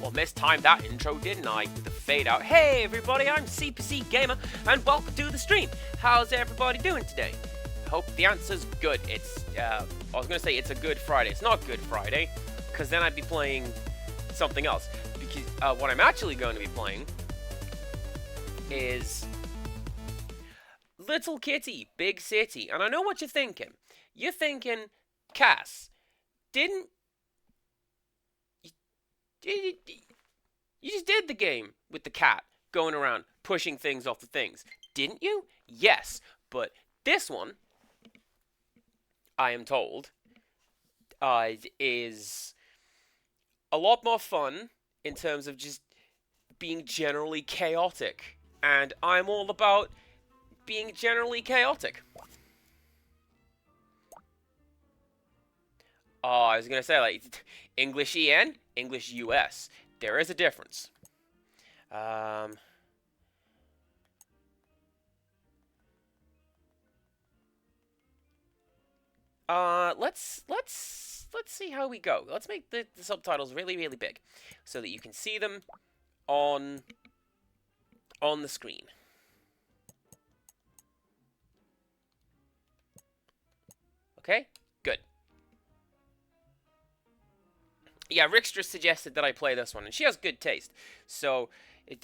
Well, mistimed that intro, didn't I? With the fade out. Hey everybody, I'm CPC Gamer, and welcome to the stream. How's everybody doing today? Hope the answer's good. It's, I was gonna say it's a good Friday. It's not Good Friday, because then I'd be playing something else. Because what I'm actually going to be playing is Little Kitty, Big City. And I know what you're thinking. You're thinking, Cass, didn't... You just did the game with the cat going around pushing things off the things, didn't you? Yes, but this one, I am told, is a lot more fun in terms of just being generally chaotic. And I'm all about being generally chaotic. Oh, I was gonna say, like, English EN, English US. There is a difference. Let's see how we go. Let's make the subtitles really, really big so that you can see them on the screen. Okay? Good. Yeah, Rickstra suggested that I play this one, and she has good taste. So,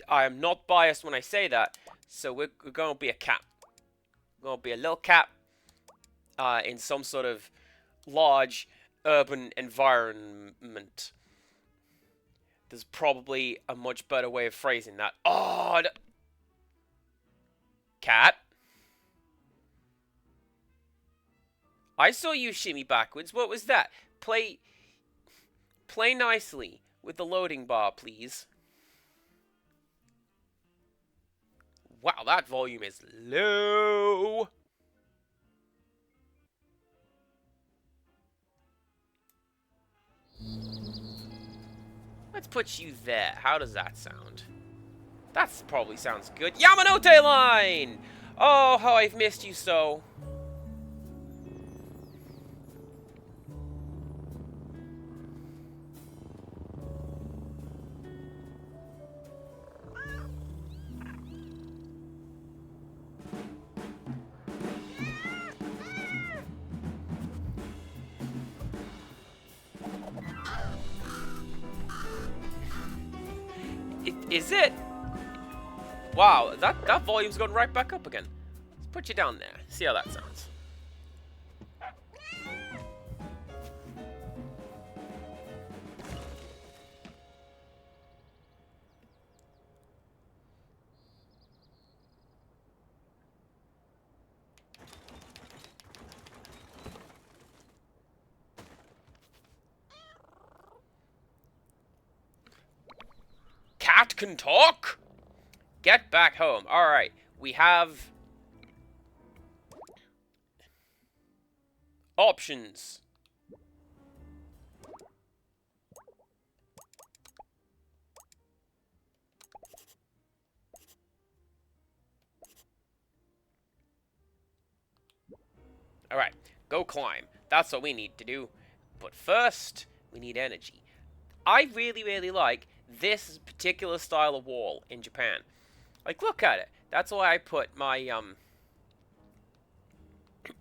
I am not biased when I say that. So, we're going to be a cat. We're going to be a little cat in some sort of large urban environment. There's probably a much better way of phrasing that. Oh, cat. I saw you shimmy backwards. What was that? Play nicely with the loading bar, please. Wow, that volume is low. Let's put you there. How does that sound? That probably sounds good. Yamanote line! Oh, how I've missed you so. Is it? Wow, that volume's gone right back up again. Let's put you down there. See how that sounds. Cat can talk? Get back home. Alright, we have options. Alright, go climb. That's what we need to do. But first, we need energy. I really, really like this particular style of wall in Japan. Like, look at it. That's why I put my,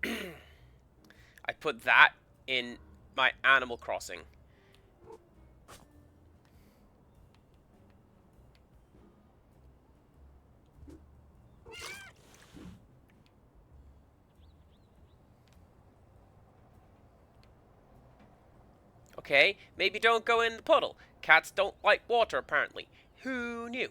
I put that in my Animal Crossing. Okay, maybe don't go in the puddle. Cats don't like water, apparently. Who knew?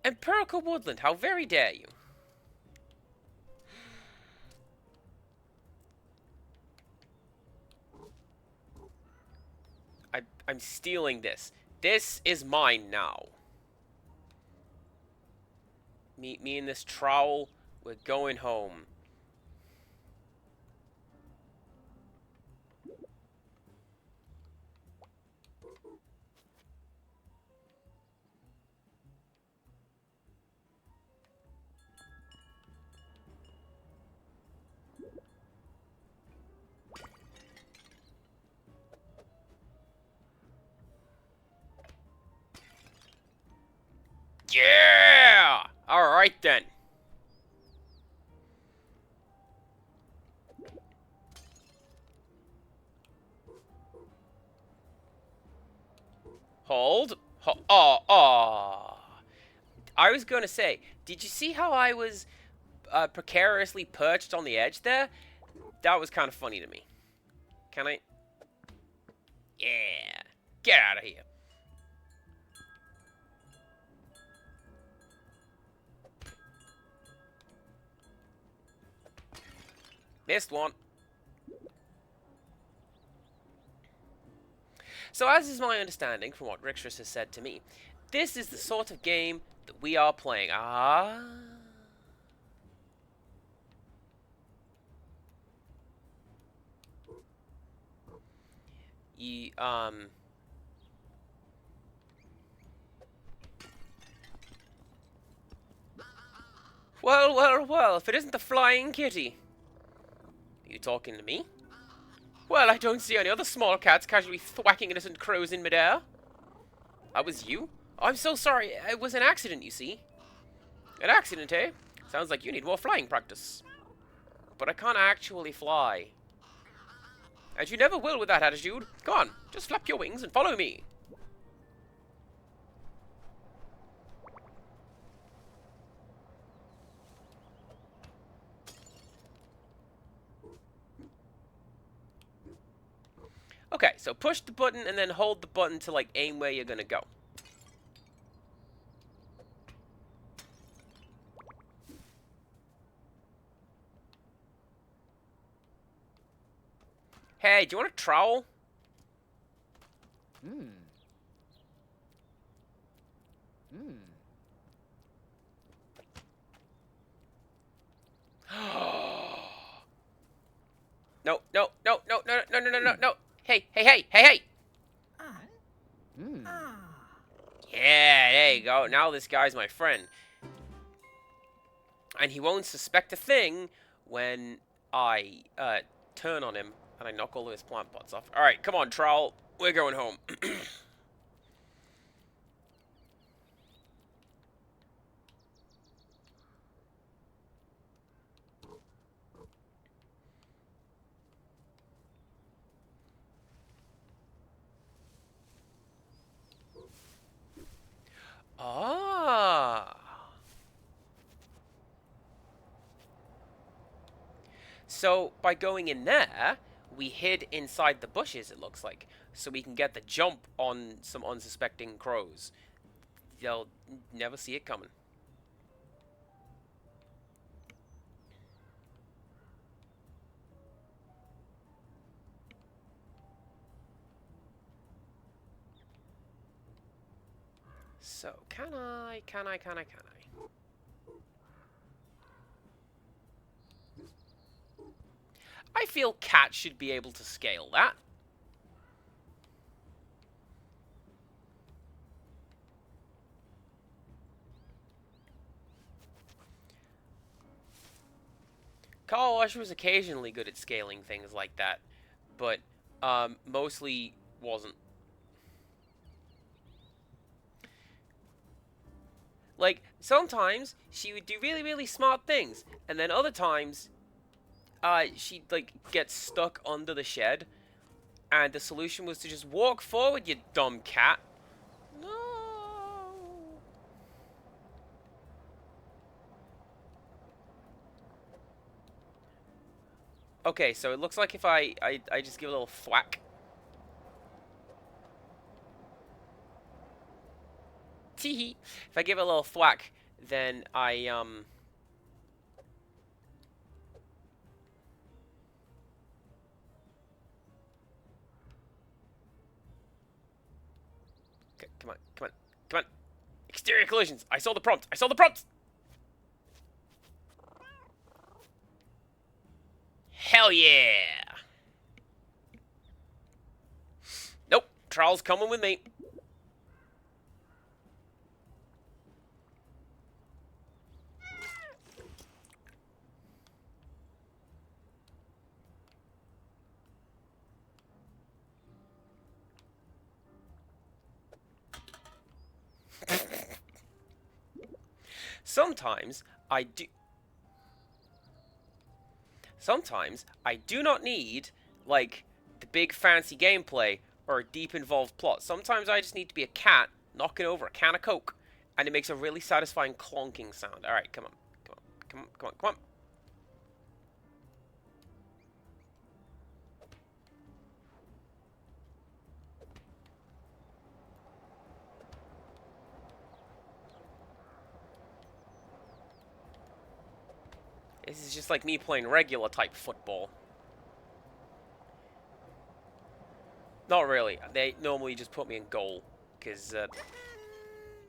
Empirical Woodland, how very dare you? I'm stealing this. This is mine now. Me and this trowel, we're going home. Yeah! Alright then. Hold. Oh. I was going to say, did you see how I was precariously perched on the edge there? That was kind of funny to me. Can I? Yeah. Get out of here. Missed one. So as is my understanding from what Rixtrus has said to me, this is the sort of game that we are playing. Ah. You, Well, if it isn't the flying kitty. Are you talking to me? Well, I don't see any other small cats casually thwacking innocent crows in midair. That was you? Oh, I'm so sorry. It was an accident, you see. An accident, eh? Sounds like you need more flying practice. But I can't actually fly. And you never will with that attitude. Come on, just flap your wings and follow me. Okay, so push the button and then hold the button to, like, aim where you're gonna go. Hey, do you want a trowel? No. Hey. Yeah, there you go. Now this guy's my friend. And he won't suspect a thing when I turn on him and I knock all of his plant pots off. Alright, come on, trowel. We're going home. Ah. So, by going in there, we hid inside the bushes, it looks like. So we can get the jump on some unsuspecting crows. They'll never see it coming. So, can I? I feel cats should be able to scale that. Carl Wash was occasionally good at scaling things like that, but mostly wasn't. Like, sometimes she would do really, really smart things, and then other times she'd, like, get stuck under the shed, and the solution was to just walk forward, you dumb cat. No. Okay, so it looks like if I just give a little thwack. Teehee. If I give it a little thwack, then I, Okay, come on. Exterior collisions. I saw the prompt. Hell yeah. Nope. Trowel's coming with me. Sometimes I do. Sometimes I do not need, like, the big fancy gameplay or a deep involved plot. Sometimes I just need to be a cat knocking over a can of Coke, and it makes a really satisfying clonking sound. Alright, come on. Come on. Come on. Come on. Come on. This is just like me playing regular type football. Not really. They normally just put me in goal. Because,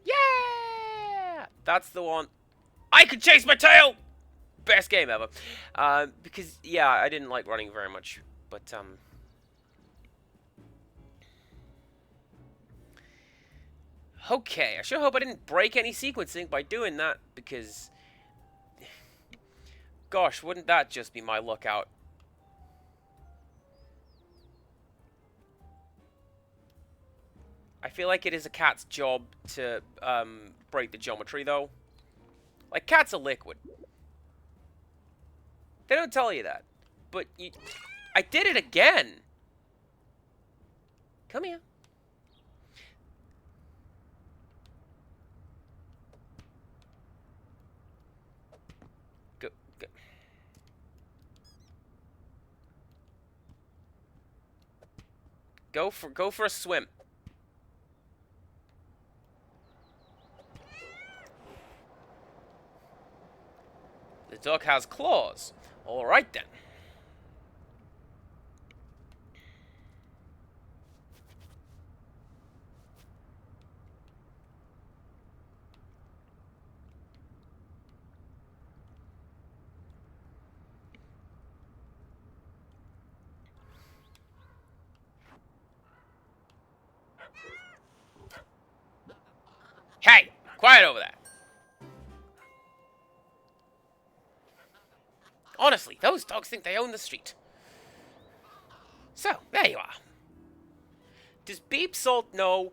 yeah! That's the one. I could chase my tail! Best game ever. Because, yeah, I didn't like running very much. But, okay, I sure hope I didn't break any sequencing by doing that. Because, gosh, wouldn't that just be my lookout? I feel like it is a cat's job to break the geometry, though. Like, cats are liquid. They don't tell you that. But I did it again! Come here. Go, go. Go for a swim. The duck has claws. Alright then. Hey! Quiet over there. Honestly, those dogs think they own the street. So, there you are. Does Beep Salt know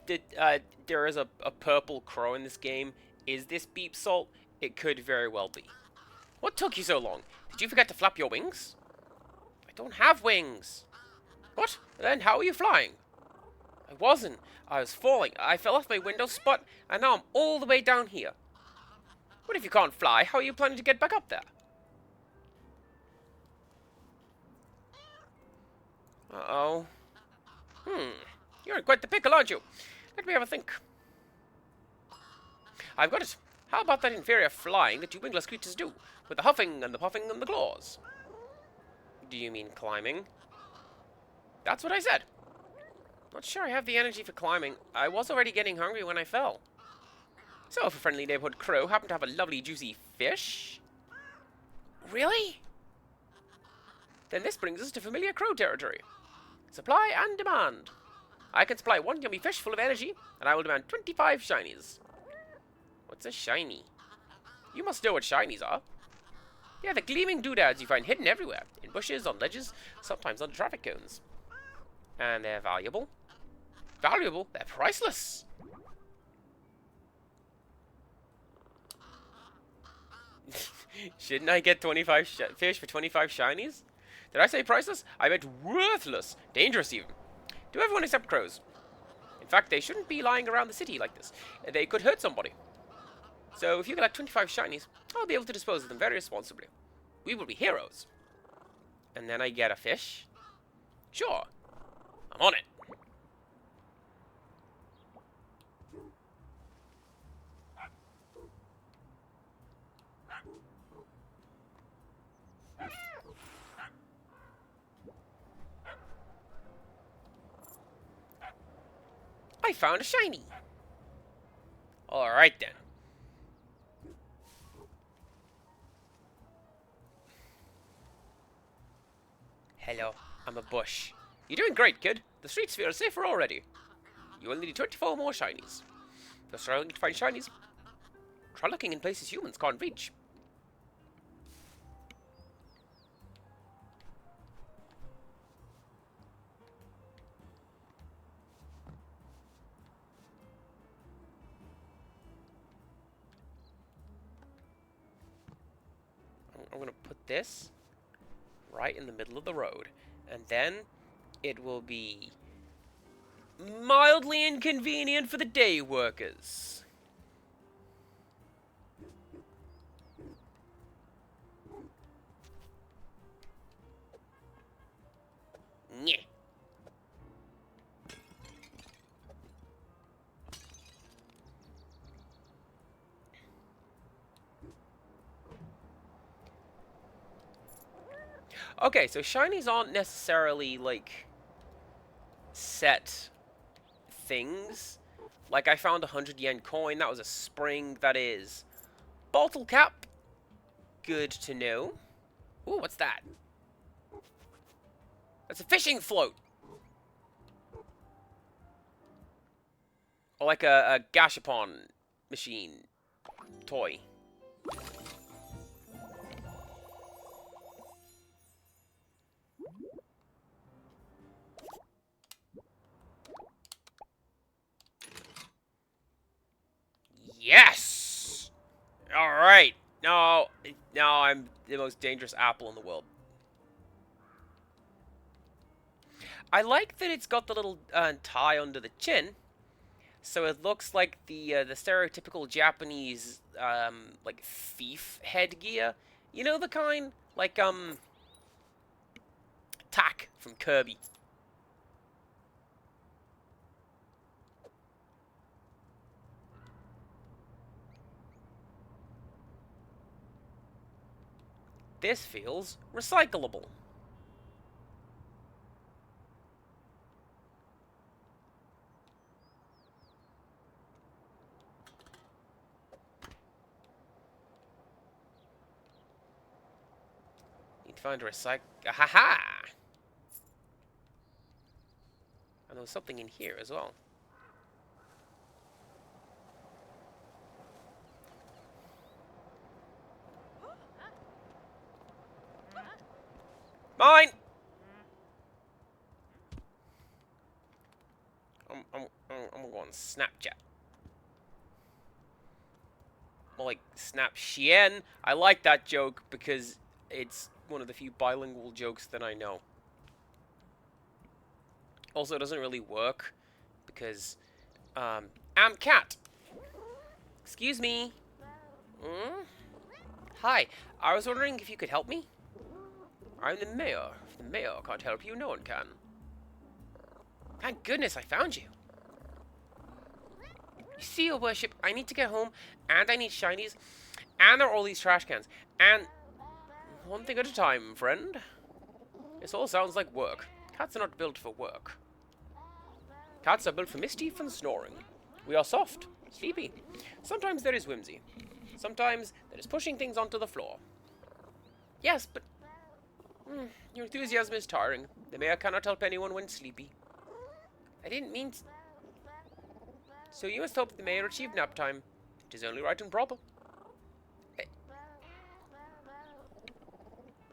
that there is a purple crow in this game? Is this Beep Salt? It could very well be. What took you so long? Did you forget to flap your wings? I don't have wings. What? Then how are you flying? I wasn't. I was falling. I fell off my window spot, and now I'm all the way down here. What if you can't fly? How are you planning to get back up there? Uh-oh. You're in quite the pickle, aren't you? Let me have a think. I've got it. How about that inferior flying that you wingless creatures do, with the huffing and the puffing and the claws? Do you mean climbing? That's what I said. Not sure I have the energy for climbing. I was already getting hungry when I fell. So if a friendly neighborhood crow happened to have a lovely juicy fish... Really? Then this brings us to familiar crow territory. Supply and demand. I can supply one yummy fish full of energy, and I will demand 25 shinies. What's a shiny? You must know what shinies are. They are the gleaming doodads you find hidden everywhere, in bushes, on ledges, sometimes under traffic cones. And they're valuable. Valuable? They're priceless. Shouldn't I get 25 fish for 25 shinies? Did I say priceless? I meant worthless. Dangerous even. To everyone except crows. In fact, they shouldn't be lying around the city like this. They could hurt somebody. So if you collect 25 shinies, I'll be able to dispose of them very responsibly. We will be heroes. And then I get a fish? Sure. I'm on it. I found a shiny. Alright then. Hello, I'm a bush. You're doing great, kid. The streets feel safer already. You only need 24 more shinies. If you're struggling to find shinies, try looking in places humans can't reach. I'm going to put this right in the middle of the road. And then it will be mildly inconvenient for the day workers. Yeah. Okay, so shinies aren't necessarily, like, set things. Like, I found a 100 yen coin. That was a spring. That is bottle cap. Good to know. Ooh, what's that? That's a fishing float. Or like a gashapon machine toy. Yes! Alright. Now I'm the most dangerous apple in the world. I like that it's got the little tie under the chin. So it looks like the stereotypical Japanese like thief headgear. You know the kind like Tak from Kirby. This feels recyclable. Need to find a recycle. Haha! And there was something in here as well. Mine! I'm gonna go on Snapchat. More like Snap Shien. I like that joke because it's one of the few bilingual jokes that I know. Also, it doesn't really work because I'm cat. Excuse me. Mm? Hi. I was wondering if you could help me. I'm the mayor. If the mayor can't help you, no one can. Thank goodness I found you. You see, your worship, I need to get home, and I need shinies, and there are all these trash cans, and one thing at a time, friend. This all sounds like work. Cats are not built for work. Cats are built for mischief and snoring. We are soft, sleepy. Sometimes there is whimsy. Sometimes there is pushing things onto the floor. Yes, but your enthusiasm is tiring. The mayor cannot help anyone when sleepy. I didn't mean to... So you must hope the mayor achieved nap time. It is only right and proper.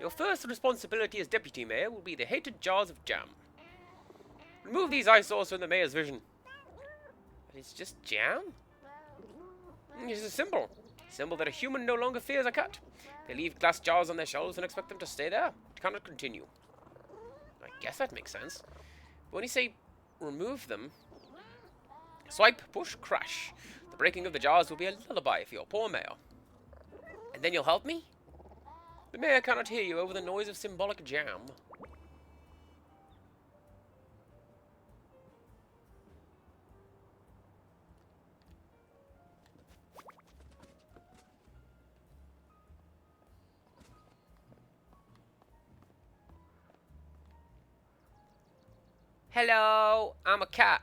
Your first responsibility as deputy mayor will be the hated jars of jam. Remove these eyesores from the mayor's vision. But it's just jam? It's a symbol. A symbol that a human no longer fears a cat. They leave glass jars on their shelves and expect them to stay there. It cannot continue. I guess that makes sense. But when you say remove them... Swipe, push, crash. The breaking of the jars will be a lullaby for your poor mayor. And then you'll help me? The mayor cannot hear you over the noise of symbolic jam. Hello, I'm a cat.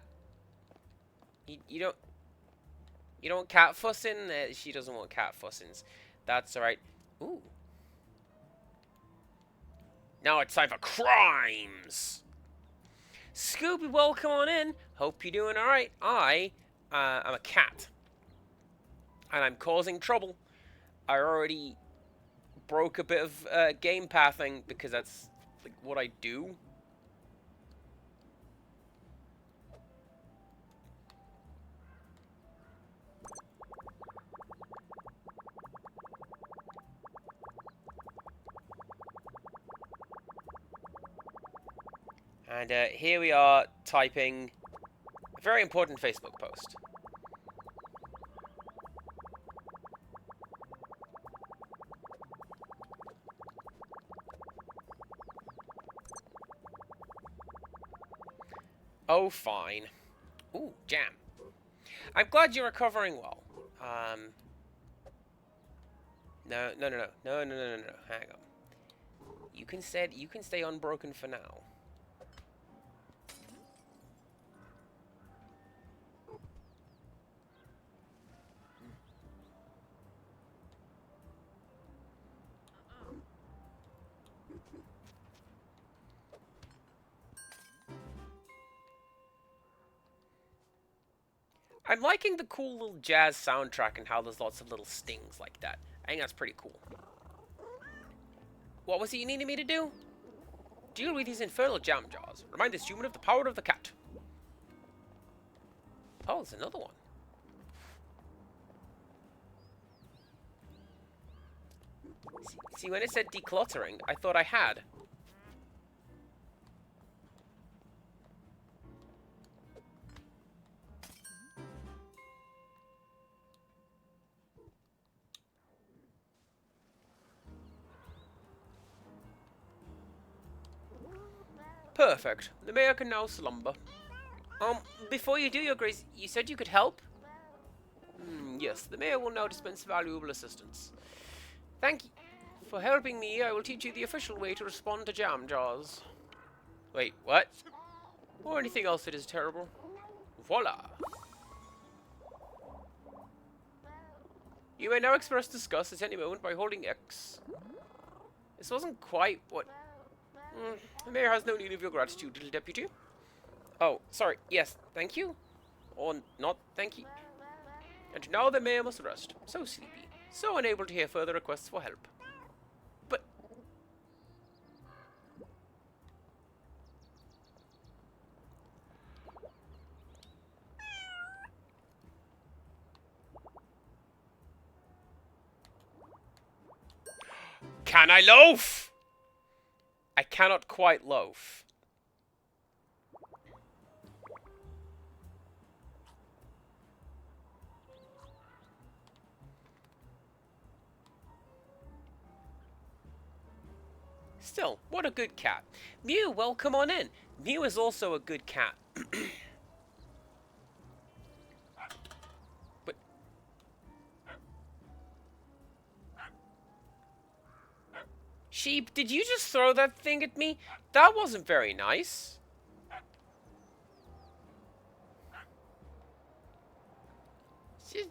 You don't cat fussing? She doesn't want cat fussings. That's alright. Ooh. Now it's time for crimes. Scooby, welcome on in. Hope you're doing alright. I'm a cat. And I'm causing trouble. I already broke a bit of game pathing because that's like what I do. And here we are typing a very important Facebook post. Oh, fine. Ooh, jam. I'm glad you're recovering well. No. Hang on. You can stay unbroken for now. I'm liking the cool little jazz soundtrack and how there's lots of little stings like that. I think that's pretty cool. What was it you needed me to do? Deal with these infernal jam jars. Remind this human of the power of the cat. Oh, there's another one. See, when it said decluttering, I thought I had. Perfect. The mayor can now slumber. Before you do, your grace, you said you could help? Yes, the mayor will now dispense valuable assistance. Thank you for helping me. I will teach you the official way to respond to jam jars. Wait, what? Or anything else that is terrible. Voila! You may now express disgust at any moment by holding X. This wasn't quite what... the mayor has no need of your gratitude, little deputy. Oh, sorry. Yes, thank you. Or not thank you. And now the mayor must rest. So sleepy. So unable to hear further requests for help. But... Can I loaf? I cannot quite loaf. Still, what a good cat. Mew, well, come on in. Mew is also a good cat. But... Sheep, did you just throw that thing at me? That wasn't very nice. She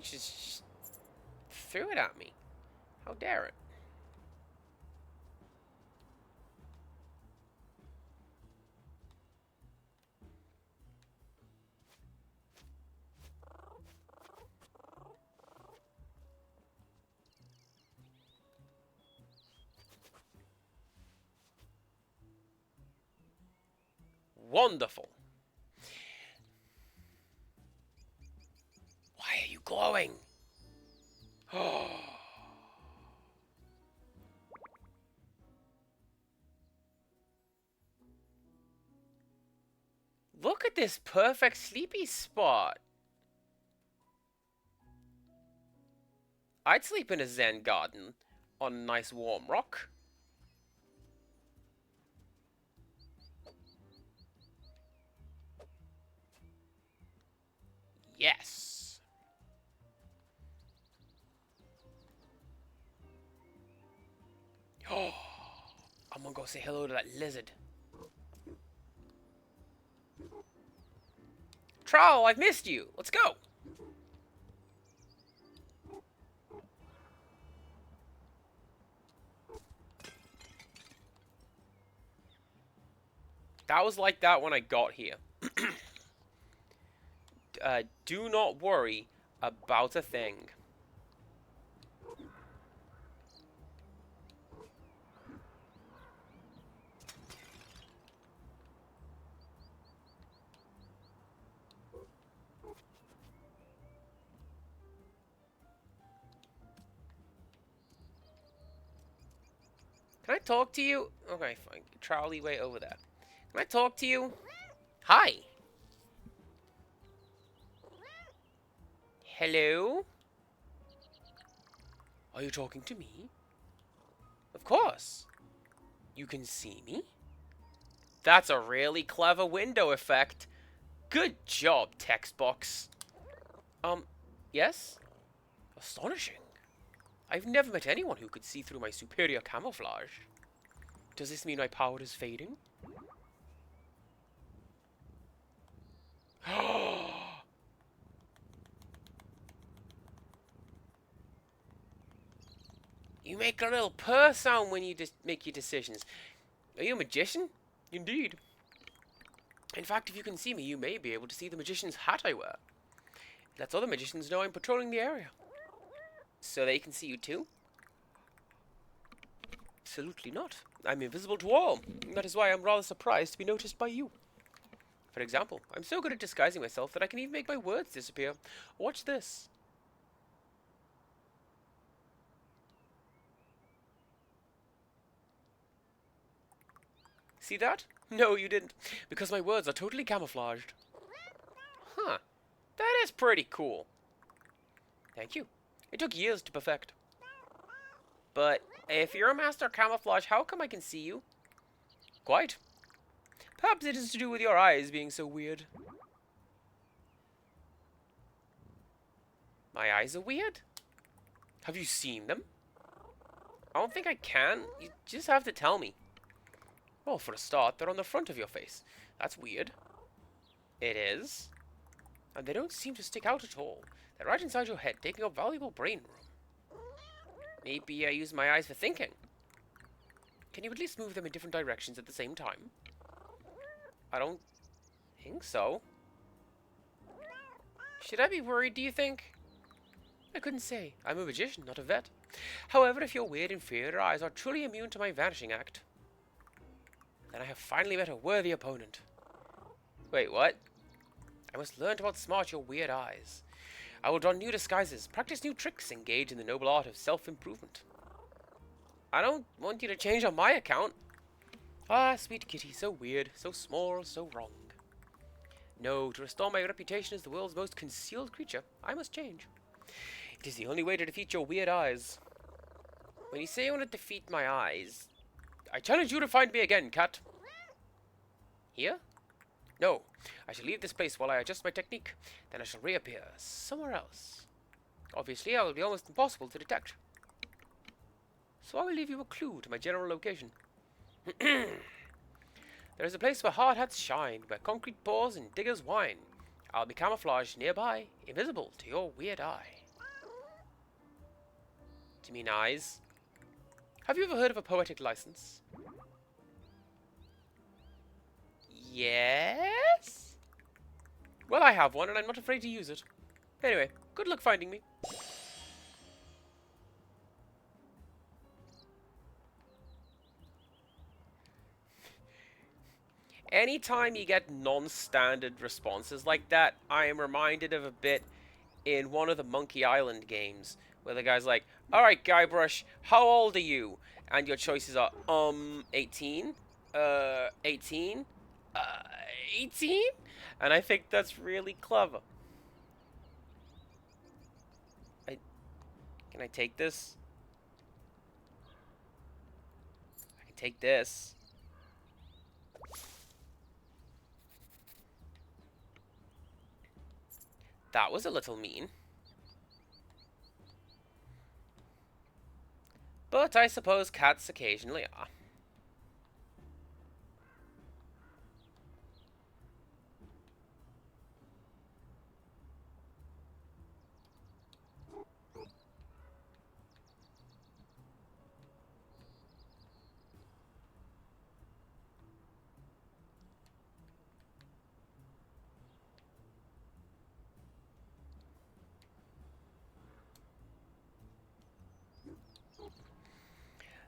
just threw it at me. How dare it? Wonderful. Why are you glowing? Look at this perfect sleepy spot. I'd sleep in a Zen garden on a nice warm rock. Yes. Oh, I'm gonna go say hello to that lizard. Trowel, I've missed you. Let's go. That was like that when I got here. Do not worry about a thing. Can I talk to you? Okay, fine. Trolley way over there. Can I talk to you? Hi. Hello? Are you talking to me? Of course. You can see me? That's a really clever window effect. Good job, text box. Yes? Astonishing. I've never met anyone who could see through my superior camouflage. Does this mean my power is fading? You make a little purr sound when you make your decisions. Are you a magician? Indeed. In fact, if you can see me, you may be able to see the magician's hat I wear. It lets other magicians know I'm patrolling the area. So they can see you too? Absolutely not. I'm invisible to all. That is why I'm rather surprised to be noticed by you. For example, I'm so good at disguising myself that I can even make my words disappear. Watch this. See that? No, you didn't. Because my words are totally camouflaged. Huh. That is pretty cool. Thank you. It took years to perfect. But if you're a master camouflage, how come I can see you? Quite. Perhaps it is to do with your eyes being so weird. My eyes are weird? Have you seen them? I don't think I can. You just have to tell me. Well, for a start, they're on the front of your face. That's weird. It is. And they don't seem to stick out at all. They're right inside your head, taking up valuable brain room. Maybe I use my eyes for thinking. Can you at least move them in different directions at the same time? I don't think so. Should I be worried, do you think? I couldn't say. I'm a magician, not a vet. However, if your weird inferior eyes are truly immune to my vanishing act, then I have finally met a worthy opponent. Wait, what? I must learn to outsmart your weird eyes. I will don new disguises, practice new tricks, engage in the noble art of self-improvement. I don't want you to change on my account. Ah, sweet kitty, so weird, so small, so wrong. No, to restore my reputation as the world's most concealed creature, I must change. It is the only way to defeat your weird eyes. When you say you want to defeat my eyes, I challenge you to find me again, cat. Here? No, I shall leave this place while I adjust my technique. Then I shall reappear somewhere else. Obviously, I will be almost impossible to detect. So I will leave you a clue to my general location. There is a place where hard hats shine, where concrete pours and diggers whine. I'll be camouflaged nearby, invisible to your weird eye. Do you mean eyes? Have you ever heard of a poetic license? Yes? Well, I have one, and I'm not afraid to use it. Anyway, good luck finding me. Anytime you get non-standard responses like that, I am reminded of a bit in one of the Monkey Island games, where the guy's like, alright, Guybrush, how old are you? And your choices are, 18, 18, 18? And I think that's really clever. Can I take this? I can take this. That was a little mean. But I suppose cats occasionally are.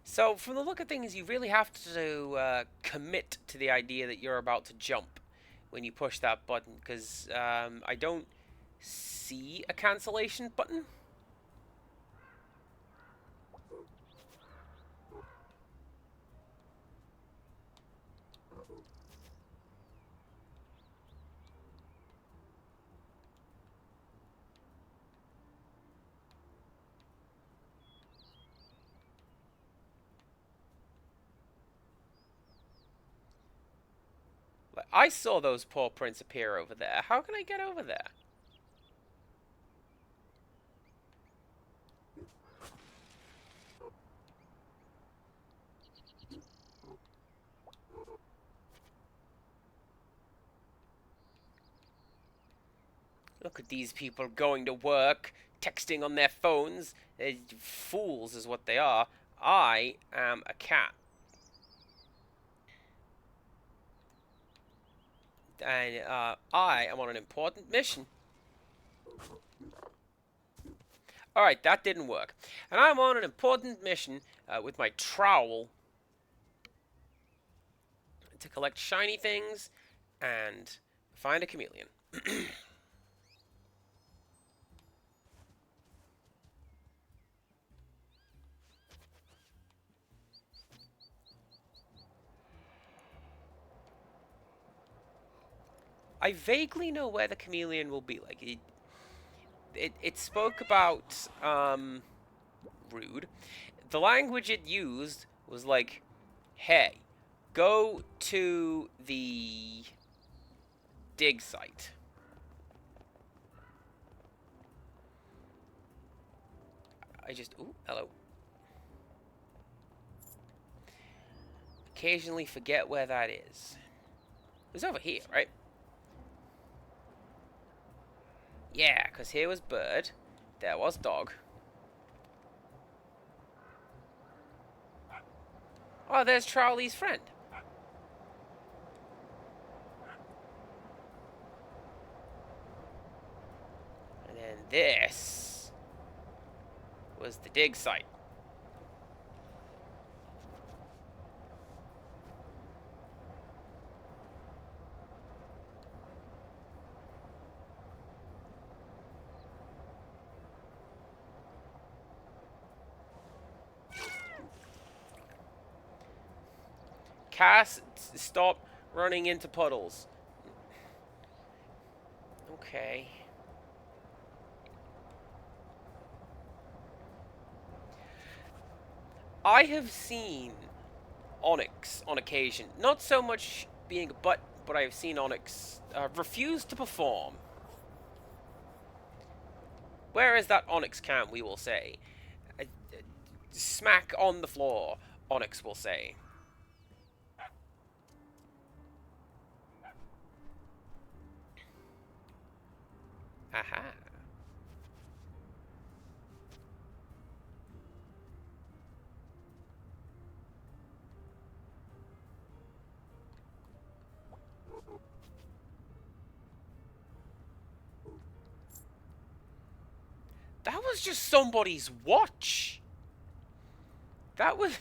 So, from the look of things, you really have to commit to the idea that you're about to jump when you push that button, because I don't see a cancellation button. I saw those paw prints appear over there. How can I get over there? Look at these people going to work, texting on their phones. They're fools is what they are. I am a cat. And I am on an important mission. Alright, that didn't work. And I'm on an important mission with my trowel to collect shiny things and find a chameleon. I vaguely know where the chameleon will be. Like, it spoke about, rude. The language it used was like, hey, go to the dig site. Ooh, hello. Occasionally forget where that is. It was over here, right? Yeah, because here was bird, there was dog. Oh, there's Charlie's friend. And then this was the dig site. Cass, stop running into puddles. Okay. I have seen Onyx on occasion. Not so much being a butt, but I have seen Onyx refuse to perform. Where is that Onyx cam, we will say? Smack on the floor, Onyx will say. Aha. That was just somebody's watch. That was...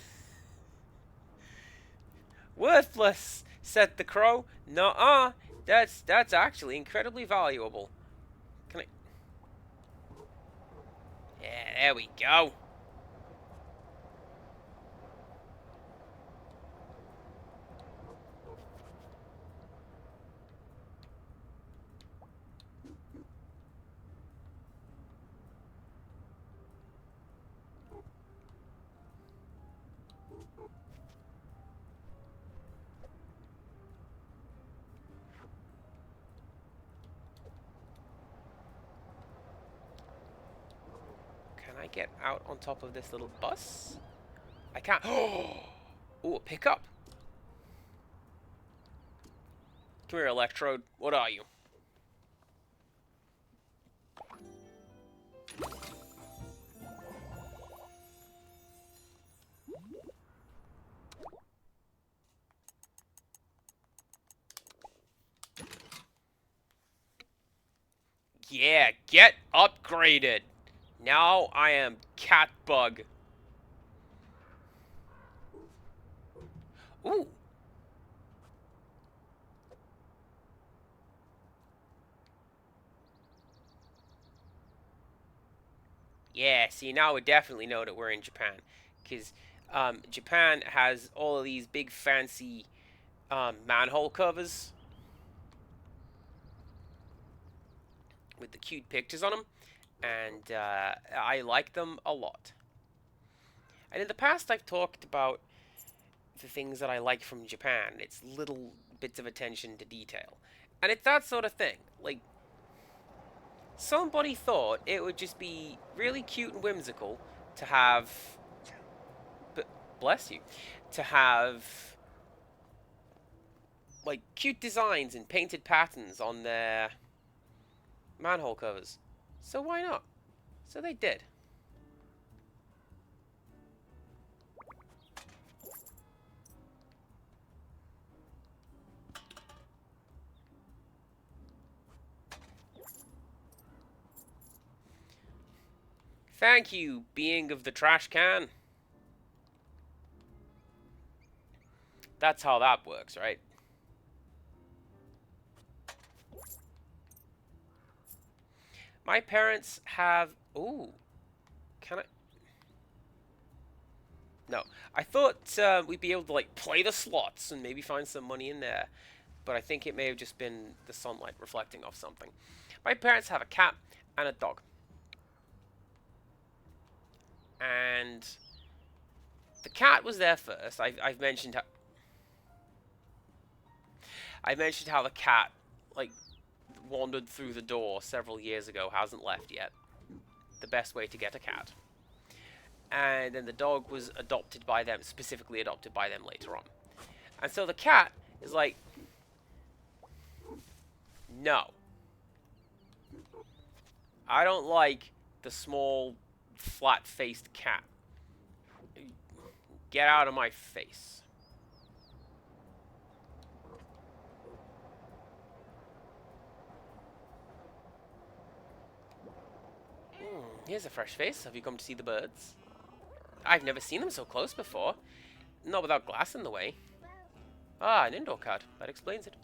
Worthless, said the crow. Nuh-uh. That's actually incredibly valuable. Can I... Yeah, there we go. Can I get out on top of this little bus? I can't. Oh, a pickup. Come here, Electrode. What are you? Yeah, get upgraded. Now I am Catbug. Ooh. Yeah, see, now we definitely know that we're in Japan. Because Japan has all of these big fancy manhole covers with the cute pictures on them. And I like them a lot. And in the past, I've talked about the things that I like from Japan. It's little bits of attention to detail. And it's that sort of thing. Like, somebody thought it would just be really cute and whimsical to have. Bless you. To have, like, cute designs and painted patterns on their manhole covers. So why not? So they did. Thank you, being of the trash can. That's how that works, right? My parents have... Ooh. Can I... No. I thought we'd be able to, like, play the slots and maybe find some money in there. But I think it may have just been the sunlight reflecting off something. My parents have a cat and a dog. And the cat was there first. I've mentioned how... I mentioned how the cat, like, wandered through the door several years ago, hasn't left yet. The best way to get a cat. And then the dog was adopted by them, specifically adopted by them later on. And so the cat is like, no. I don't like the small, flat-faced cat. Get out of my face. Here's a fresh face. Have you come to see the birds? I've never seen them so close before. Not without glass in the way. Ah, an indoor cat. That explains it.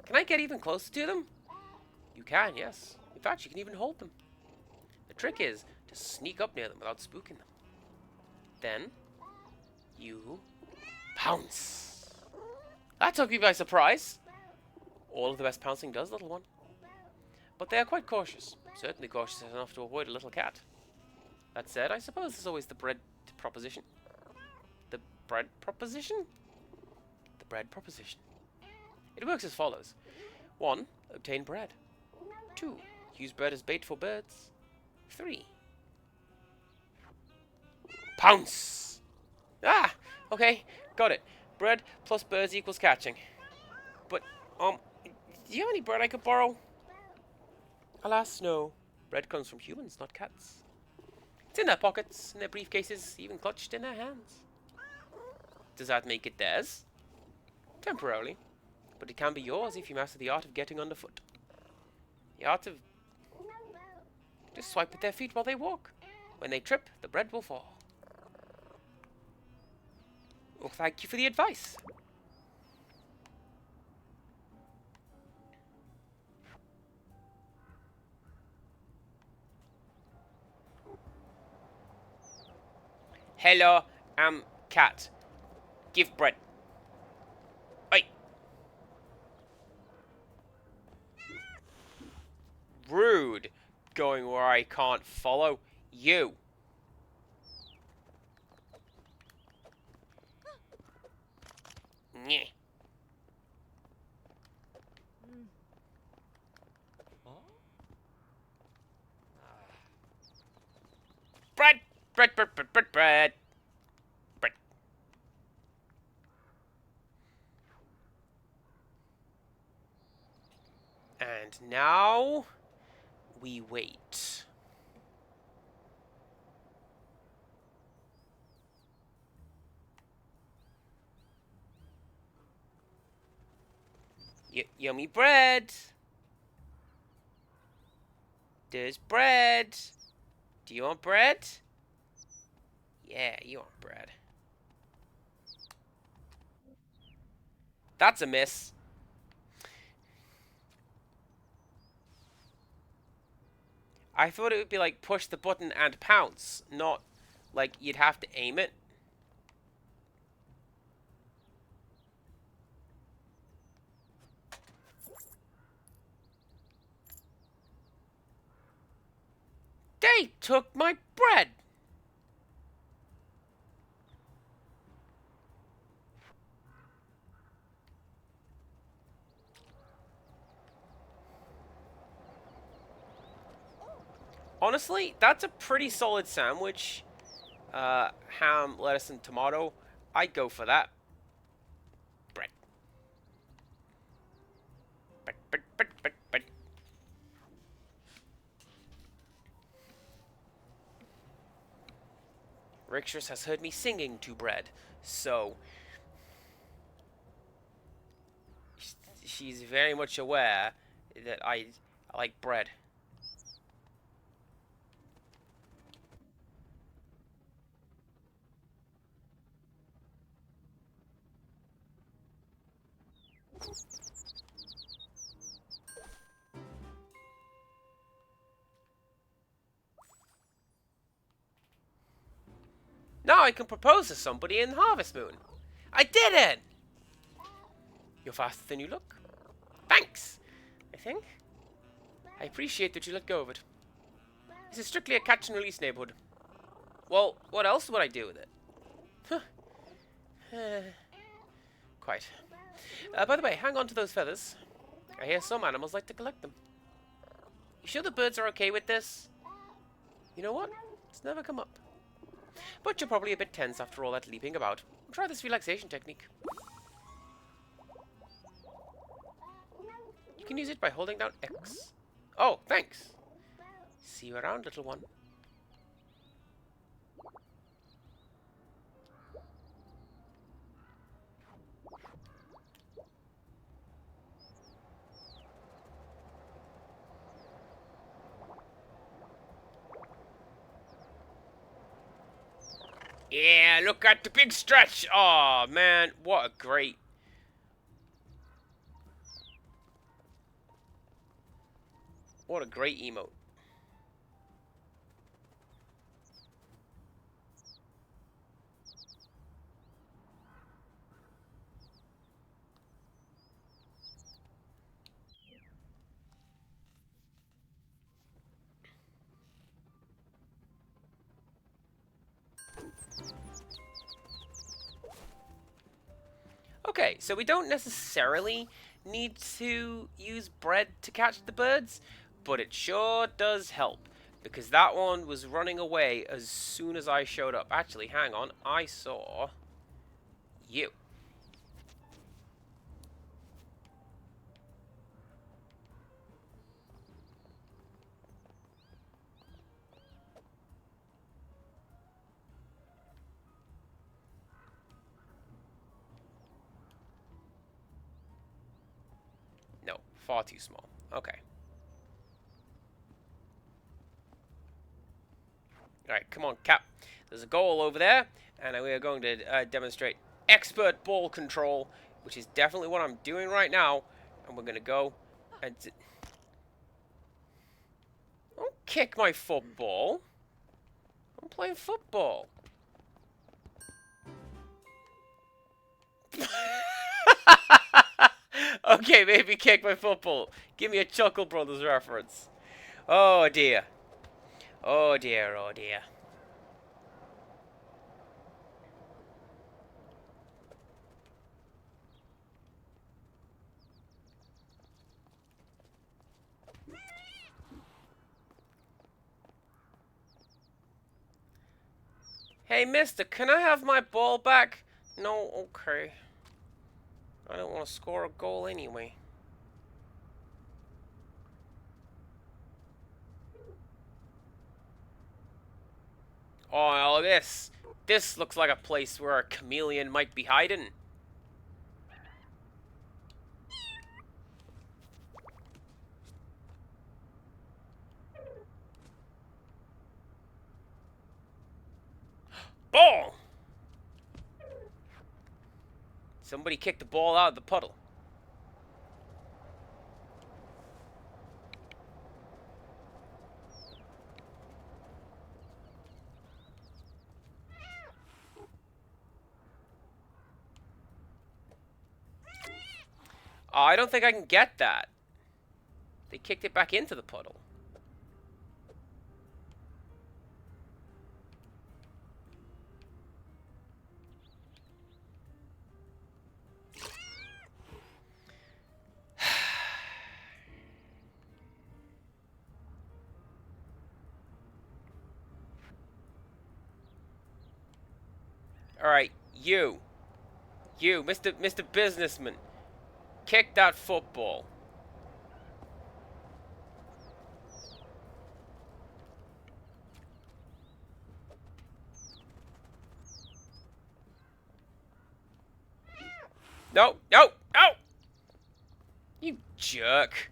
Can I get even closer to them? You can, yes. In fact, you can even hold them. The trick is to sneak up near them without spooking them. Then, you pounce. That took me by surprise. All of the best pouncing does, little one. But they are quite cautious. Certainly cautious enough to avoid a little cat. That said, I suppose there's always the bread proposition. The bread proposition? The bread proposition. It works as follows. 1. Obtain bread. 2. Use bread as bait for birds. 3. Pounce! Ah! Okay, got it. Bread plus birds equals catching. But, do you have any bread I could borrow? Alas, no. Bread comes from humans, not cats. It's in their pockets, in their briefcases, even clutched in their hands. Does that make it theirs? Temporarily. But it can be yours if you master the art of getting underfoot. The art of... Just swipe with their feet while they walk. When they trip, the bread will fall. Well, thank you for the advice. Hello, cat. Give bread. Oi. Rude. Going where I can't follow you. Nyeh. Bread! Bread, bread, bread, bread, bread. Bread. And now we wait. Yummy bread. There's bread. Do you want bread? Yeah, you want bread. That's a miss. I thought it would be like push the button and pounce, not like you'd have to aim it. They took my bread. Honestly, that's a pretty solid sandwich. Ham, lettuce, and tomato. I'd go for that. Bread. Bread, bread, bread, bread, bread. Rixus has heard me singing to bread, so she's very much aware that I like bread. Now I can propose to somebody in Harvest Moon. I did it! You're faster than you look. Thanks, I think. I appreciate that you let go of it. This is strictly a catch and release neighborhood. Well, what else would I do with it? Quite. By the way, hang on to those feathers. I hear some animals like to collect them. You sure the birds are okay with this? You know what? It's never come up. But you're probably a bit tense after all that leaping about. Try this relaxation technique. You can use it by holding down X. Oh, thanks. See you around, little one. Yeah, look at the big stretch. Oh, man. What a great... What a great emote. Okay, so we don't necessarily need to use bread to catch the birds, but it sure does help. Because that one was running away as soon as I showed up. Actually, hang on. I saw you. No, far too small. Okay. Alright, come on, Cap. There's a goal over there, and we are going to demonstrate expert ball control, which is definitely what I'm doing right now. And we're going to go and... Don't kick my football. I'm playing football. Okay, maybe kick my football. Give me a Chuckle Brothers reference. Oh dear. Oh dear, oh dear. Hey, mister, can I have my ball back? No, okay. I don't want to score a goal anyway. Oh, this. This looks like a place where a chameleon might be hiding. Ball! Somebody kicked the ball out of the puddle. Oh, I don't think I can get that. They kicked it back into the puddle. Alright, you, Mr. Businessman, kick that football. No, no, no! You jerk.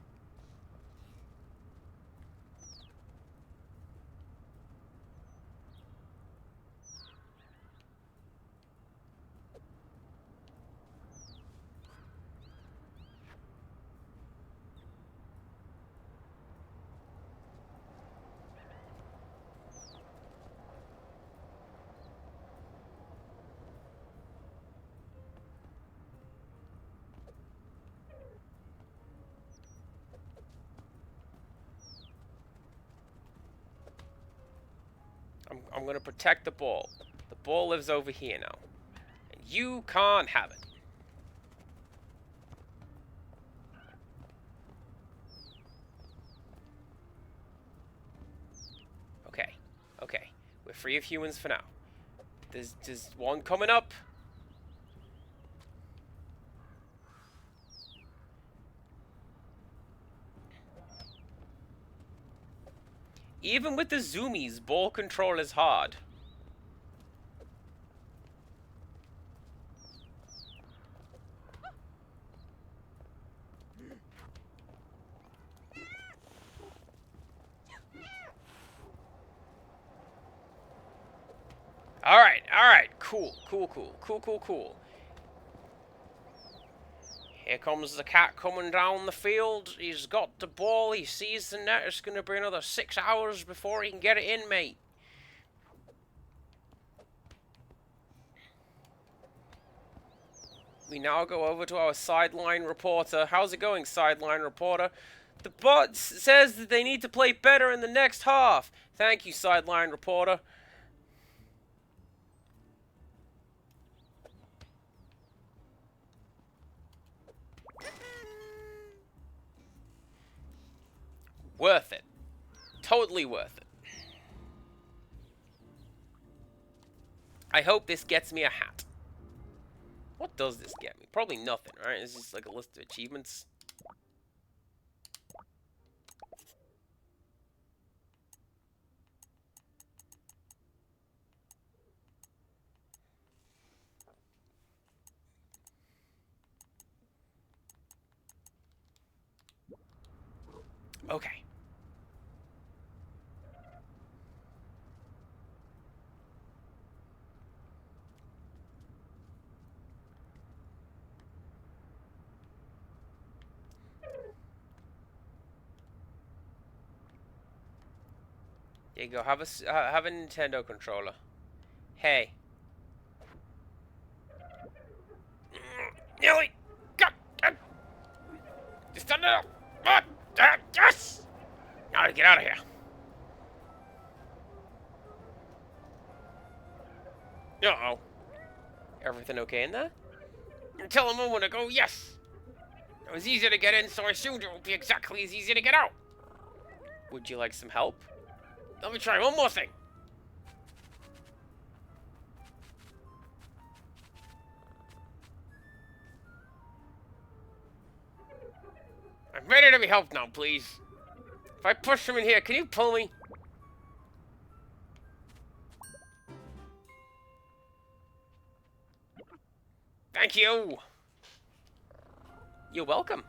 I'm gonna protect the ball. The ball lives over here now. And you can't have it. Okay. Okay. We're free of humans for now. There's one coming up. Even with the zoomies, ball control is hard. Alright, cool. Here comes the cat coming down the field. He's got the ball, he sees the net. It's gonna be another 6 hours before he can get it in, mate. We now go over to our sideline reporter. How's it going, sideline reporter? The bot says that they need to play better in the next half. Thank you, sideline reporter. Worth it. Totally worth it. I hope this gets me a hat. What does this get me? Probably nothing, right? It's just like a list of achievements. Okay. There you go. Have a Nintendo controller. Hey. Nearly. Just turn it up. Yes. Now to get out of here. Uh-oh. Everything okay in there? Until a moment ago, yes. It was easy to get in, so I assumed it would be exactly as easy to get out. Would you like some help? Let me try one more thing. I'm ready to be helped now, please. If I push him in here, can you pull me? Thank you. You're welcome.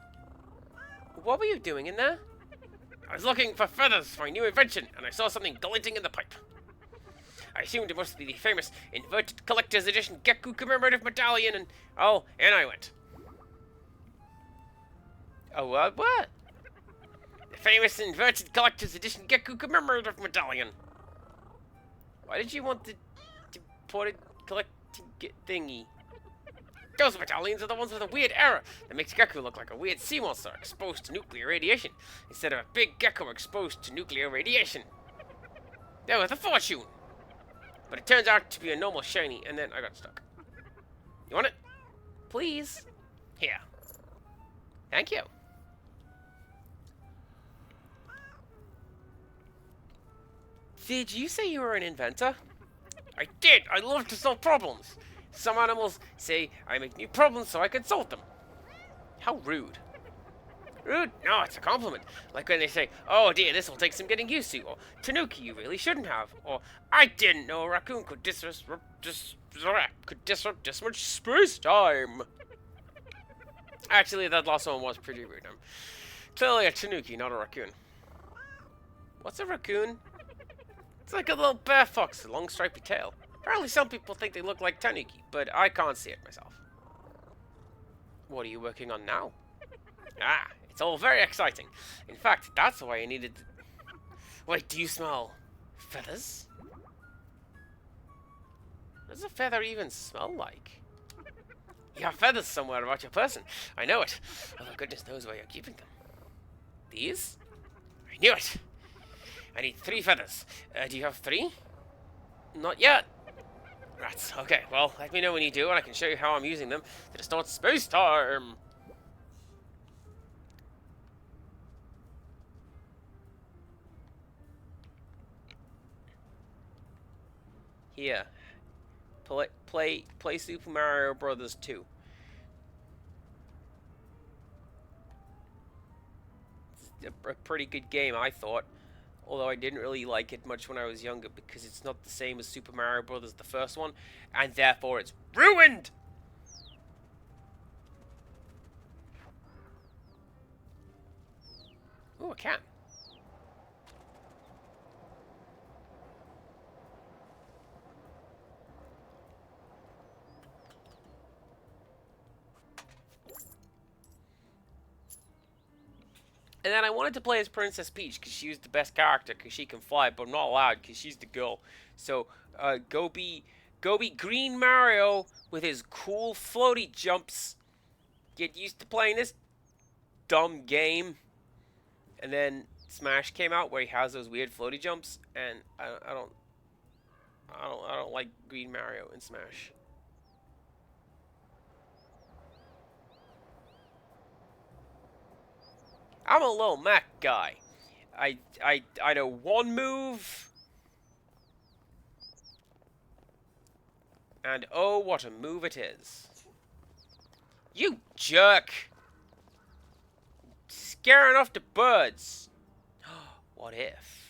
What were you doing in there? I was looking for feathers for my new invention, and I saw something glinting in the pipe. I assumed it must be the famous Inverted Collector's Edition Geku Commemorative Medallion, and... oh, and I went. Oh, what? The famous Inverted Collector's Edition Geku Commemorative Medallion. Why did you want the deported collecting thingy? Those medallions are the ones with a weird error that makes Geku look like a weird sea monster exposed to nuclear radiation, instead of a big gecko exposed to nuclear radiation. They're worth a fortune! But it turns out to be a normal shiny, and then I got stuck. You want it? Please? Here. Thank you. Did you say you were an inventor? I did! I love to solve problems! Some animals say I make new problems so I consult them. How rude. Rude? No, it's a compliment. Like when they say, oh dear, this will take some getting used to, or Tanuki, you really shouldn't have, or I didn't know a raccoon could disrupt this much space-time. Actually, that last one was pretty rude. I'm clearly a Tanuki, not a raccoon. What's a raccoon? It's like a little bear fox with a long stripy tail. Apparently some people think they look like Tanuki, but I can't see it myself. What are you working on now? Ah, it's all very exciting. In fact, that's why I needed... Wait, do you smell... feathers? What does a feather even smell like? You have feathers somewhere about your person. I know it. Although goodness knows where you're keeping them. These? I knew it. I need 3 feathers. Do you have 3? Not yet. Rats. Okay, well, let me know when you do, and I can show you how I'm using them to distort space-time. Here. Play Super Mario Brothers 2. It's a pretty good game, I thought. Although I didn't really like it much when I was younger because it's not the same as Super Mario Brothers, the first one, and therefore it's ruined! Ooh, a cat. And then I wanted to play as Princess Peach because she was the best character because she can fly, but I'm not allowed because she's the girl. So go be Green Mario with his cool floaty jumps. Get used to playing this dumb game. And then Smash came out where he has those weird floaty jumps, and I don't like Green Mario in Smash. I'm a little Mac guy. I know one move. And oh, what a move it is. You jerk! Scaring off the birds. What if?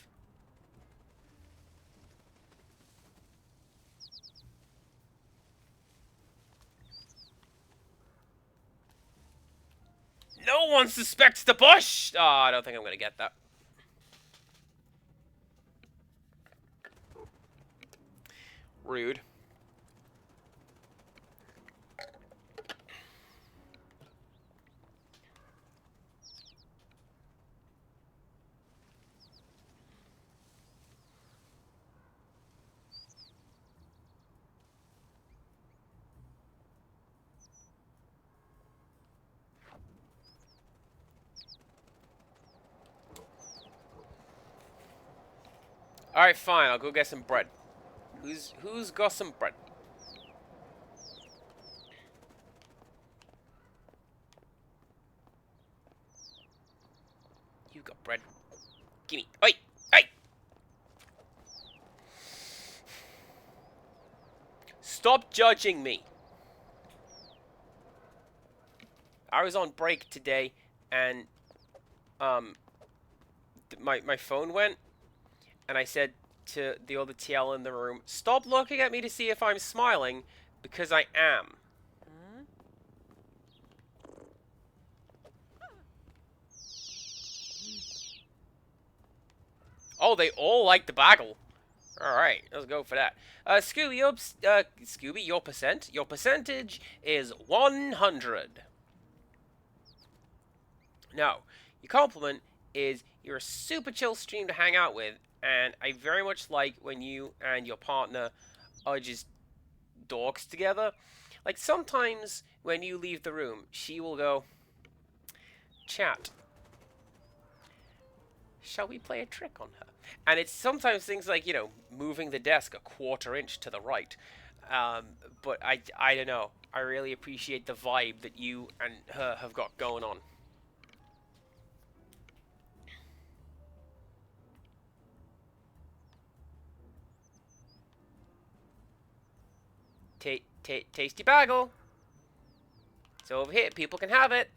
No one suspects the bush! Oh, I don't think I'm gonna get that. Rude. Alright, fine, I'll go get some bread. Who's got some bread? You got bread. Gimme. Oi! Hey! Stop judging me. I was on break today, and my phone went, and I said to the other TL in the room, stop looking at me to see if I'm smiling, because I am. Oh, they all like the bagel. Alright, let's go for that. Scooby, your percentage is 100. Now, your compliment is you're a super chill stream to hang out with, and I very much like when you and your partner are just dogs together. Like, sometimes when you leave the room, she will go, chat, shall we play a trick on her? And it's sometimes things like, you know, moving the desk a quarter inch to the right. But I don't know. I really appreciate the vibe that you and her have got going on. Tasty bagel. It's over here. People can have it.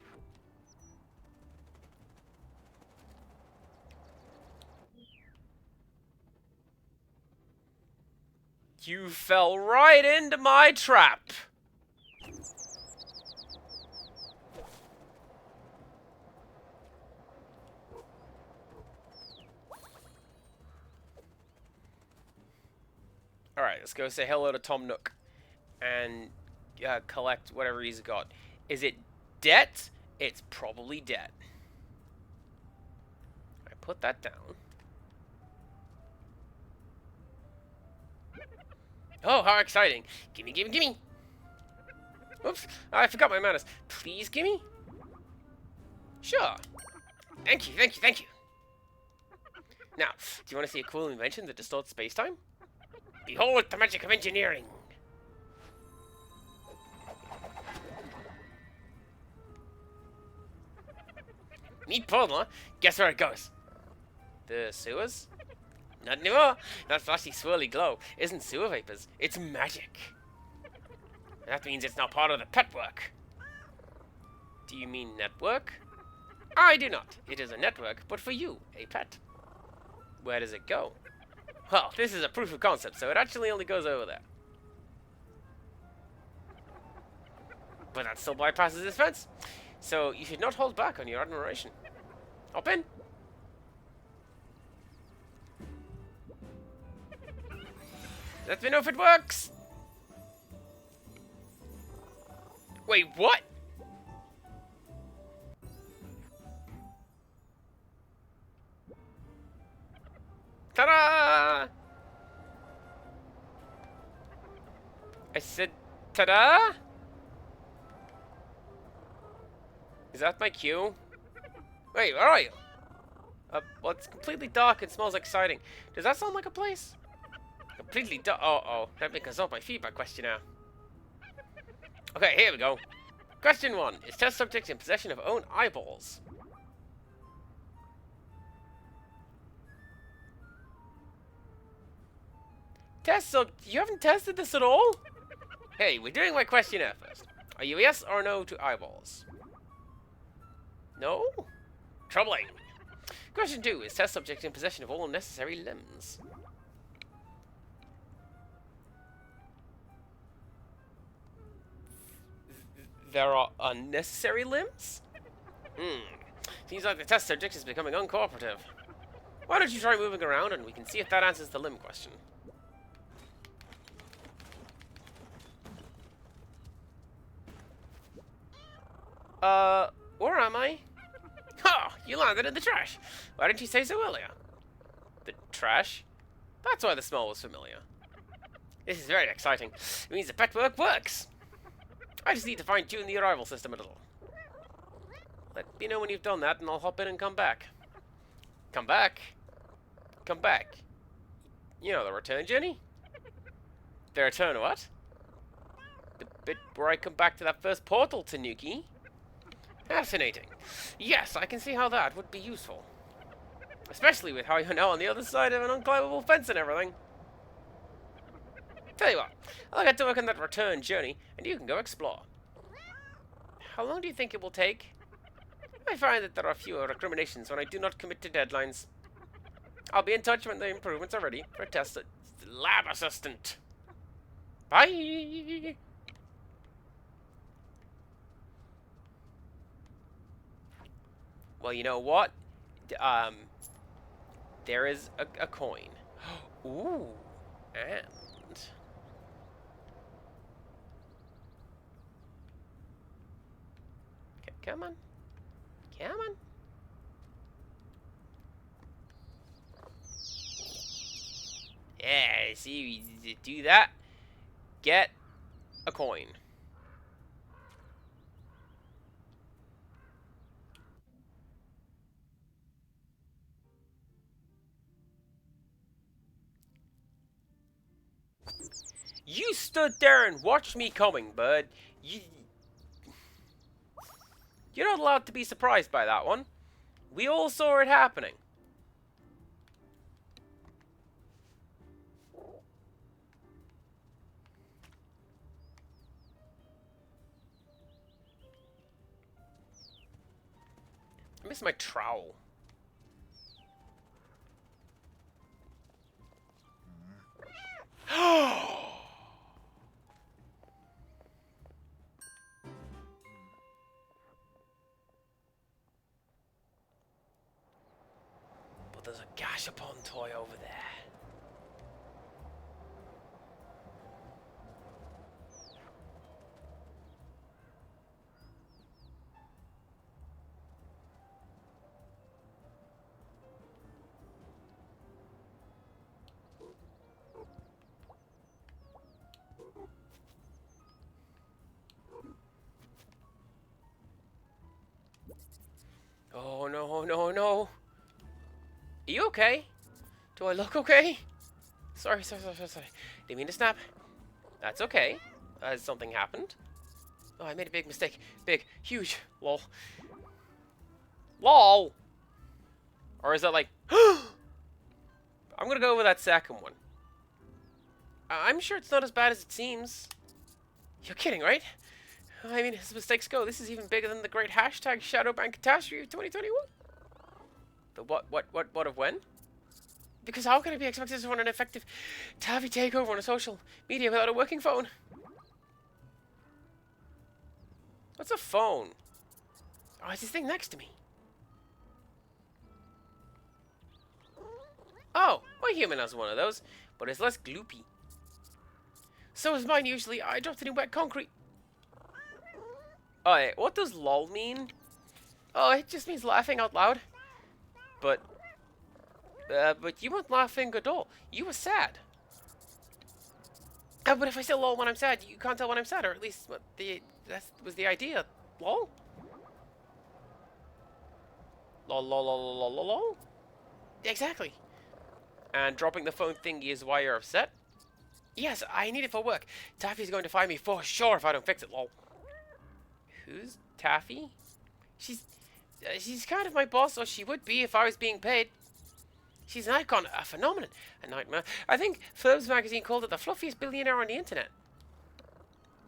You fell right into my trap. Alright, let's go say hello to Tom Nook. And collect whatever he's got. Is it debt? It's probably debt. I put that down. Oh, how exciting. Gimme, gimme, gimme. Oops, I forgot my manners. Please gimme? Sure. Thank you, thank you, thank you. Now, do you want to see a cool invention that distorts space-time? Behold the magic of engineering. Neat puzzle, huh? Guess where it goes? The sewers? Not anymore. That flashy swirly glow isn't sewer vapors. It's magic. That means it's now part of the pet work. Do you mean network? I do not. It is a network, but for you, a pet. Where does it go? Well, this is a proof of concept, so it actually only goes over there. But that still bypasses this fence. So you should not hold back on your admiration. Hop in. Let me know if it works. Wait, what? Ta-da! I said ta-da? Is that my cue? Wait, where are you? Well, it's completely dark and smells exciting. Does that sound like a place? Completely dark. Oh, let me consult my feedback questionnaire. Okay, here we go. Question 1. Is test subject in possession of own eyeballs? You haven't tested this at all? Hey, we're doing my questionnaire first. Are you yes or no to eyeballs? No? Troubling. Question 2. Is test subject in possession of all necessary limbs? There are unnecessary limbs? Seems like the test subject is becoming uncooperative. Why don't you try moving around and we can see if that answers the limb question. Where am I? Ha! You landed in the trash. Why didn't you say so earlier? The trash? That's why the smell was familiar. This is very exciting. It means the pet work works. I just need to fine-tune the arrival system a little. Let me know when you've done that and I'll hop in and come back. Come back? Come back. You know, the return journey? The return what? The bit where I come back to that first portal, Tanuki. Fascinating. Yes, I can see how that would be useful. Especially with how you're now on the other side of an unclimbable fence and everything. Tell you what, I'll get to work on that return journey, and you can go explore. How long do you think it will take? I find that there are fewer recriminations when I do not commit to deadlines. I'll be in touch when the improvements are ready for a test lab assistant. Bye! Well, you know what? There is a coin. Ooh, and... Come on. Come on. Yeah, see, you do that. Get a coin. You stood there and watched me coming, bud. You're not allowed to be surprised by that one. We all saw it happening. I miss my trowel. But there's a Gashapon toy over there. Oh no, no, no. Are you okay? Do I look okay? Sorry. Didn't mean to snap. That's okay. Has something happened? Oh, I made a big mistake. Big. Huge. Lol. LOL! Or is that like... I'm gonna go with that second one. I'm sure it's not as bad as it seems. You're kidding, right? I mean, as mistakes go, this is even bigger than the great hashtag Shadowban Catastrophe of 2021. The what of when? Because how can I be expected to run an effective Taffy takeover on a social media without a working phone? What's a phone? Oh, it's this thing next to me. Oh, my human has one of those, but it's less gloopy. So is mine usually. I dropped it in wet concrete. Oh, hey, what does lol mean? Oh, it just means laughing out loud. But you weren't laughing at all. You were sad. But if I say lol when I'm sad, you can't tell when I'm sad, or at least that was the idea. Lol? Lol, lol, lol, lol, lol, lol. Exactly. And dropping the phone thingy is why you're upset? Yes, I need it for work. Taffy's going to find me for sure if I don't fix it, lol. Who's Taffy? She's kind of my boss, or she would be if I was being paid. She's an icon, a phenomenon, a nightmare. I think Forbes magazine called it the fluffiest billionaire on the internet.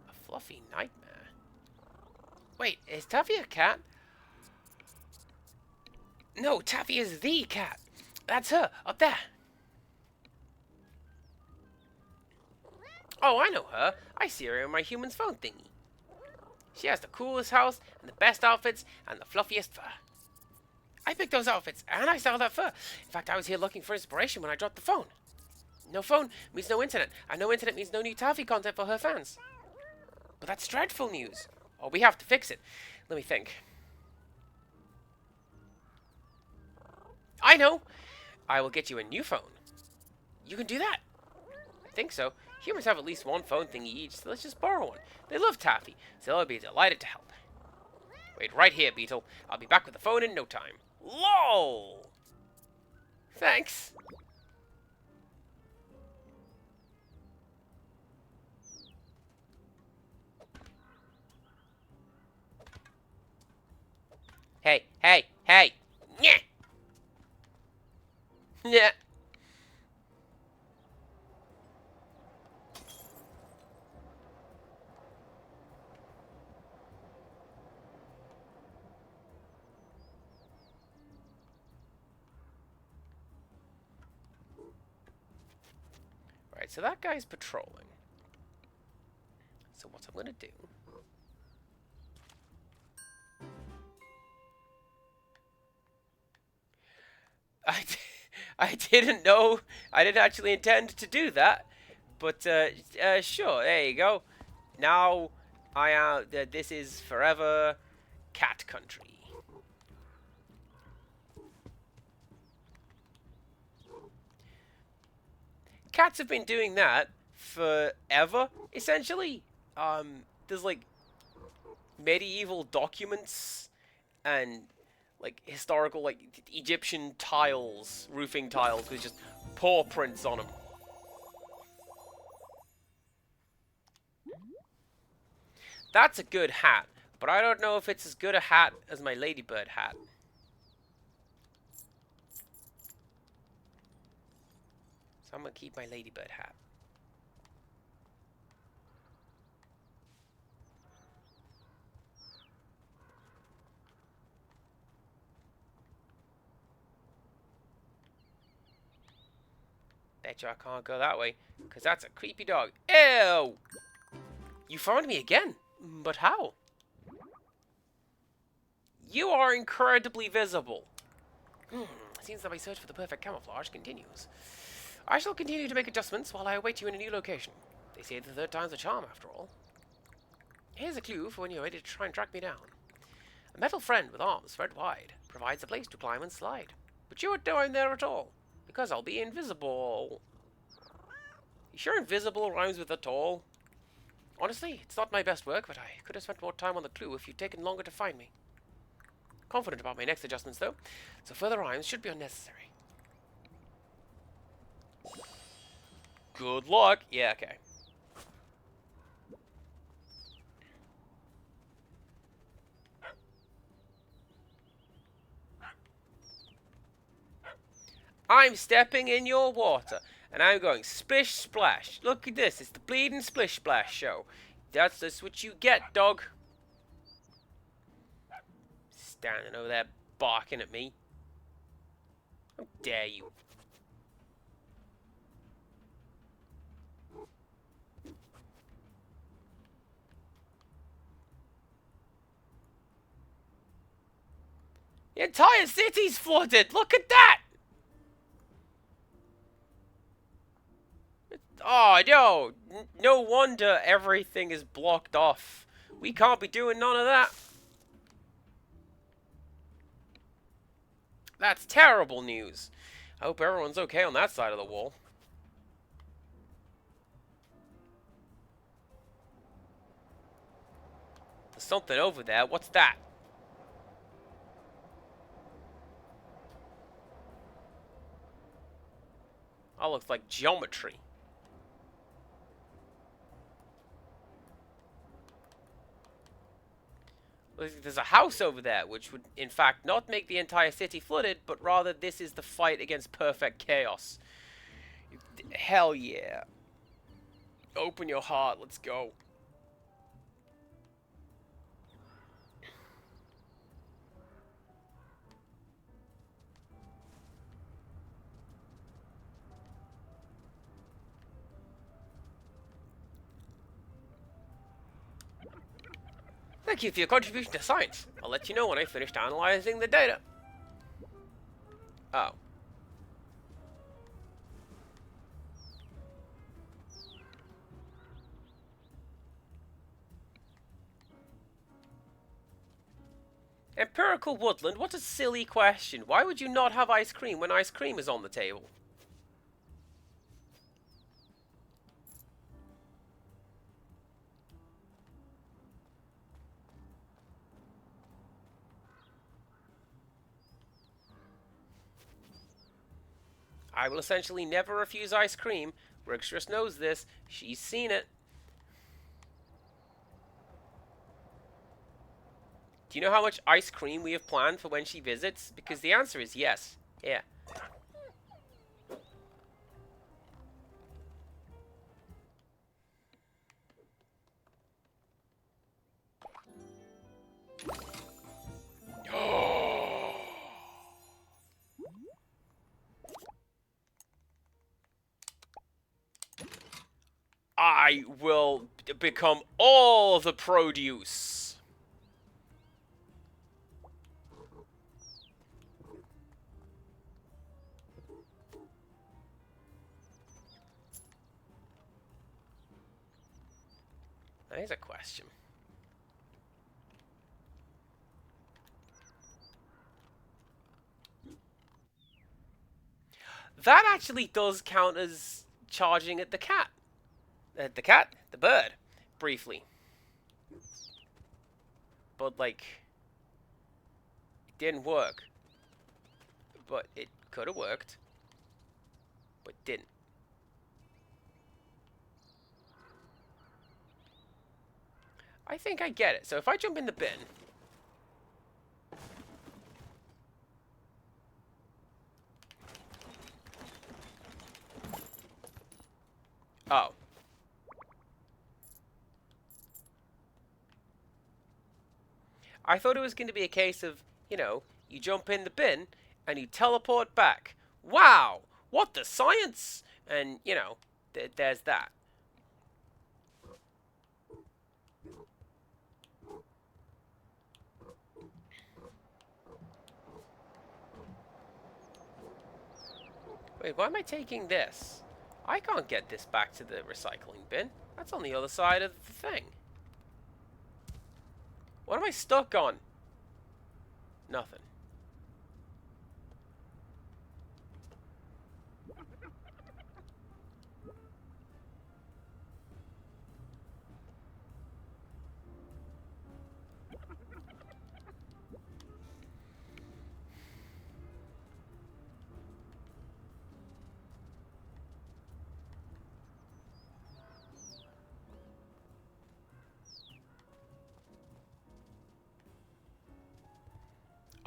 A fluffy nightmare? Wait, is Taffy a cat? No, Taffy is the cat. That's her, up there. Oh, I know her. I see her in my human's phone thingy. She has the coolest house, and the best outfits, and the fluffiest fur. I picked those outfits, and I saw that fur. In fact, I was here looking for inspiration when I dropped the phone. No phone means no internet, and no internet means no new Taffy content for her fans. But that's dreadful news. Oh, we have to fix it. Let me think. I know! I will get you a new phone. You can do that. I think so. Humans have at least one phone thingy each, so let's just borrow one. They love Taffy, so they'll be delighted to help. Wait right here, Beetle. I'll be back with the phone in no time. LOL! Thanks. Hey. Yeah. Yeah. Right, so that guy's patrolling. So what I'm gonna do... I didn't know. I didn't actually intend to do that. But, sure, there you go. Now, this is forever cat country. Cats have been doing that forever, essentially. There's, like, medieval documents and, like, historical, like, Egyptian tiles, roofing tiles with just paw prints on them. That's a good hat, but I don't know if it's as good a hat as my ladybird hat. So I'm gonna keep my ladybird hat. Bet you I can't go that way, because that's a creepy dog. Ew! You found me again? But how? You are incredibly visible. Seems that my search for the perfect camouflage continues. I shall continue to make adjustments while I await you in a new location. They say the third time's a charm, after all. Here's a clue for when you're ready to try and track me down. A metal friend with arms spread wide provides a place to climb and slide. But you won't know I'm there at all, because I'll be invisible. You sure invisible rhymes with at all? Honestly, it's not my best work, but I could have spent more time on the clue if you'd taken longer to find me. Confident about my next adjustments, though, so further rhymes should be unnecessary. Good luck! Yeah, okay. I'm stepping in your water, and I'm going splish splash. Look at this, it's the bleeding splish splash show. That's just what you get, dog. Standing over there barking at me. How dare you? The entire city's flooded! Look at that! Oh, no! No wonder everything is blocked off. We can't be doing none of that. That's terrible news. I hope everyone's okay on that side of the wall. There's something over there. What's that? That looks like geometry. There's a house over there, which would, in fact, not make the entire city flooded, but rather this is the fight against perfect chaos. Hell yeah. Open your heart, let's go. Thank you for your contribution to science. I'll let you know when I finished analyzing the data. Oh. Empirical woodland? What a silly question. Why would you not have ice cream when ice cream is on the table? I will essentially never refuse ice cream. Rigstress knows this. She's seen it. Do you know how much ice cream we have planned for when she visits? Because the answer is yes. Yeah. I will become all the produce. That is a question. That actually does count as charging at the cat. The bird, briefly. But, like, it didn't work. But it could have worked. But didn't. I think I get it. So if I jump in the bin... Oh. I thought it was going to be a case of, you know, you jump in the bin and you teleport back. Wow! What the science? And, you know, there's that. Wait, why am I taking this? I can't get this back to the recycling bin. That's on the other side of the thing. What am I stuck on? Nothing.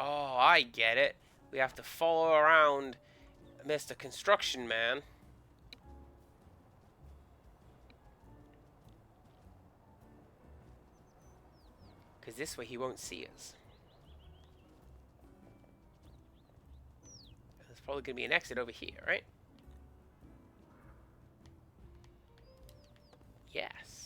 Oh, I get it. We have to follow around Mr. Construction Man. Because this way he won't see us. There's probably going to be an exit over here, right? Yes.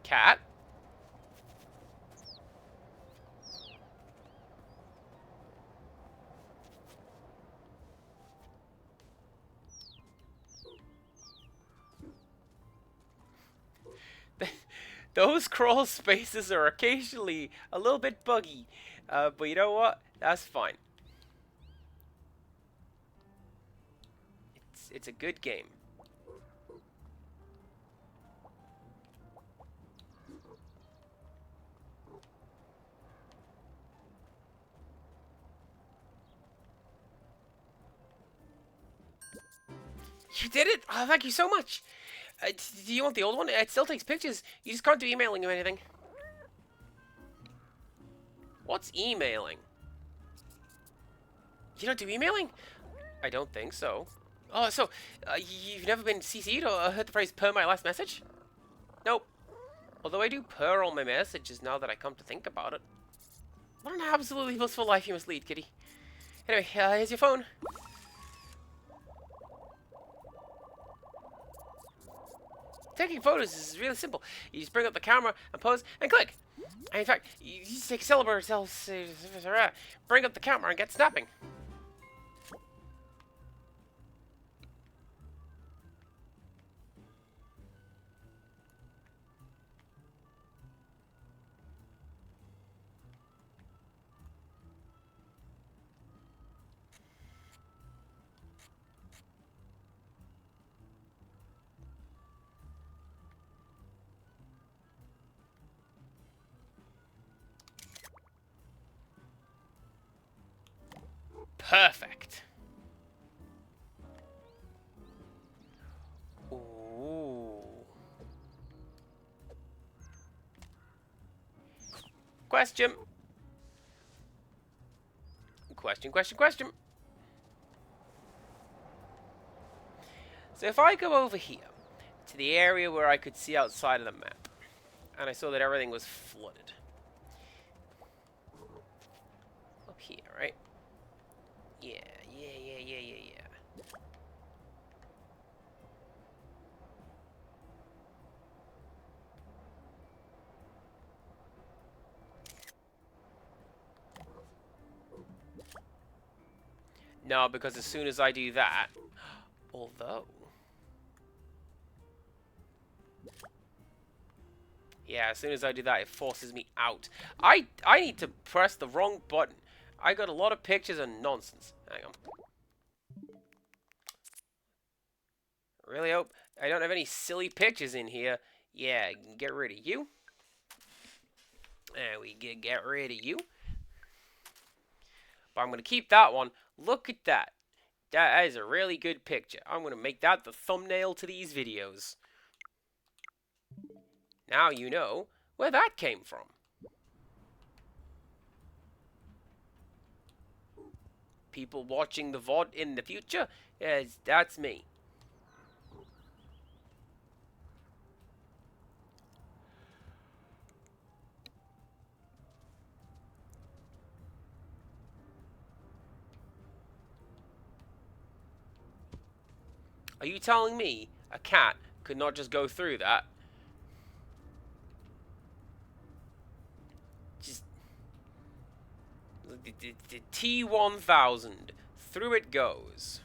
Cat? Those crawl spaces are occasionally a little bit buggy. But you know what? That's fine. It's a good game. You did it! Oh, thank you so much! Do you want the old one? It still takes pictures. You just can't do emailing or anything. What's emailing? You don't do emailing? I don't think so. Oh, so, you've never been CC'd or heard the phrase per my last message? Nope. Although I do per all my messages now that I come to think about it. What an absolutely blissful life you must lead, kitty. Anyway, here's your phone. Taking photos is really simple. You just bring up the camera and pose and click. And in fact, you just take Celebrate, bring up the camera and get snapping. Perfect. Ooh. Question. Question. So if I go over here to the area where I could see outside of the map, and I saw that everything was flooded. Up here, right? Yeah. No, because as soon as I do that, although... Yeah, as soon as I do that, it forces me out. I need to press the wrong button. I got a lot of pictures and nonsense. Hang on. Really hope I don't have any silly pictures in here. Yeah, get rid of you. There we get rid of you. But I'm going to keep that one. Look at that. That is a really good picture. I'm going to make that the thumbnail to these videos. Now you know where that came from. People watching the VOD in the future, yes, that's me. Are you telling me a cat could not just go through that? Just the T1000. Through it goes.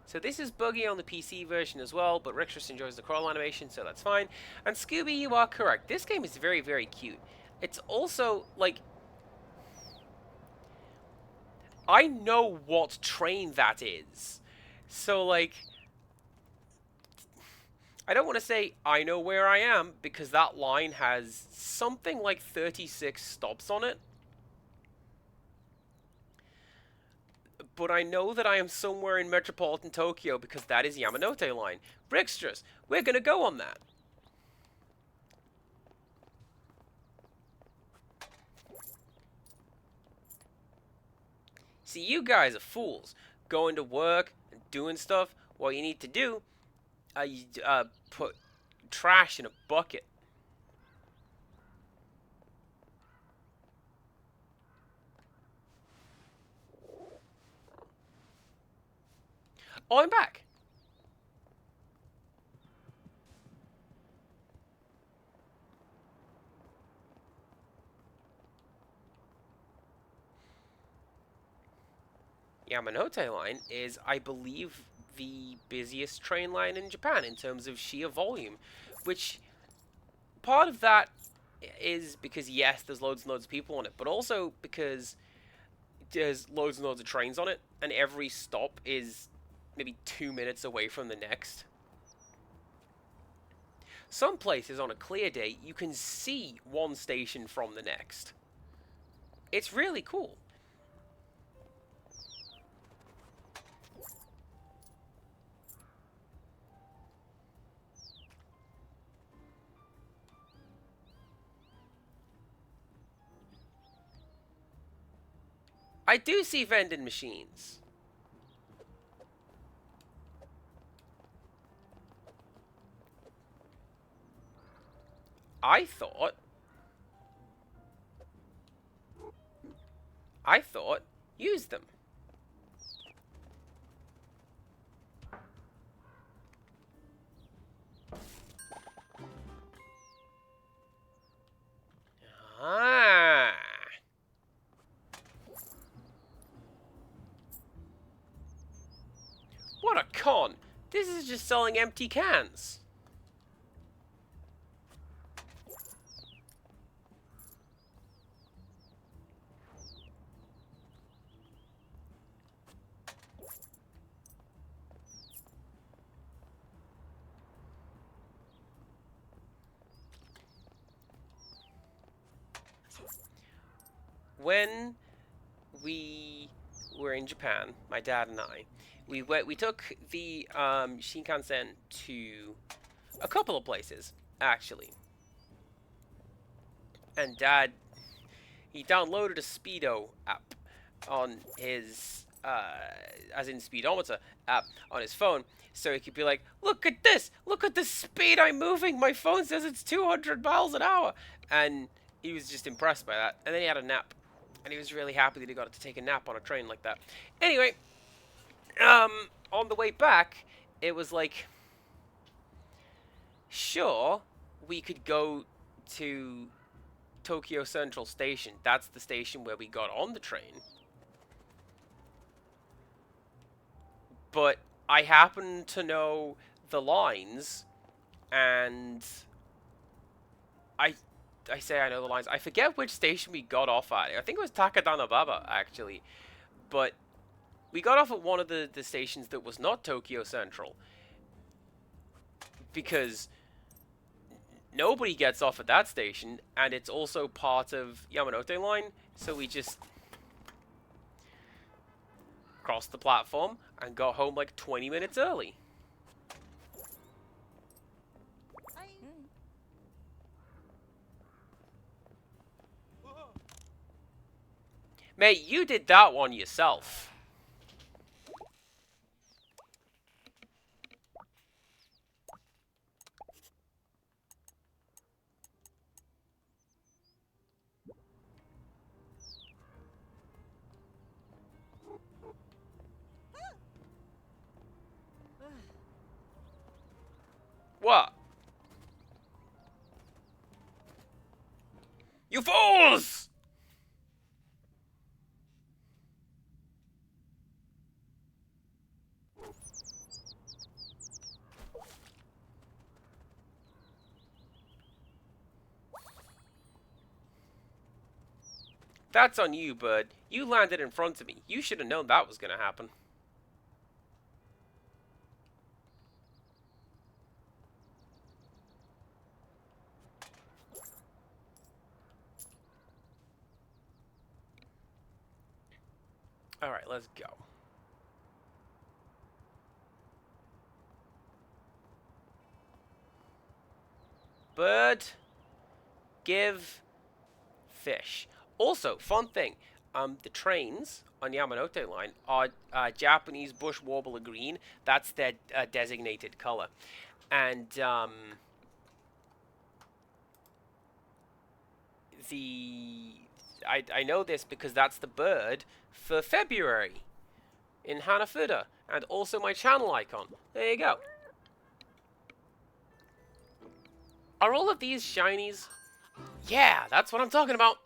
So this is buggy on the PC version as well, but Rixtrus enjoys the crawl animation, so that's fine. And Scooby, you are correct. This game is very, very cute. It's also, like... I know what train that is. So, like... I don't want to say I know where I am, because that line has something like 36 stops on it. But I know that I am somewhere in metropolitan Tokyo because that is Yamanote line. Rixtrus, we're gonna go on that. See, you guys are fools. Going to work and doing stuff. What you need to do, you put trash in a bucket. Oh, I'm back. Yamanote line is, I believe, the busiest train line in Japan in terms of sheer volume, which part of that is because, yes, there's loads and loads of people on it, but also because there's loads and loads of trains on it, and every stop is maybe 2 minutes away from the next. Some places on a clear day, you can see one station from the next. It's really cool. I do see vending machines. I thought use them. Ah. What a con. This is just selling empty cans. When we were in Japan, my dad and I, we took the Shinkansen to a couple of places, actually. And Dad, he downloaded a Speedo app on his, as in speedometer app on his phone, so he could be like, look at this! Look at the speed I'm moving! My phone says it's 200 miles an hour! And he was just impressed by that. And then he had a nap. And he was really happy that he got to take a nap on a train like that. Anyway, on the way back, it was like, sure, we could go to Tokyo Central Station. That's the station where we got on the train. But I happen to know the lines, and I say I know the lines. I forget which station we got off at. I think it was Takadanobaba, actually. But we got off at one of the stations that was not Tokyo Central. Because nobody gets off at that station, and it's also part of Yamanote Line, so we just crossed the platform and got home like 20 minutes early. Mate, you did that one yourself. What? You fools! That's on you, bud. You landed in front of me. You should have known that was going to happen. Alright, let's go. Bird, give, fish. Also, fun thing, the trains on Yamanote Line are Japanese bush warbler green. That's their designated color. And I know this because that's the bird for February in Hanafuda, and also my channel icon. There you go. Are all of these shinies? Yeah, that's what I'm talking about.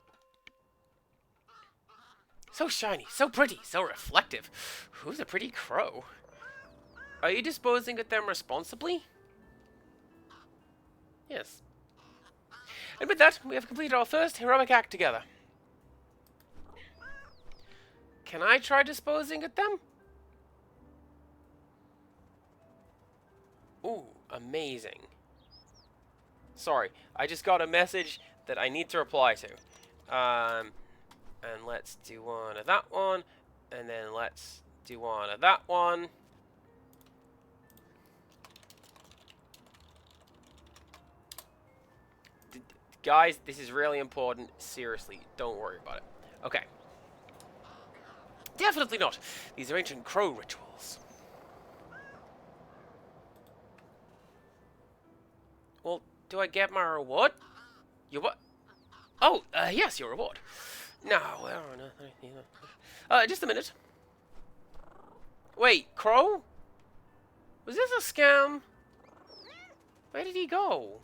So shiny, so pretty, so reflective. Who's a pretty crow? Are you disposing of them responsibly? Yes. And with that, we have completed our first heroic act together. Can I try disposing of them? Ooh, amazing. Sorry, I just got a message that I need to reply to. And let's do one of that one, and then let's do one of that one. Guys, this is really important. Seriously, don't worry about it. Okay. Definitely not. These are ancient crow rituals. Well, do I get my reward? Your what? Oh, yes, your reward. No, just a minute. Wait, Crow? Was this a scam? Where did he go?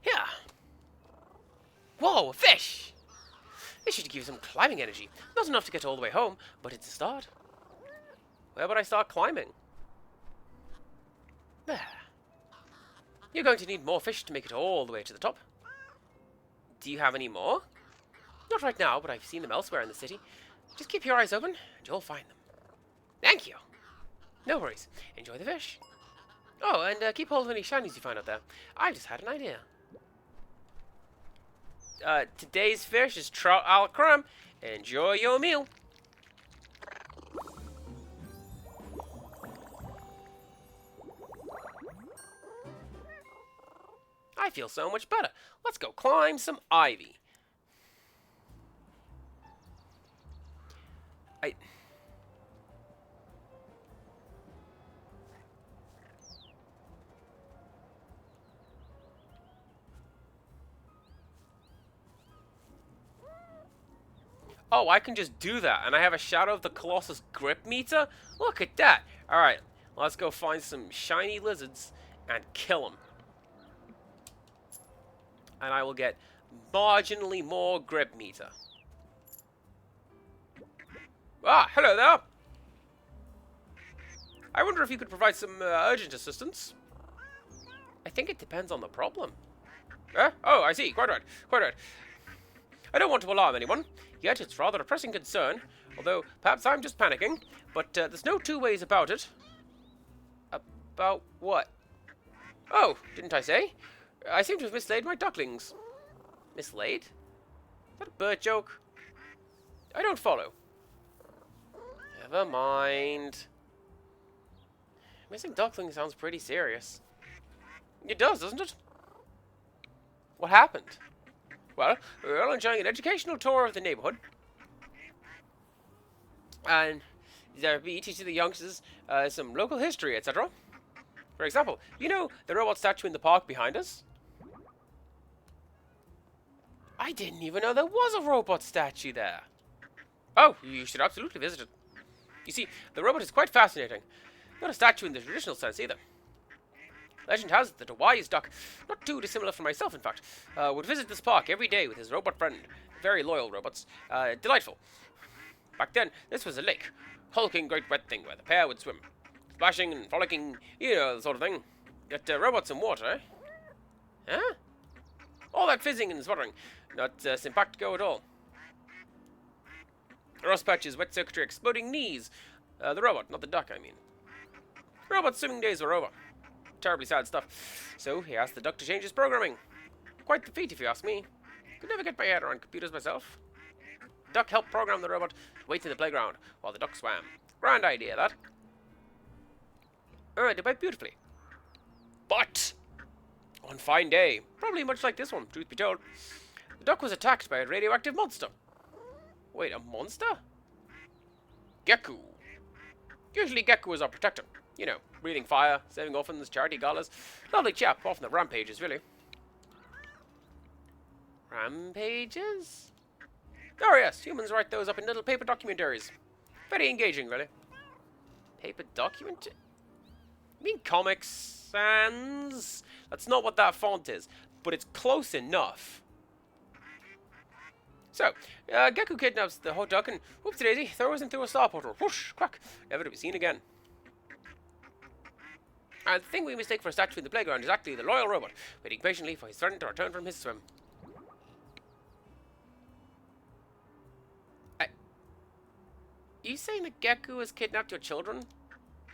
Yeah. Whoa, a fish! This should give you some climbing energy. Not enough to get all the way home, but it's a start. Where would I start climbing? There. You're going to need more fish to make it all the way to the top. Do you have any more? Not right now, but I've seen them elsewhere in the city. Just keep your eyes open, and you'll find them. Thank you. No worries. Enjoy the fish. Oh, and keep hold of any shinies you find out there. I just had an idea. Today's fish is trout a la creme. Enjoy your meal. I feel so much better. Let's go climb some ivy. Oh, I can just do that, and I have a Shadow of the Colossus grip meter? Look at that! Alright, let's go find some shiny lizards and kill them. And I will get marginally more grip meter. Ah, hello there! I wonder if you could provide some urgent assistance. I think it depends on the problem. Oh, I see. Quite right. Quite right. I don't want to alarm anyone, yet it's rather a pressing concern, although perhaps I'm just panicking, but there's no two ways about it. About what? Oh, didn't I say? I seem to have mislaid my ducklings. Mislaid? Is that a bird joke? I don't follow. Never mind. Missing duckling sounds pretty serious. It does, doesn't it? What happened? Well, we're all enjoying an educational tour of the neighborhood. And there be teaching the youngsters some local history, etc. For example, you know the robot statue in the park behind us? I didn't even know there was a robot statue there. Oh, you should absolutely visit it. You see, the robot is quite fascinating. Not a statue in the traditional sense either. Legend has it that a wise duck, not too dissimilar from myself in fact, would visit this park every day with his robot friend. Very loyal robots. Delightful. Back then, this was a lake. Hulking great wet thing where the pair would swim. Splashing and frolicking, you know, the sort of thing. Yet robots in water, eh? Huh? All that fizzing and sputtering. Not simpatico at all. Rust patches, wet circuitry, exploding knees. The robot, not the duck, I mean. Robot swimming days were over. Terribly sad stuff. So he asked the duck to change his programming. Quite the feat, if you ask me. Could never get my head around computers myself. Duck helped program the robot to wait in the playground while the duck swam. Grand idea, that. Did quite beautifully. But one fine day, probably much like this one, truth be told, the duck was attacked by a radioactive monster. Wait, a monster? Gekko. Usually Gekko is our protector. You know, breathing fire, saving orphans, charity galas. Lovely chap, often the rampages, really. Rampages? Oh yes, humans write those up in little paper documentaries. Very engaging, really. Paper document? You mean Comic Sans? That's not what that font is, but it's close enough. So, Gekko kidnaps the hot duck and, whoopsie-daisy, throws him through a star portal. Whoosh, quack, never to be seen again. And the thing we mistake for a statue in the playground is actually the loyal robot, waiting patiently for his friend to return from his swim. Are you saying that Gekko has kidnapped your children?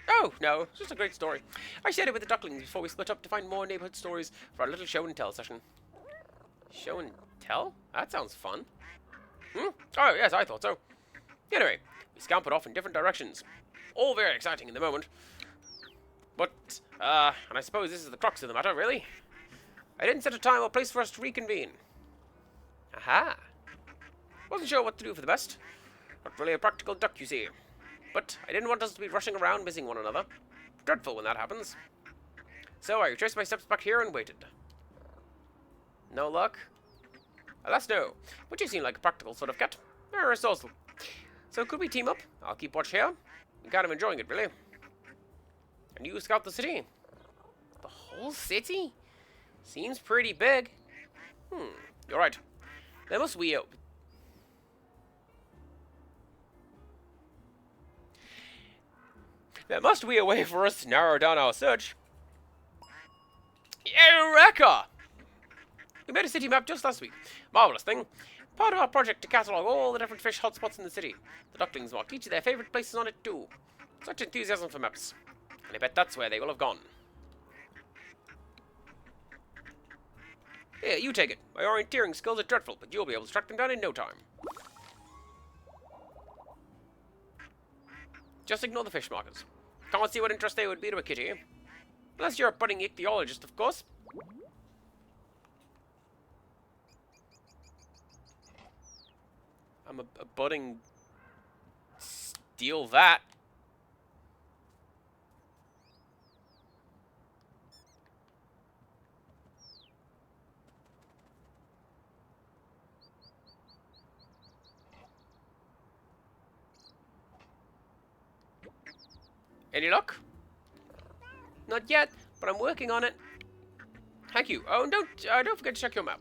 Oh, no, it's just a great story. I shared it with the ducklings before we split up to find more neighborhood stories for our little show and tell session. Show and tell? That sounds fun. Oh, yes, I thought so. Anyway, we scampered off in different directions. All very exciting in the moment. But, and I suppose this is the crux of the matter, really. I didn't set a time or place for us to reconvene. Aha. Wasn't sure what to do for the best. Not really a practical duck, you see. But I didn't want us to be rushing around missing one another. Dreadful when that happens. So I retraced my steps back here and waited. No luck? Alas, no. But you seem like a practical sort of cat. Very resourceful. So could we team up? I'll keep watch here. I'm kind of enjoying it, really. And you scout the city. The whole city? Seems pretty big. You're right. There must be a way for us to narrow down our search. Eureka! We made a city map just last week. Marvelous thing. Part of our project to catalogue all the different fish hotspots in the city. The ducklings marked each of their favourite places on it too. Such enthusiasm for maps. And I bet that's where they will have gone. Here, you take it. My orienteering skills are dreadful, but you'll be able to track them down in no time. Just ignore the fish markers. Can't see what interest they would be to a kitty. Unless you're a budding ichthyologist, of course. I'm a budding... Steal that. Any luck? Not yet, but I'm working on it. Thank you. Oh, and don't forget to check your map.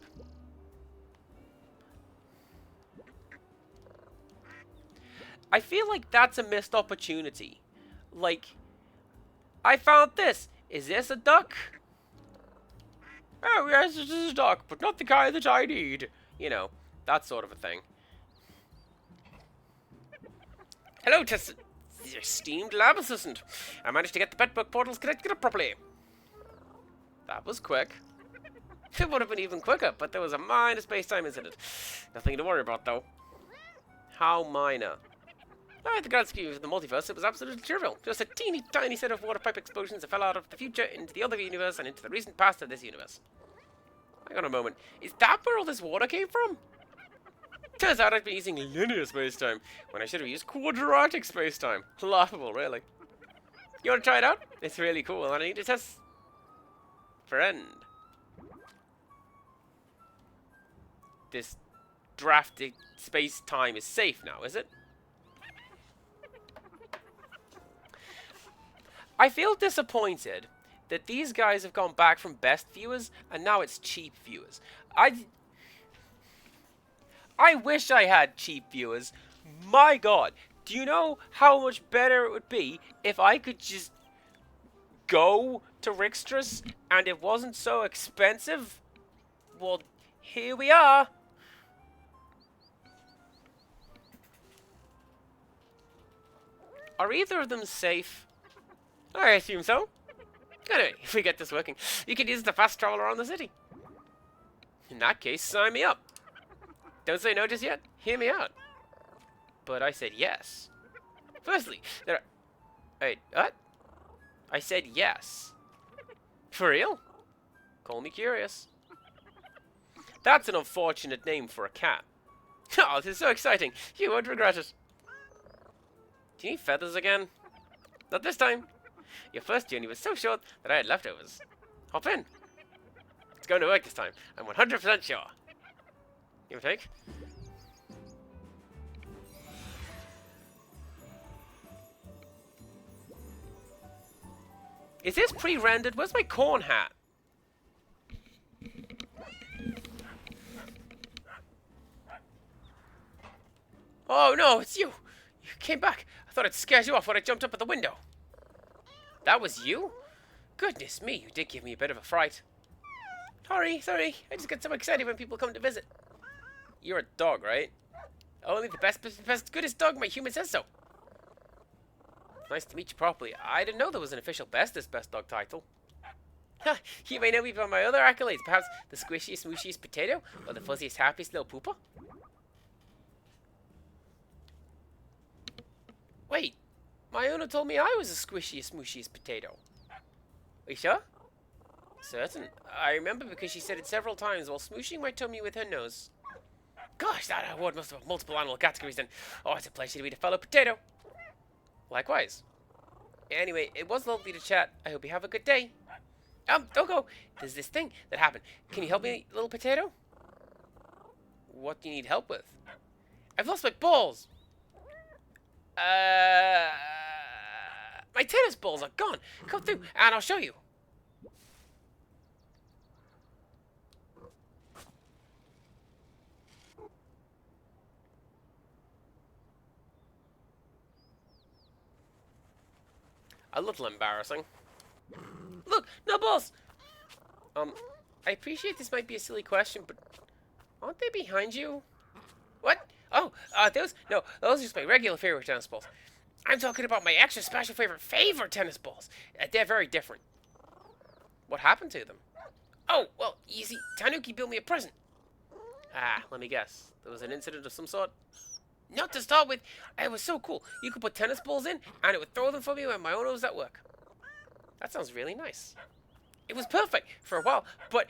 I feel like that's a missed opportunity. Like, I found this. Is this a duck? Oh, yes, this is a duck, but not the kind that I need. You know, that sort of a thing. Hello, esteemed lab assistant. I managed to get the pet book portals connected up properly. That was quick. It would have been even quicker, but there was a minor space-time incident. Nothing to worry about, though. How minor? In the grand scheme of the multiverse, it was absolutely trivial. Just a teeny tiny set of water pipe explosions that fell out of the future into the other universe and into the recent past of this universe. Hang on a moment. Is that where all this water came from? Turns out I've been using linear space-time when I should have used quadratic space-time. Laughable, really. You want to try it out? It's really cool, and I need to test... Friend. This drafted space-time is safe now, is it? I feel disappointed that these guys have gone back from best viewers and now it's cheap viewers. I wish I had cheap viewers. My god, do you know how much better it would be if I could just go to Rixtrus and it wasn't so expensive? Well, here we are. Are either of them safe? I assume so. Anyway, if we get this working, you can use it to fast travel around the city. In that case, sign me up. Don't say no just yet. Hear me out. But I said yes. Firstly, there are... Wait, what? I said yes. For real? Call me curious. That's an unfortunate name for a cat. Oh, this is so exciting. You won't regret it. Do you need feathers again? Not this time. Your first journey was so short that I had leftovers. Hop in. It's going to work this time. I'm 100% sure. Give a take. Is this pre-rendered? Where's my corn hat? Oh no, it's you! You came back. I thought I'd scared you off when I jumped up at the window. That was you? Goodness me, you did give me a bit of a fright. Sorry. I just get so excited when people come to visit. You're a dog, right? Only the best, goodest dog, my human says so. Nice to meet you properly. I didn't know there was an official bestest best dog title. Ha! You may know me by my other accolades. Perhaps the squishiest, smooshiest potato? Or the fuzziest, happiest little pooper? Wait. My owner told me I was the squishiest, smooshiest potato. Are you sure? Certain. I remember because she said it several times while smooshing my tummy with her nose. Gosh, that award must have multiple animal categories then. Oh, it's a pleasure to meet a fellow potato. Likewise. Anyway, it was lovely to chat. I hope you have a good day. Don't go. There's this thing that happened. Can you help me, little potato? What do you need help with? I've lost my balls. My tennis balls are gone. Come through and I'll show you. A little embarrassing. Look, no balls! I appreciate this might be a silly question, but aren't they behind you? What? Oh, those are just my regular favorite tennis balls. I'm talking about my extra special favorite tennis balls. They're very different. What happened to them? Oh, well, you see, Tanuki built me a present. Let me guess. There was an incident of some sort? Not to start with, it was so cool. You could put tennis balls in, and it would throw them for me when my owner was at work. That sounds really nice. It was perfect for a while, but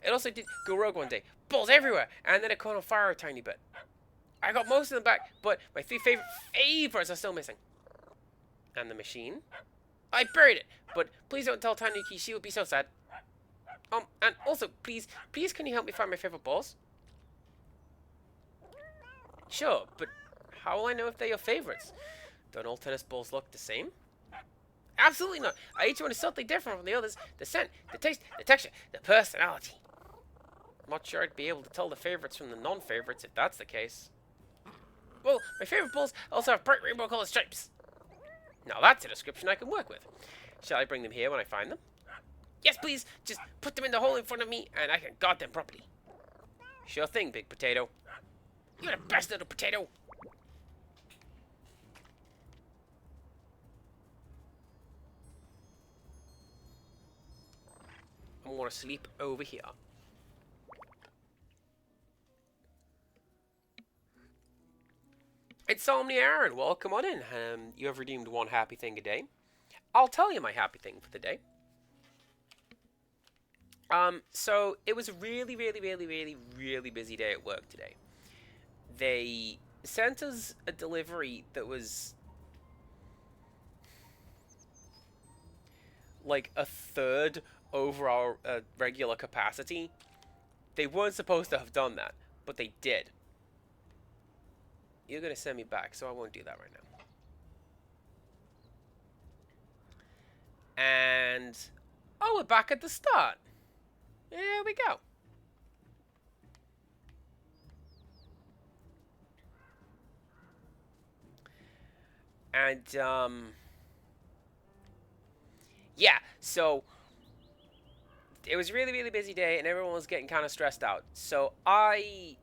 it also did go rogue one day. Balls everywhere, and then it caught on fire a tiny bit. I got most of them back, but my 3 favorites are still missing. And the machine? I buried it, but please don't tell Tanuki, she would be so sad. And also, please can you help me find my favorite balls? Sure, but how will I know if they're your favorites? Don't all tennis balls look the same? Absolutely not. Each one is something different from the others. The scent, the taste, the texture, the personality. I'm not sure I'd be able to tell the favorites from the non-favorites if that's the case. Well, my favorite balls also have bright rainbow colored stripes. Now that's a description I can work with. Shall I bring them here when I find them? Yes, please. Just put them in the hole in front of me, and I can guard them properly. Sure thing, big potato. You're the best little potato. I'm gonna sleep over here. Insomnia Aaron, well, come on in. You have redeemed one happy thing a day. I'll tell you my happy thing for the day. So it was a really, really, really, really, really busy day at work today. They sent us a delivery that was like a third over our regular capacity. They weren't supposed to have done that, but they did. You're gonna send me back, so I won't do that right now. And oh, we're back at the start. There we go. And yeah, so it was a really, really busy day, and everyone was getting kind of stressed out. So I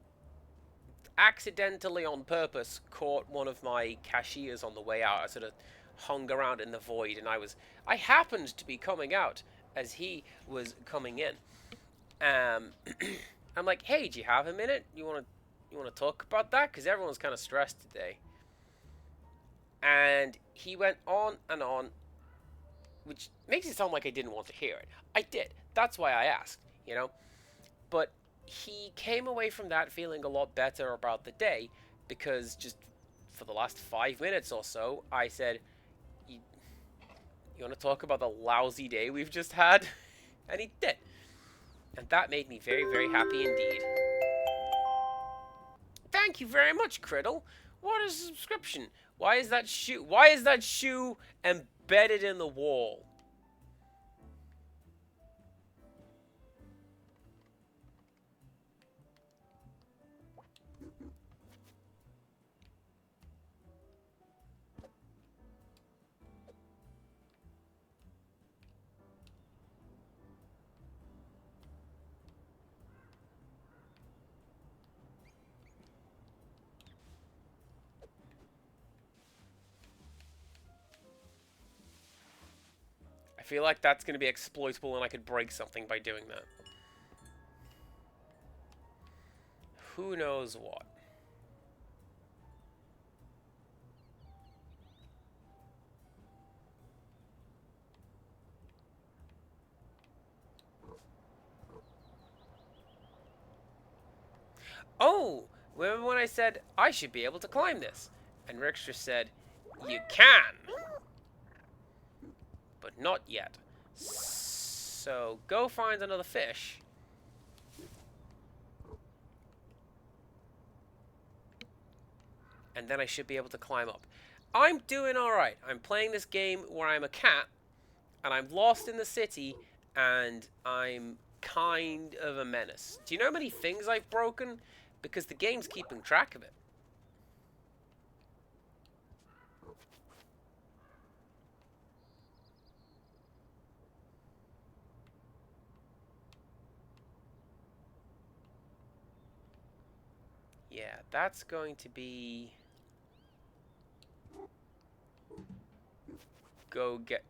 accidentally, on purpose, caught one of my cashiers on the way out. I sort of hung around in the void, and I happened to be coming out as he was coming in. I'm like, hey, do you have a minute? You want to talk about that? Because everyone's kind of stressed today. And he went on and on, which makes it sound like I didn't want to hear it. I did. That's why I asked, you know? But he came away from that feeling a lot better about the day, because just for the last 5 minutes or so, I said, you want to talk about the lousy day we've just had? And he did. And that made me very, very happy indeed. Thank you very much, Criddle. What is a subscription? Why is that shoe embedded in the wall? I feel like that's going to be exploitable and I could break something by doing that. Who knows what? Oh! Remember when I said, I should be able to climb this? And Rickster said, you can! But not yet. So, go find another fish. And then I should be able to climb up. I'm doing alright. I'm playing this game where I'm a cat, and I'm lost in the city, and I'm kind of a menace. Do you know how many things I've broken? Because the game's keeping track of it. Yeah, that's going to be... Go get...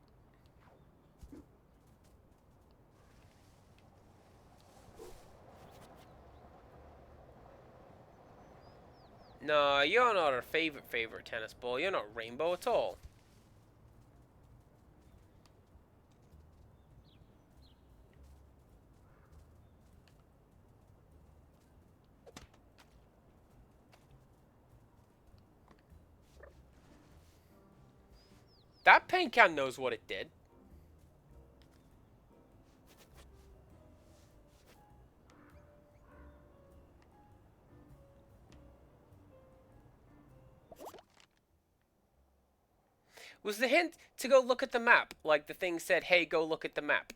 No, you're not our favorite tennis ball. You're not Rainbow at all. That paint can knows what it did. Was the hint to go look at the map? Like the thing said, hey, go look at the map.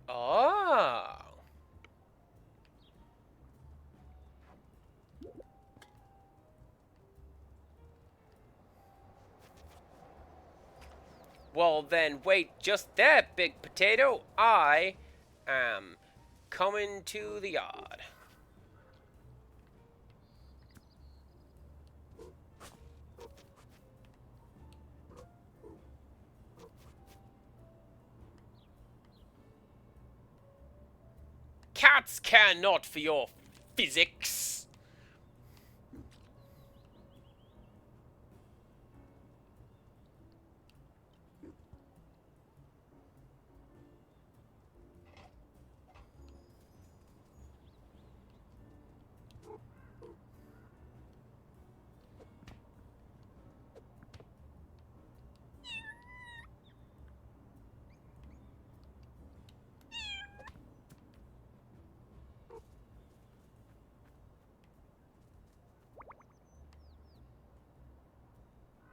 Oh. Well, then wait just there, Big Potato. I am coming to the yard. Cats care not for your physics.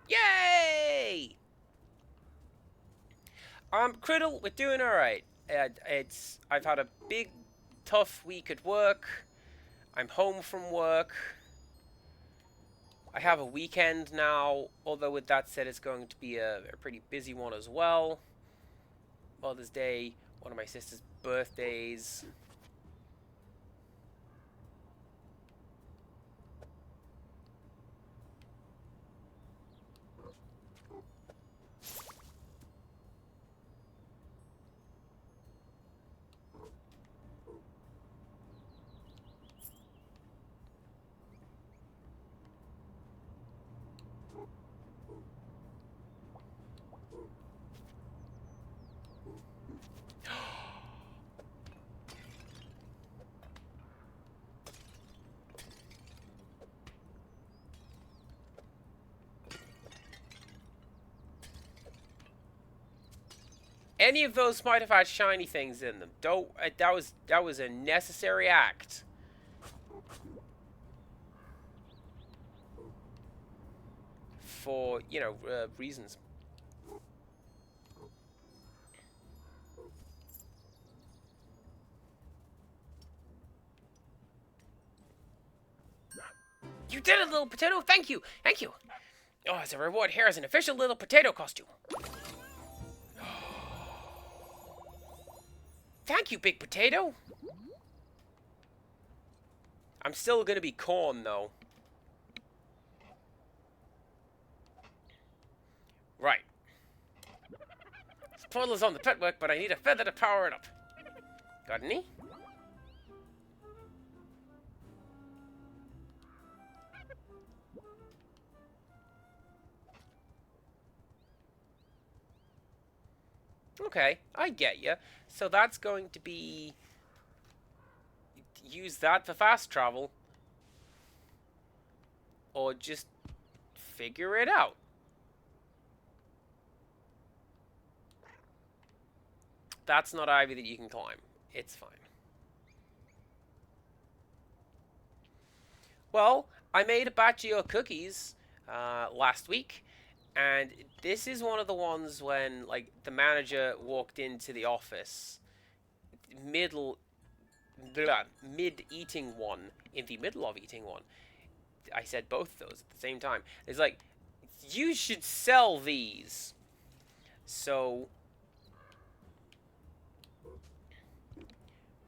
Yay! Criddle, we're doing alright. I've had a big, tough week at work. I'm home from work. I have a weekend now, although with that said, it's going to be a pretty busy one as well. Mother's Day, one of my sister's birthdays. Any of those might have had shiny things in them. Don't. That was a necessary act. For, you know, reasons. You did it, little potato! Thank you! Thank you! Oh, as a reward, here is an official little potato costume. Thank you, Big Potato! I'm still gonna be corn, though. Right. This portal is on the petwork, but I need a feather to power it up. Got any? Okay, I get you. So that's going to be... use that for fast travel. Or just figure it out. That's not ivy that you can climb. It's fine. Well, I made a batch of your cookies last week. And this is one of the ones when, like, the manager walked into the office, mid-eating one, in the middle of eating one. I said both those at the same time. It's like, you should sell these. So,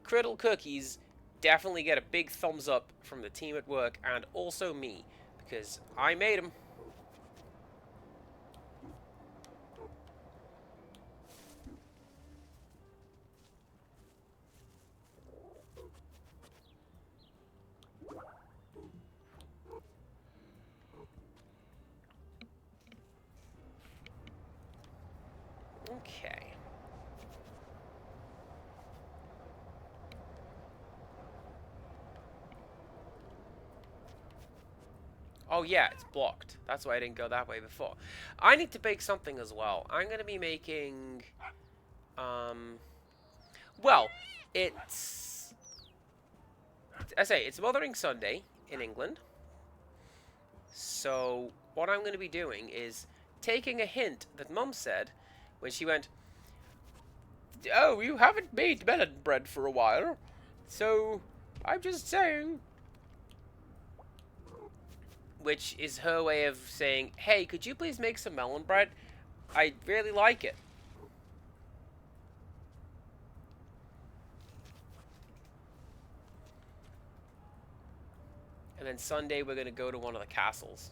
Criddle Cookies definitely get a big thumbs up from the team at work, and also me, because I made them. Okay. Oh yeah, it's blocked. That's why I didn't go that way before. I need to bake something as well. I'm going to be making... Well, it's... I say, it's Mothering Sunday in England. So, what I'm going to be doing is taking a hint that Mum said when she went, Oh, you haven't made melon bread for a while. So, I'm just saying. Which is her way of saying, hey, could you please make some melon bread? I really like it. And then Sunday we're going to go to one of the castles.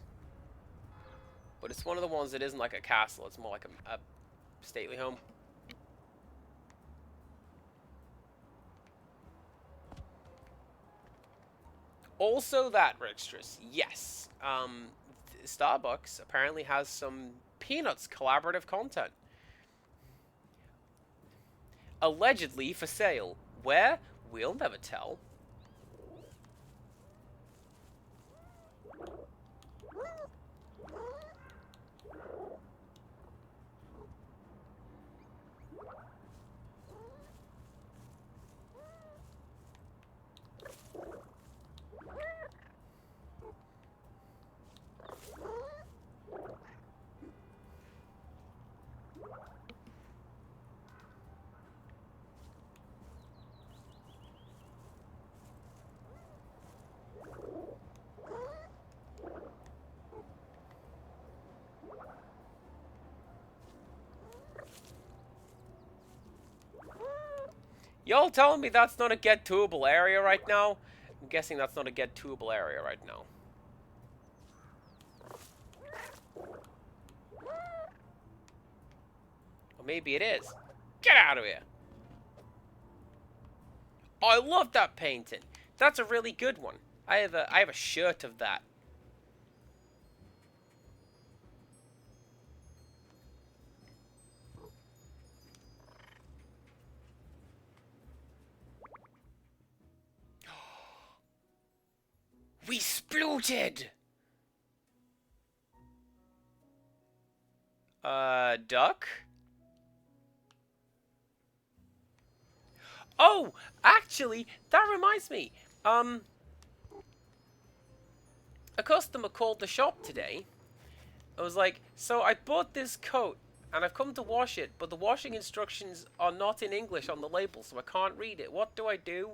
But it's one of the ones that isn't like a castle. It's more like a stately home. Also that, Rixtress, yes. Starbucks apparently has some Peanuts collaborative content. Allegedly for sale. Where? We'll never tell. Y'all telling me that's not a get toable area right now? I'm guessing that's not a get toable area right now. Or maybe it is. Get out of here! Oh, I love that painting. That's a really good one. I have a shirt of that. We splooted! Duck? Oh, actually, that reminds me. A customer called the shop today. I was like, so I bought this coat, and I've come to wash it, but the washing instructions are not in English on the label, so I can't read it. What do I do?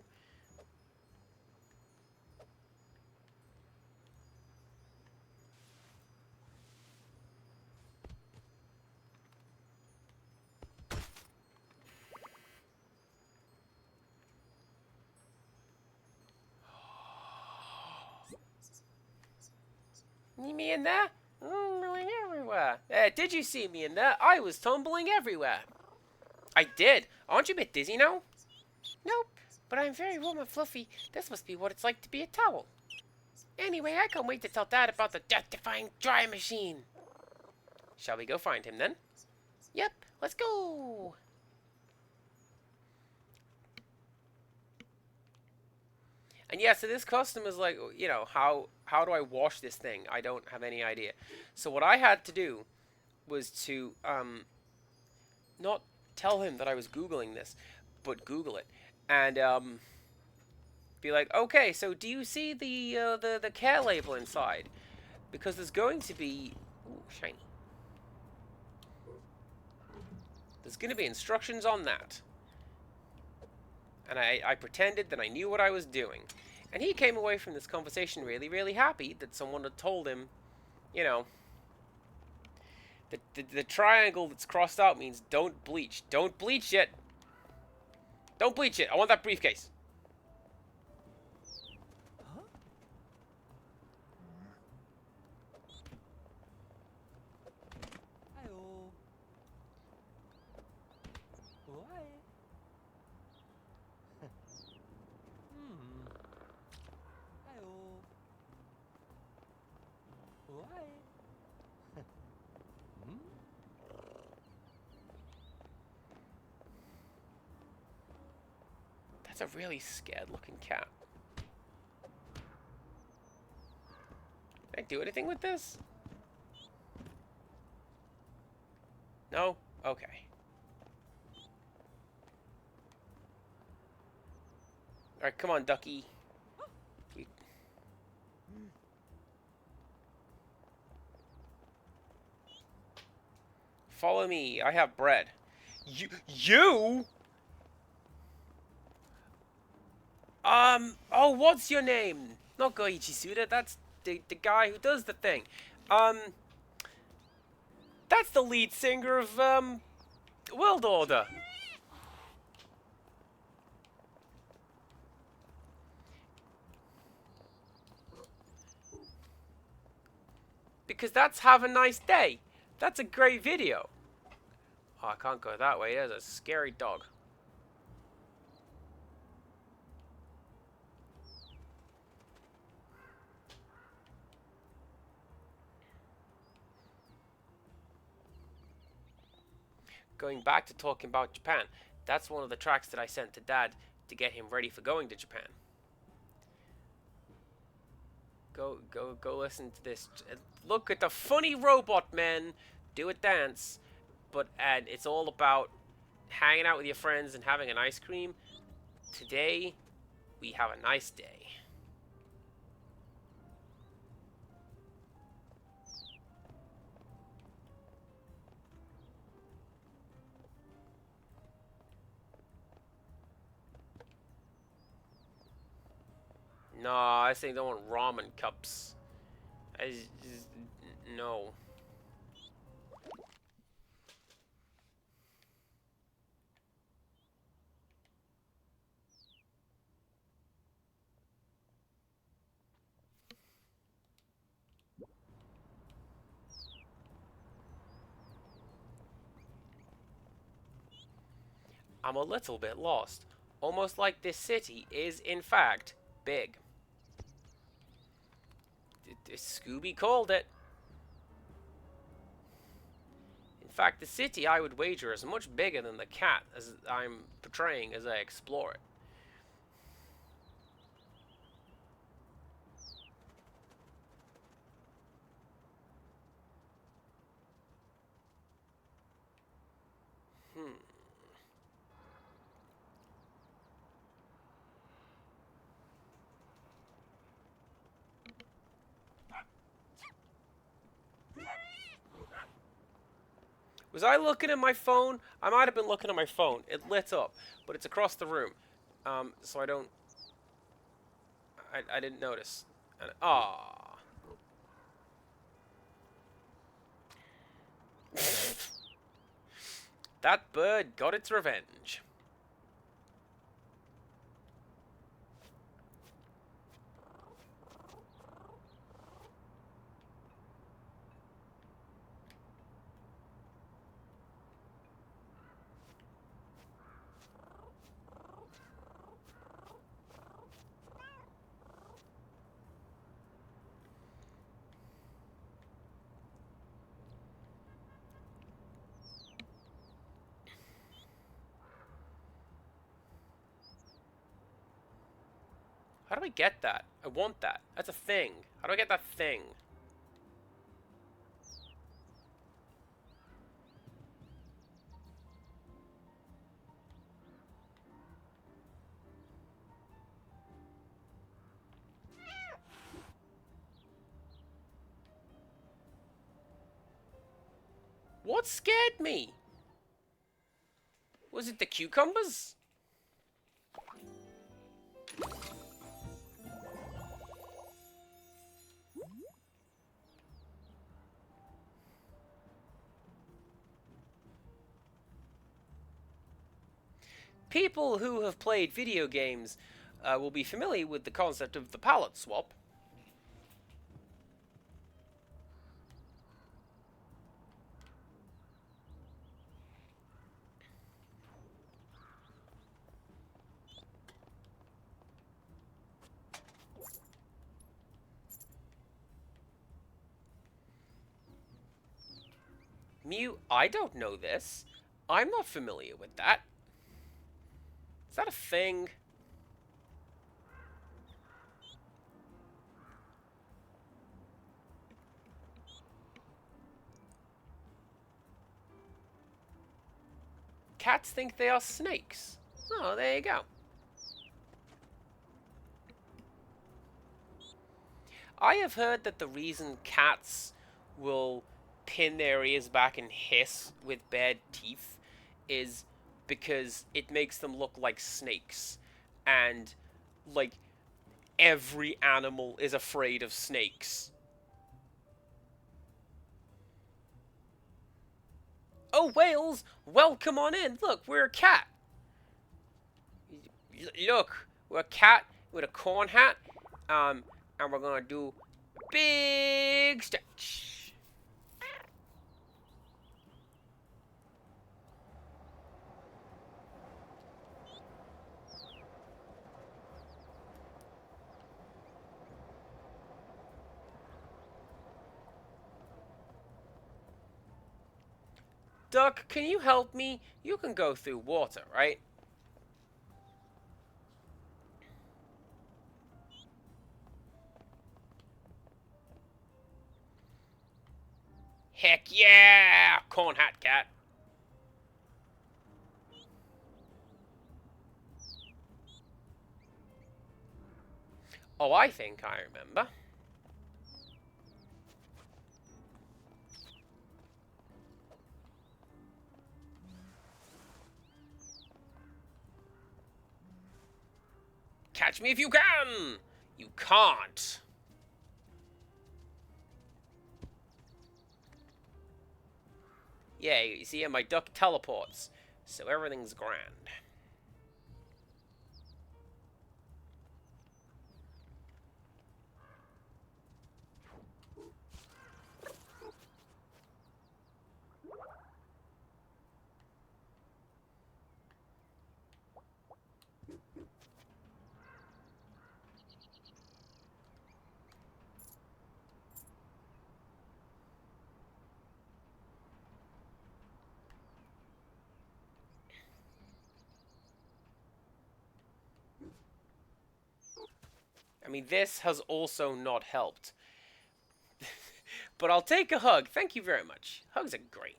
See me in there? Tumbling everywhere. Did you see me in there? I was tumbling everywhere. I did. Aren't you a bit dizzy now? Nope, but I'm very warm and fluffy. This must be what it's like to be a towel. Anyway, I can't wait to tell Dad about the death-defying dry machine. Shall we go find him then? Yep, let's go. And yeah, so this customer's like, you know, how do I wash this thing? I don't have any idea. So what I had to do was to not tell him that I was Googling this, but Google it. And be like, okay, so do you see the care label inside? Because there's going to be, ooh, shiny. There's going to be instructions on that. And I pretended that I knew what I was doing. And he came away from this conversation really, really happy that someone had told him, you know, the triangle that's crossed out means don't bleach. Don't bleach it. Don't bleach it. I want that briefcase. That's a really scared looking cat. Can I do anything with this? No? Okay. Alright, come on, ducky. Follow me. I have bread. You? Oh, what's your name? Not Goichi Suda, that's the guy who does the thing. Um, that's the lead singer of, World Order. Because that's Have a Nice Day. That's a great video. Oh, I can't go that way. There's a scary dog. Going back to talking about Japan, that's one of the tracks that I sent to Dad to get him ready for going to Japan. Go listen to this. Look at the funny robot man do a dance, and it's all about hanging out with your friends and having an ice cream. Today, we have a nice day. No, I say don't want ramen cups. No. I'm a little bit lost. Almost like this city is, in fact, big. Scooby called it. In fact, the city, I would wager, is much bigger than the cat as I'm portraying as I explore it. Was I looking at my phone? I might have been looking at my phone. It lit up, but it's across the room. So I don't... I didn't notice. Ah. That bird got its revenge. How do I get that? I want that. That's a thing. How do I get that thing? What scared me? Was it the cucumbers? People who have played video games will be familiar with the concept of the palette swap. Mew, I don't know this. I'm not familiar with that. Is that a thing? Cats think they are snakes. Oh, there you go. I have heard that the reason cats will pin their ears back and hiss with bared teeth is because it makes them look like snakes. And like, every animal is afraid of snakes. Oh, whales! Welcome on in! Look, we're a cat! Look, we're a cat with a corn hat, and we're gonna do a big stretch. Duck, can you help me? You can go through water, right? Heck yeah! Corn hat cat. Oh, I think I remember. Catch me if you can! You can't. Yeah, you see, my duck teleports, so everything's grand. I mean, this has also not helped. But I'll take a hug. Thank you very much. Hugs are great.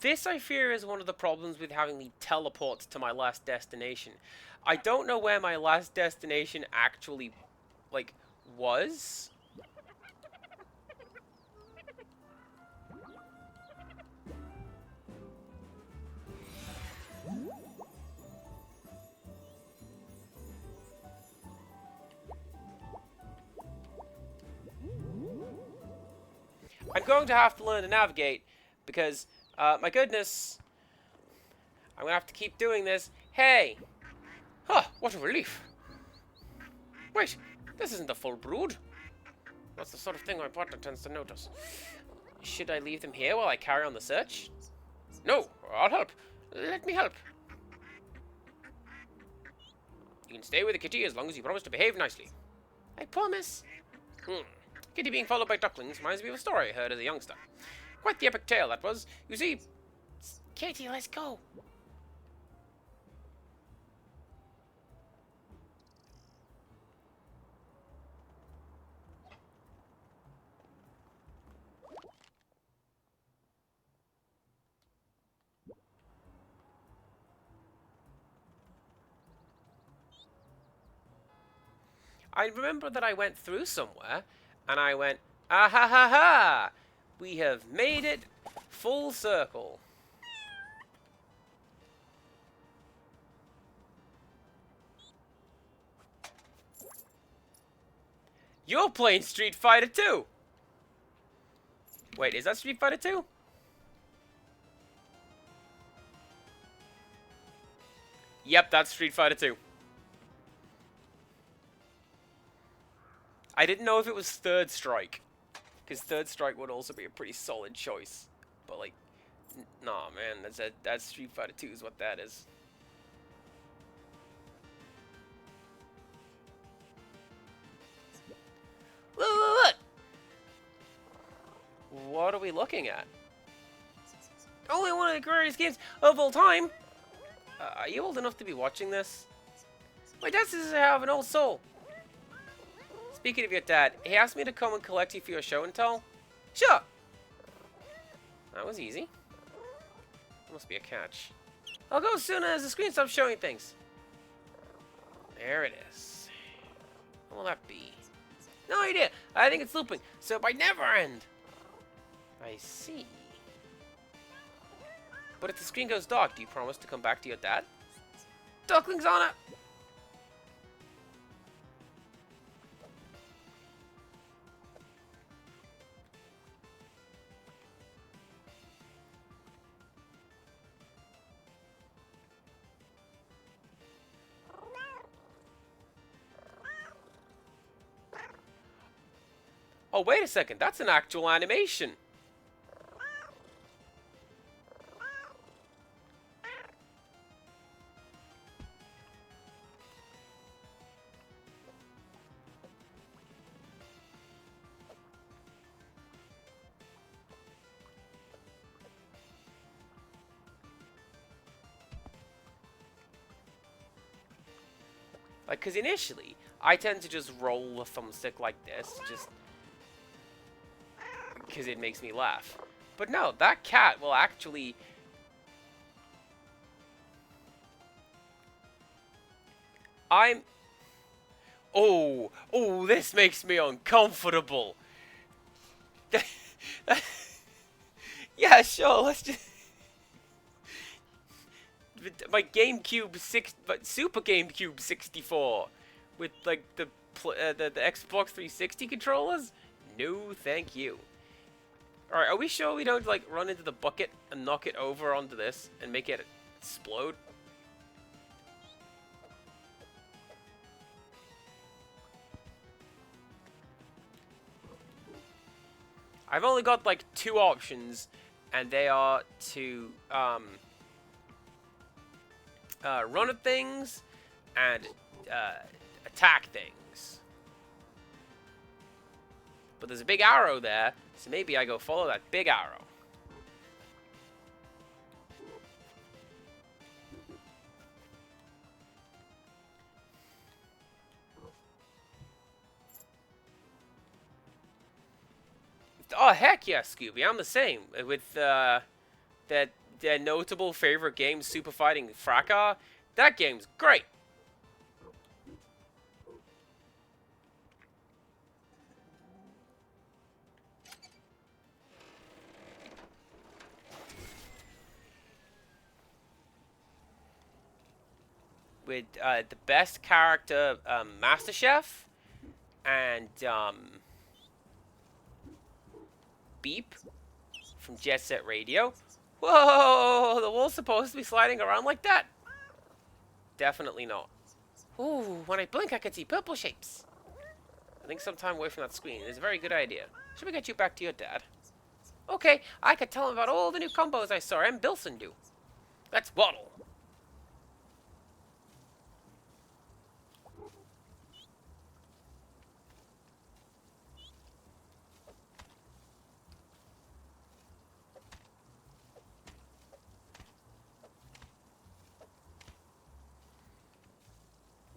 This, I fear, is one of the problems with having me teleport to my last destination. I don't know where my last destination actually, like, was. I'm going to have to learn to navigate, because, my goodness, I'm going to have to keep doing this. Hey! Huh, what a relief. Wait, this isn't a full brood. That's the sort of thing my partner tends to notice. Should I leave them here while I carry on the search? No, I'll help. Let me help. You can stay with the kitty as long as you promise to behave nicely. I promise. Kitty being followed by ducklings reminds me of a story I heard as a youngster. Quite the epic tale that was. You see... Kitty, let's go. I remember that I went through somewhere, and I went, ah ha ha ha! We have made it full circle. You're playing Street Fighter 2! Wait, is that Street Fighter 2? Yep, that's Street Fighter 2. I didn't know if it was Third Strike, because Third Strike would also be a pretty solid choice. But like, nah, man, that's Street Fighter 2 is what that is. Look! What are we looking at? Only one of the greatest games of all time. Are you old enough to be watching this? My dad says I have an old soul. Speaking of your dad, he asked me to come and collect you for your show and tell. Sure. That was easy. Must be a catch. I'll go as soon as the screen stops showing things. There it is. What will that be? No idea. I think it's looping. So by never end. I see. But if the screen goes dark, do you promise to come back to your dad? Ducklings on it! Oh, wait a second. That's an actual animation. Like, because initially, I tend to just roll the thumbstick like this, just because it makes me laugh. But no, that cat will actually... I'm... Oh, this makes me uncomfortable. Yeah, sure, let's just... My Super GameCube 64 with like the Xbox 360 controllers? No, thank you. All right, are we sure we don't like run into the bucket and knock it over onto this and make it explode? I've only got like 2 options, and they are to run at things and attack things. But there's a big arrow there, so maybe I go follow that big arrow. Oh, heck yeah, Scooby. I'm the same. With their notable favorite game, Super Fighting Fracas. That game's great. With the best character, Master Chef, and Beep from Jet Set Radio. Whoa, the wall's supposed to be sliding around like that? Definitely not. Ooh, when I blink I can see purple shapes. I think some time away from that screen is a very good idea. Should we get you back to your dad? Okay, I could tell him about all the new combos I saw M. Bilson do. Let's waddle.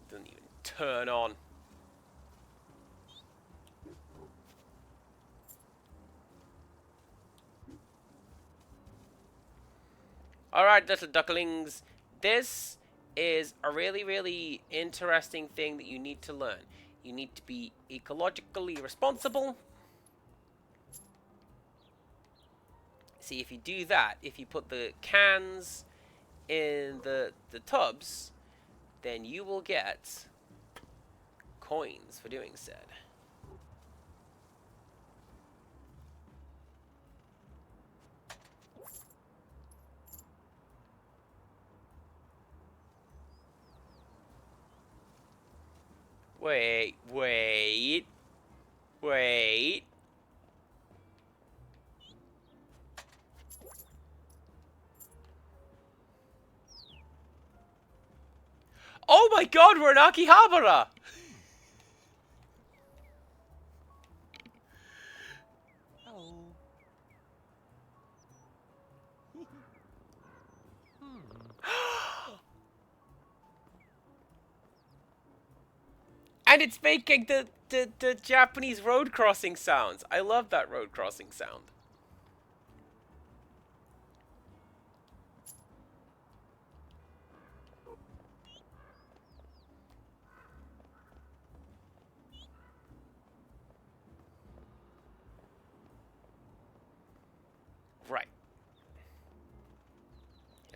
Doesn't even turn on. Alright, little ducklings. This is a really, really interesting thing that you need to learn. You need to be ecologically responsible. See, if you do that, if you put the cans in the tubs, then you will get coins for doing so. Wait. Oh my god, we're in Akihabara! And it's making the Japanese road crossing sounds. I love that road crossing sound.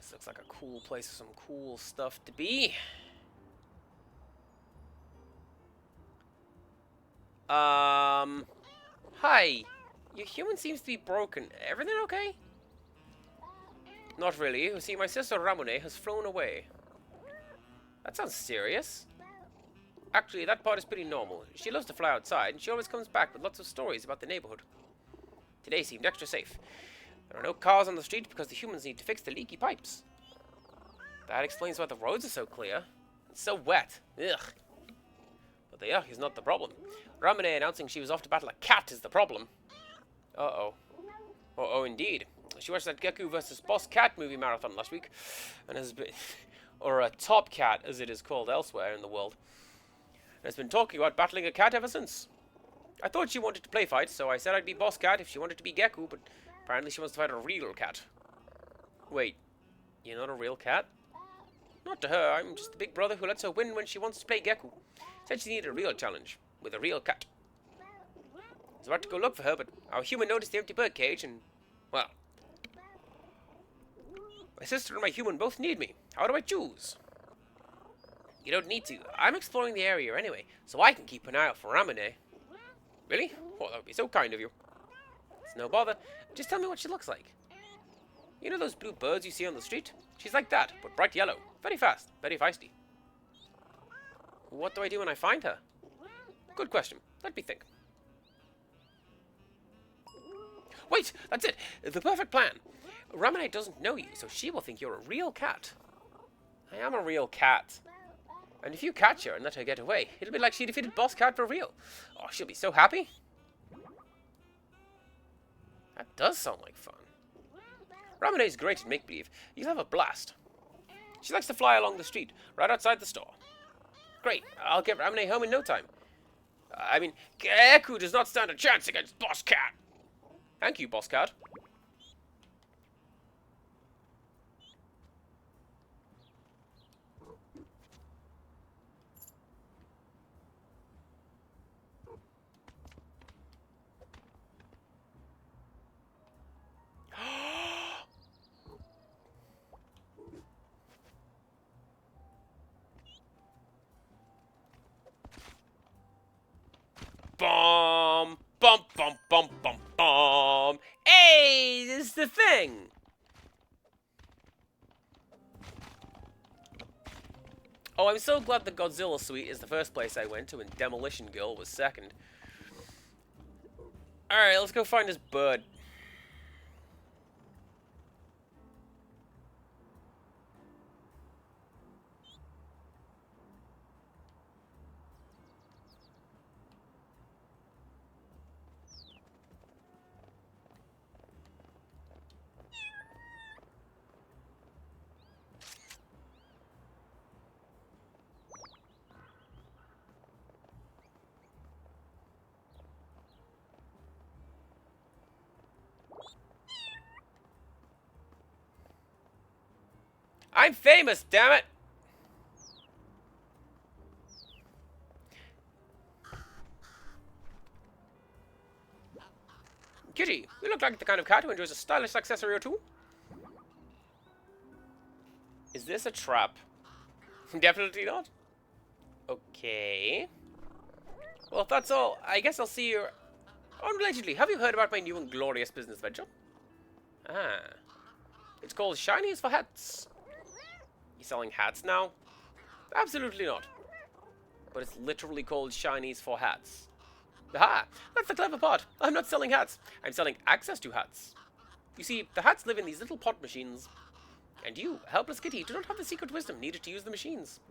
This looks like a cool place for some cool stuff to be. Hi. Your human seems to be broken. Everything okay? Not really. You see, my sister Ramune has flown away. That sounds serious. Actually, that part is pretty normal. She loves to fly outside, and she always comes back with lots of stories about the neighborhood. Today seemed extra safe. There are no cars on the street because the humans need to fix the leaky pipes. That explains why the roads are so clear. It's so wet. Ugh. But the yuck is not the problem. Ramune announcing she was off to battle a cat is the problem. Uh-oh. Uh-oh, indeed. She watched that Geku vs. Boss Cat movie marathon last week, and has been, or a Top Cat, as it is called elsewhere in the world, and has been talking about battling a cat ever since. I thought she wanted to play fight, so I said I'd be Boss Cat if she wanted to be Geku, but apparently she wants to fight a real cat. Wait, you're not a real cat? Not to her, I'm just the big brother who lets her win when she wants to play Geku. Said she needed a real challenge, with a real cat. I was about to go look for her, but our human noticed the empty bird cage, and, well... My sister and my human both need me. How do I choose? You don't need to. I'm exploring the area anyway, so I can keep an eye out for Ramune. Really? Oh, that would be so kind of you. It's no bother. Just tell me what she looks like. You know those blue birds you see on the street? She's like that, but bright yellow. Very fast, very feisty. What do I do when I find her? Good question. Let me think. Wait, that's it. The perfect plan. Ramune doesn't know you, so she will think you're a real cat. I am a real cat. And if you catch her and let her get away, it'll be like she defeated Boss Cat for real. Oh, she'll be so happy. That does sound like fun. Ramune's great at make-believe. You'll have a blast. She likes to fly along the street, right outside the store. Great, I'll get Ramune home in no time. I mean, Geku does not stand a chance against Boss Cat. Thank you, Boss Cat. Bum, bum, bum, bum, bum, bum. Hey, this is the thing. Oh, I'm so glad the Godzilla suite is the first place I went to and Demolition Girl was second. Alright, let's go find this bird. I'm famous, damn it! Kitty, you look like the kind of cat who enjoys a stylish accessory or two. Is this a trap? Definitely not. Okay. Well, if that's all, I guess I'll see you... Unrelatedly, have you heard about my new and glorious business venture? Ah. It's called Shinies for Hats. You selling hats now? Absolutely not. But it's literally called Shinies for Hats. Aha! That's the clever part. I'm not selling hats. I'm selling access to hats. You see, the hats live in these little pot machines. And you, helpless kitty, do not have the secret wisdom needed to use the machines.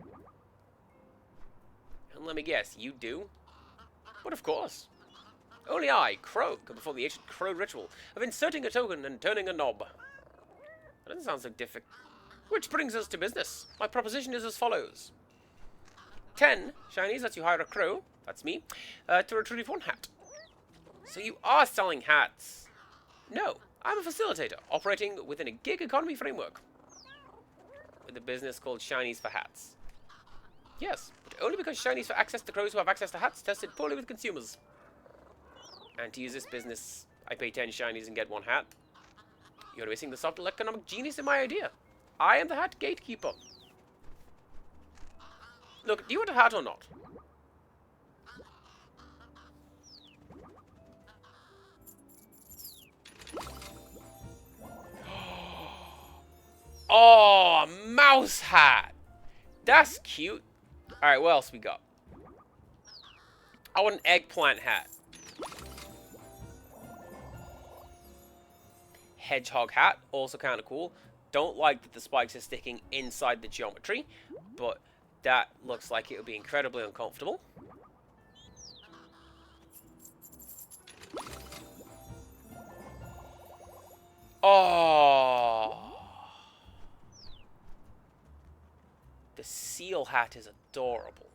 And let me guess, you do? But of course. Only I, Crow, can perform the ancient Crow ritual of inserting a token and turning a knob. That doesn't sound so difficult. Which brings us to business. My proposition is as follows. 10 shinies lets you hire a crow, that's me, to retrieve 1 hat. So you are selling hats. No, I'm a facilitator, operating within a gig economy framework. With a business called Shinies for Hats. Yes, but only because Shinies for access to crows who have access to hats tested poorly with consumers. And to use this business, I pay 10 shinies and get 1 hat. You're missing the subtle economic genius in my idea. I am the hat gatekeeper. Look, do you want a hat or not? Oh, a mouse hat. That's cute. Alright, what else we got? I want an eggplant hat. Hedgehog hat, also kind of cool. Don't like that the spikes are sticking inside the geometry, but that looks like it would be incredibly uncomfortable. Oh, the seal hat is adorable.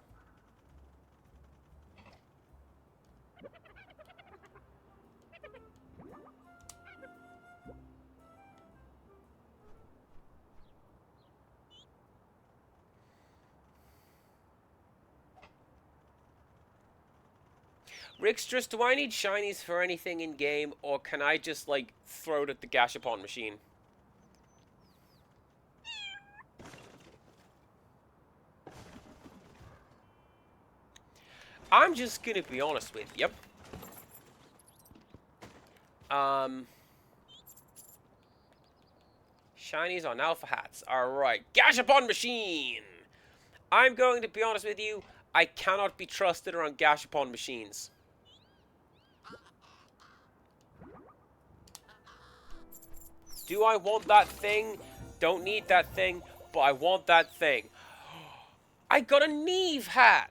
Rixtress, do I need shinies for anything in game, or can I just like throw it at the Gashapon machine? I'm just gonna be honest with you. Shinies on alpha hats. Alright. Gashapon machine! I'm going to be honest with you. I cannot be trusted around Gashapon machines. Do I want that thing? Don't need that thing, but I want that thing. I got a Neve hat!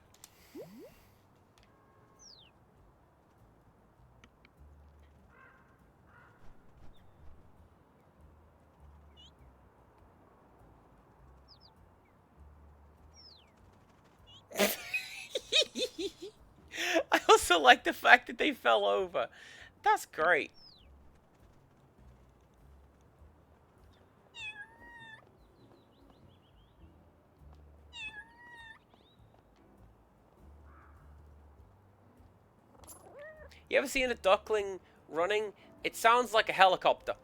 I also like the fact that they fell over. That's great. You ever seen a duckling running? It sounds like a helicopter.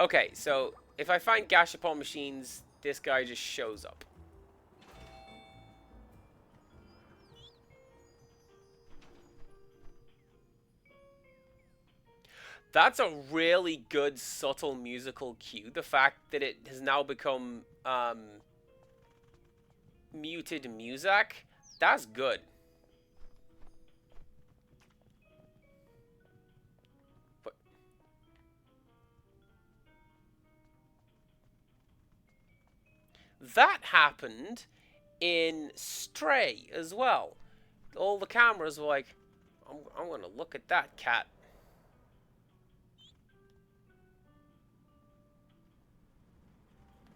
Okay, so if I find Gashapon machines, this guy just shows up. That's a really good subtle musical cue. The fact that it has now become muted music, that's good. But that happened in Stray as well. All the cameras were like, I'm gonna look at that cat.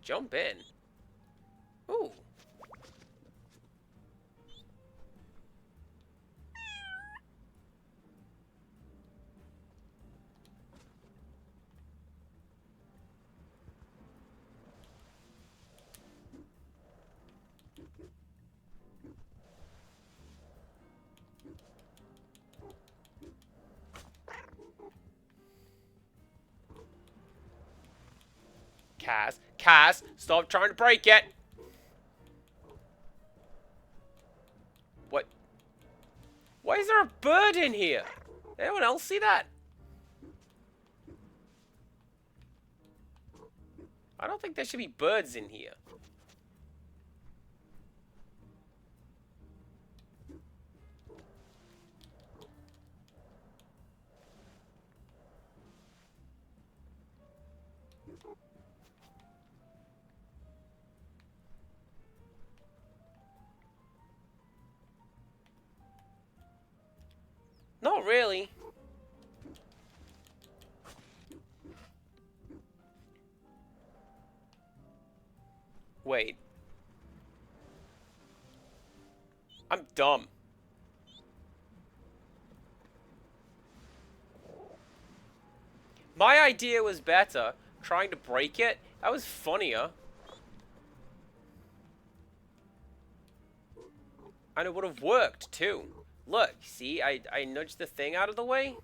Jump in. Ooh. Kaz, stop trying to break it. What? Why is there a bird in here? Anyone else see that? I don't think there should be birds in here. Not really. Wait. I'm dumb. My idea was better. Trying to break it, that was funnier. And it would have worked, too. Look, see? I nudged the thing out of the way.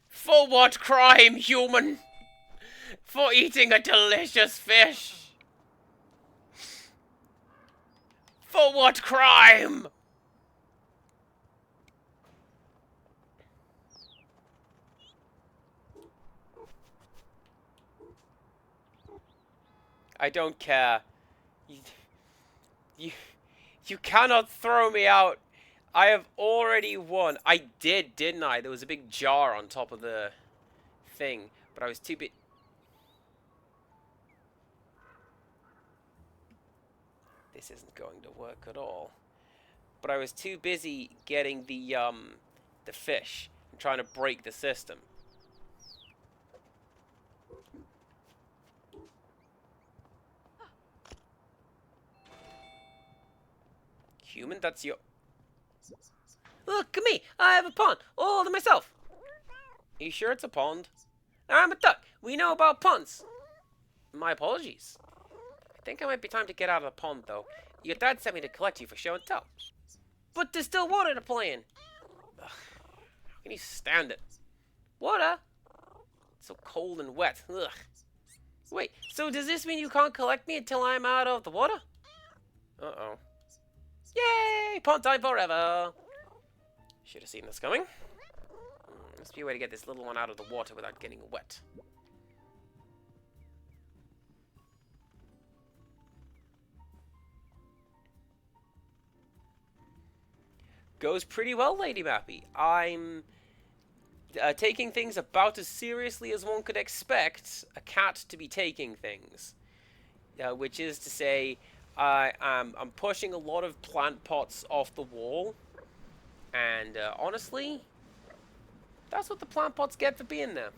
For what crime, human? For eating a delicious fish. For what crime? I don't care. You, you cannot throw me out. I have already won. I did, didn't I? There was a big jar on top of the thing, but I was too bit. This isn't going to work at all. But I was too busy getting the fish and trying to break the system. Human, that's your. Look at me! I have a pond all to myself. Are you sure it's a pond? I'm a duck. We know about ponds. My apologies. I think it might be time to get out of the pond, though. Your dad sent me to collect you for show and tell. But there's still water to play in. Ugh, how can you stand it? Water? It's so cold and wet. Ugh. Wait, so does this mean you can't collect me until I'm out of the water? Uh-oh. Yay! Pond time forever! Should have seen this coming. Must be a way to get this little one out of the water without getting wet. Goes pretty well, Lady Mappy. I'm taking things about as seriously as one could expect a cat to be taking things. Which is to say, I'm pushing a lot of plant pots off the wall. And honestly, that's what the plant pots get for being there.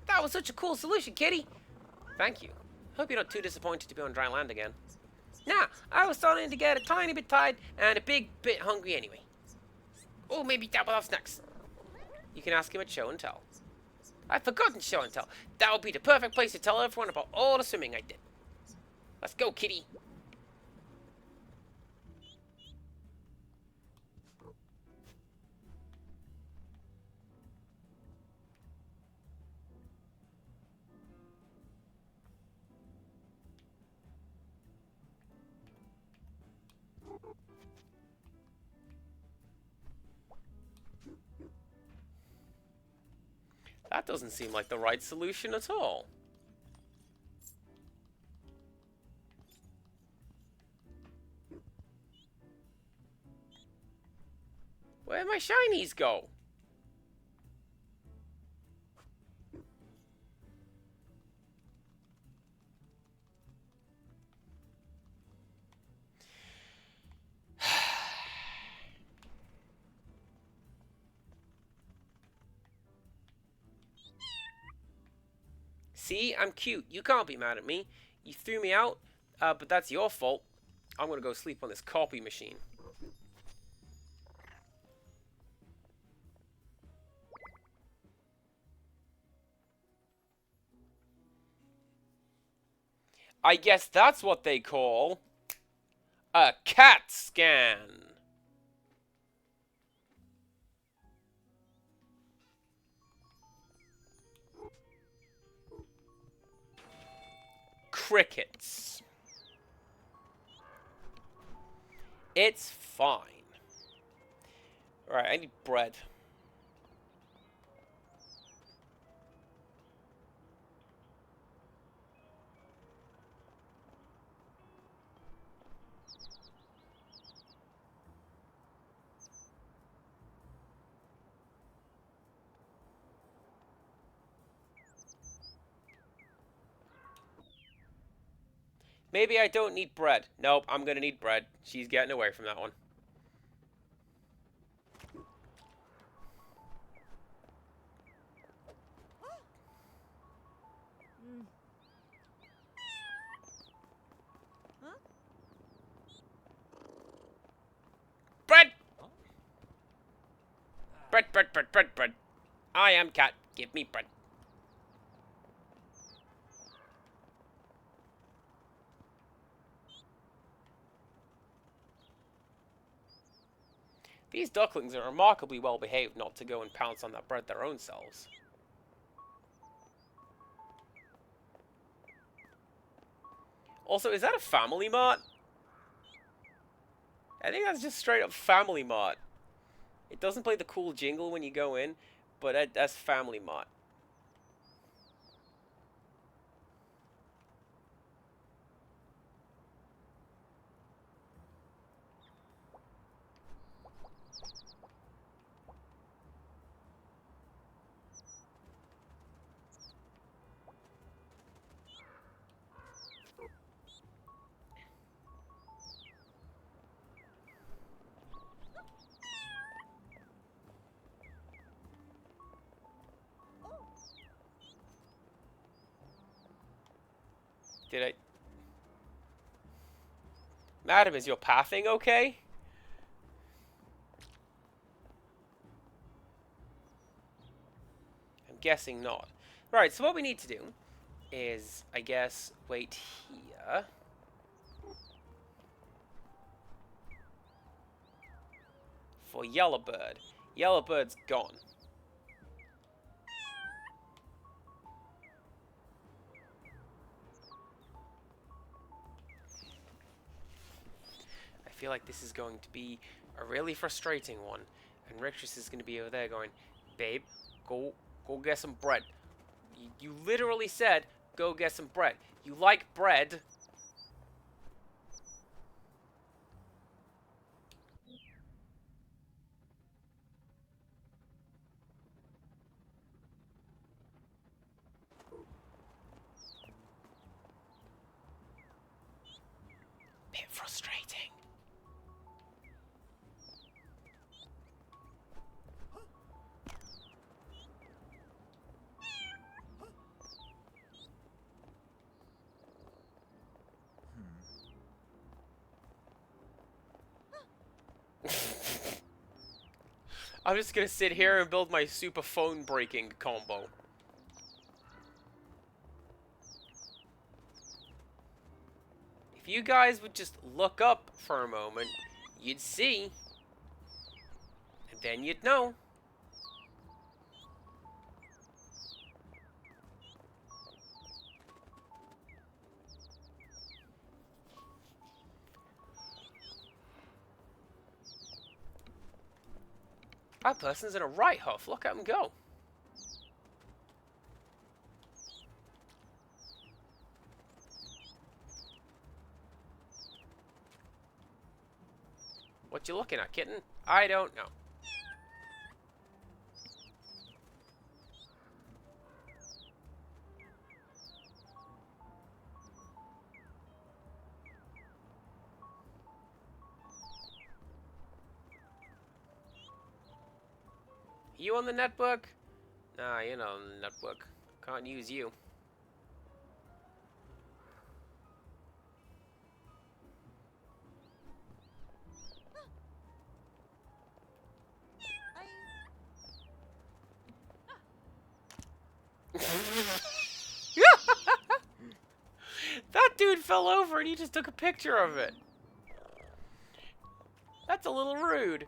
That was such a cool solution, kitty. Thank you. Hope you're not too disappointed to be on dry land again. Nah, I was starting to get a tiny bit tired and a big bit hungry anyway. Oh, maybe double off snacks. You can ask him at show and tell. I've forgotten show and tell. That would be the perfect place to tell everyone about all the swimming I did. Let's go, kitty. That doesn't seem like the right solution at all. Where'd my shinies go? See, I'm cute. You can't be mad at me. You threw me out, but that's your fault. I'm gonna go sleep on this copy machine. I guess that's what they call a CAT scan. Crickets. It's fine. Alright, I need bread. Maybe I don't need bread. Nope, I'm gonna need bread. She's getting away from that one. Bread! Bread, bread, bread, bread, bread. I am cat. Give me bread. These ducklings are remarkably well behaved not to go and pounce on that bread their own selves. Also, is that a Family Mart? I think that's just straight up Family Mart. It doesn't play the cool jingle when you go in, but that's Family Mart. Did I... Madam, is your pathing okay? I'm guessing not. Right, so what we need to do is, I guess, wait here. For Yellowbird. Yellowbird's gone. I feel like this is going to be a really frustrating one. And Rictus is going to be over there going, babe, go get some bread. You literally said, go get some bread. You like bread. Bit frustrating. I'm just gonna sit here and build my super phone breaking combo. If you guys would just look up for a moment, you'd see. And then you'd know. That person's in a right huff. Look at him go. What you looking at, kitten? I don't know. You on the network? Nah, you're not on the network. Can't use you. That dude fell over and he just took a picture of it. That's a little rude.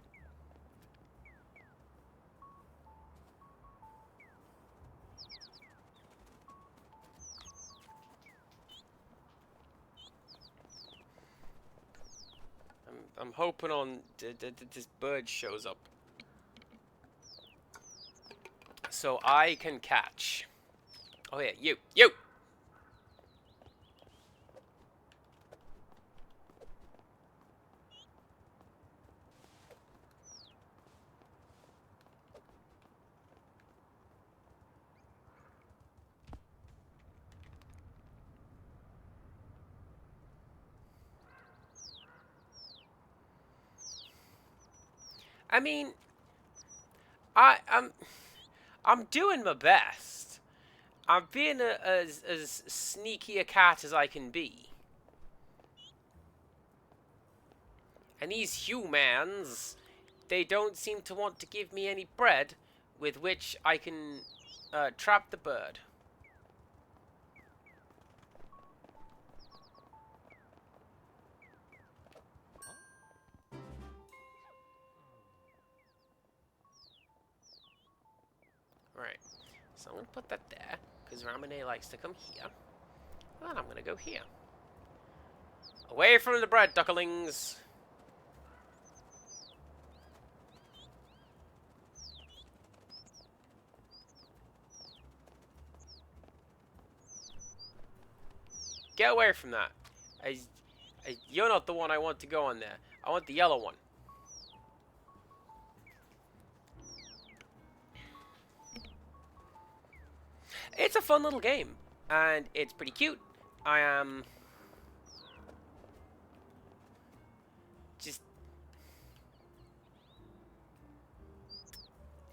I'm hoping on this bird shows up. So I can catch. Oh yeah, you! I mean, I'm doing my best. I'm being as sneaky a cat as I can be. And these humans, they don't seem to want to give me any bread with which I can trap the bird. Right, so I'm going to put that there, because Ramune likes to come here. And I'm going to go here. Away from the bread, ducklings! Get away from that. You're not the one I want to go on there. I want the yellow one. It's a fun little game. And it's pretty cute. I am...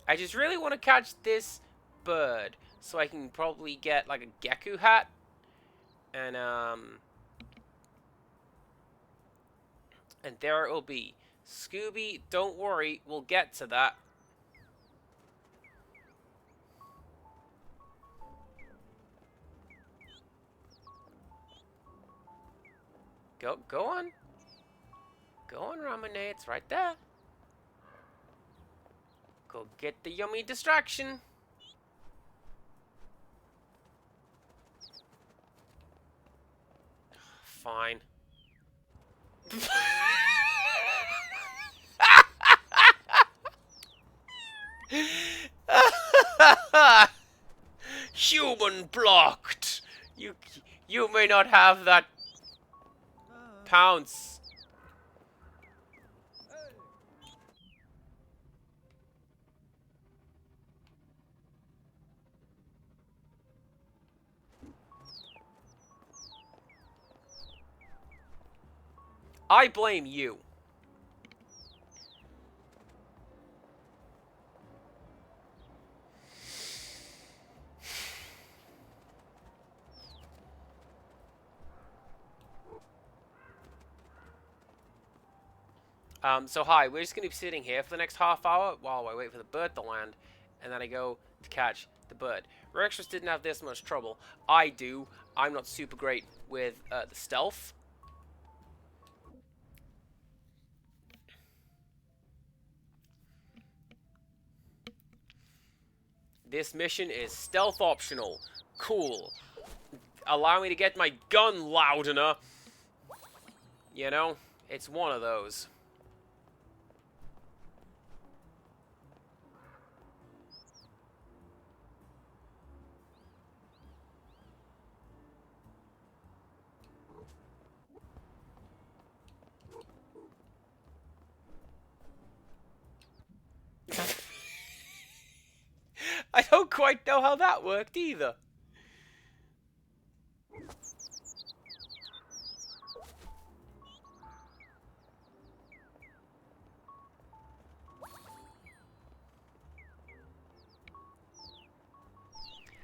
I just really want to catch this bird. So I can probably get like a Geku hat. And there it will be. Scooby, don't worry, we'll get to that. Go on. Go on, Ramune, it's right there. Go get the yummy distraction. Fine. Human blocked. You may not have that pounce. I blame you. So hi, we're just going to be sitting here for the next half hour while I wait for the bird to land, and then I go to catch the bird. Rextras didn't have this much trouble. I do. I'm not super great with the stealth. This mission is stealth optional. Cool. Allow me to get my gun louder. You know, it's one of those. I don't quite know how that worked either.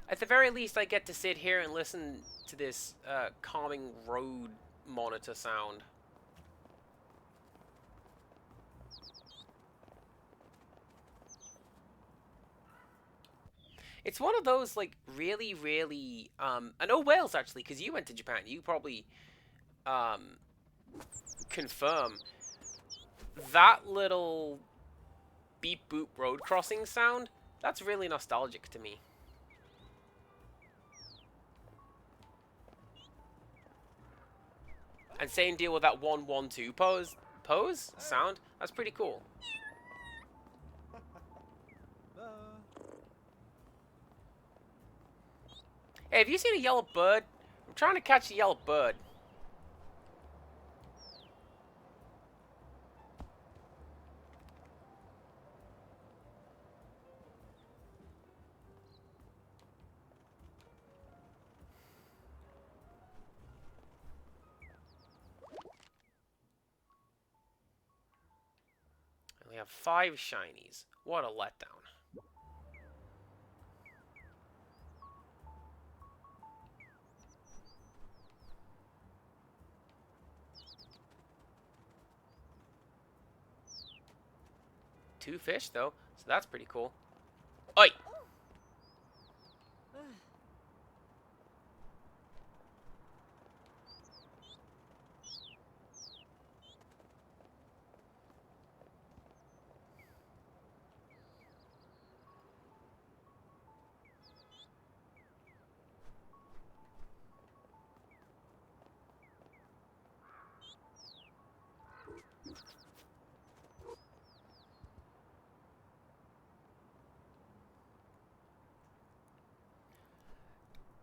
At the very least, I get to sit here and listen to this calming road monitor sound. It's one of those, like, really, really, I know Wales, actually, because you went to Japan. You probably, confirm. That little beep boop road crossing sound, that's really nostalgic to me. And same deal with that 1-1-2 pose sound. That's pretty cool. Hey, have you seen a yellow bird? I'm trying to catch a yellow bird. have 5 shinies. What a letdown. Two fish, though, so that's pretty cool. Oi!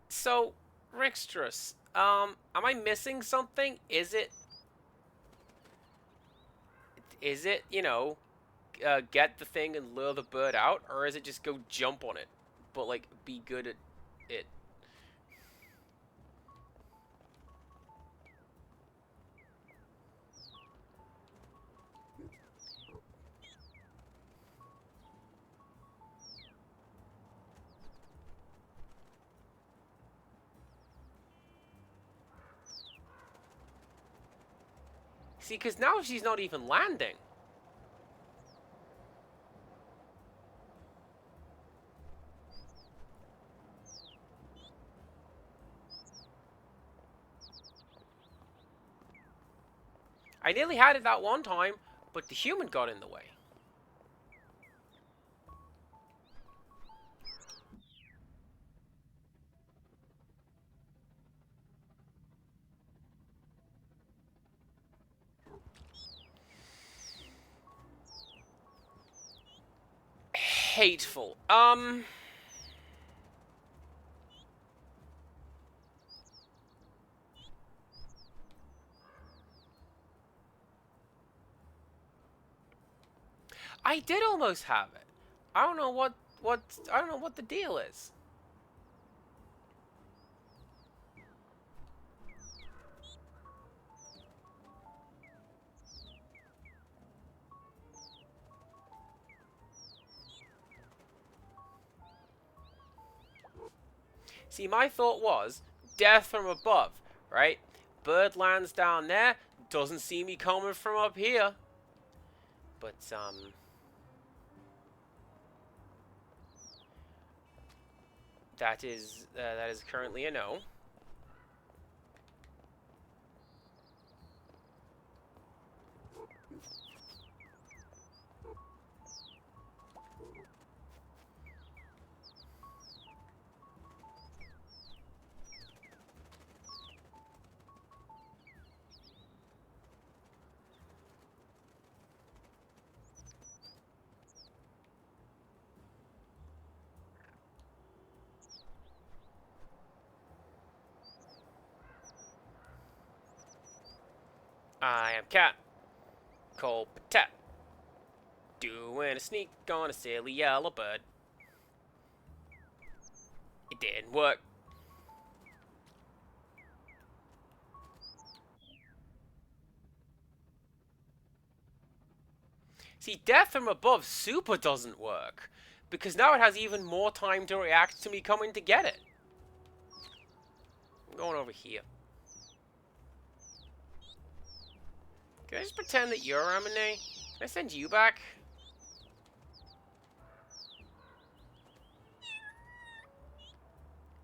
So, Rixtrus, am I missing something? Is it, you know, get the thing and lure the bird out, or is it just go jump on it, but like be good at it? See, because now she's not even landing. I nearly had it that one time, but the human got in the way. Hateful. I did almost have it. I don't know I don't know what the deal is. See, my thought was death from above, right? Bird lands down there, doesn't see me coming from up here. But that is currently a no. I am Cat. Cole Patet. Doing a sneak on a silly yellow bird. It didn't work. See, death from above super doesn't work. Because now it has even more time to react to me coming to get it. I'm going over here. Can I just pretend that you're Amine? Can I send you back?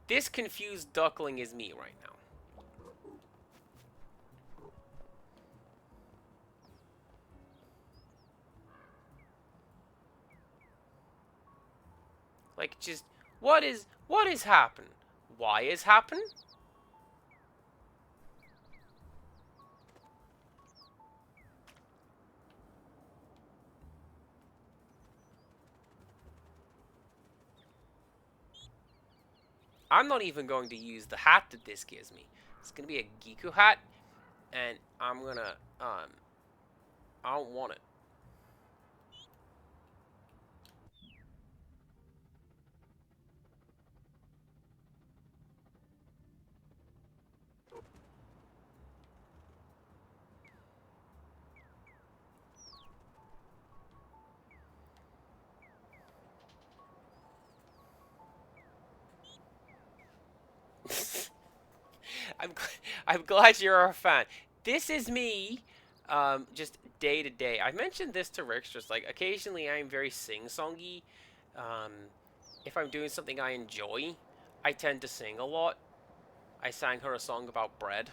This confused duckling is me right now. Like, just, what is happen? Why is happen? I'm not even going to use the hat that this gives me. It's gonna be a Giku hat, and I'm gonna, I don't want it. I'm glad you're a fan. This is me, just day to day. I mentioned this to Rick, just like occasionally I'm very sing-songy. Um, if I'm doing something I enjoy, I tend to sing a lot. I sang her a song about bread.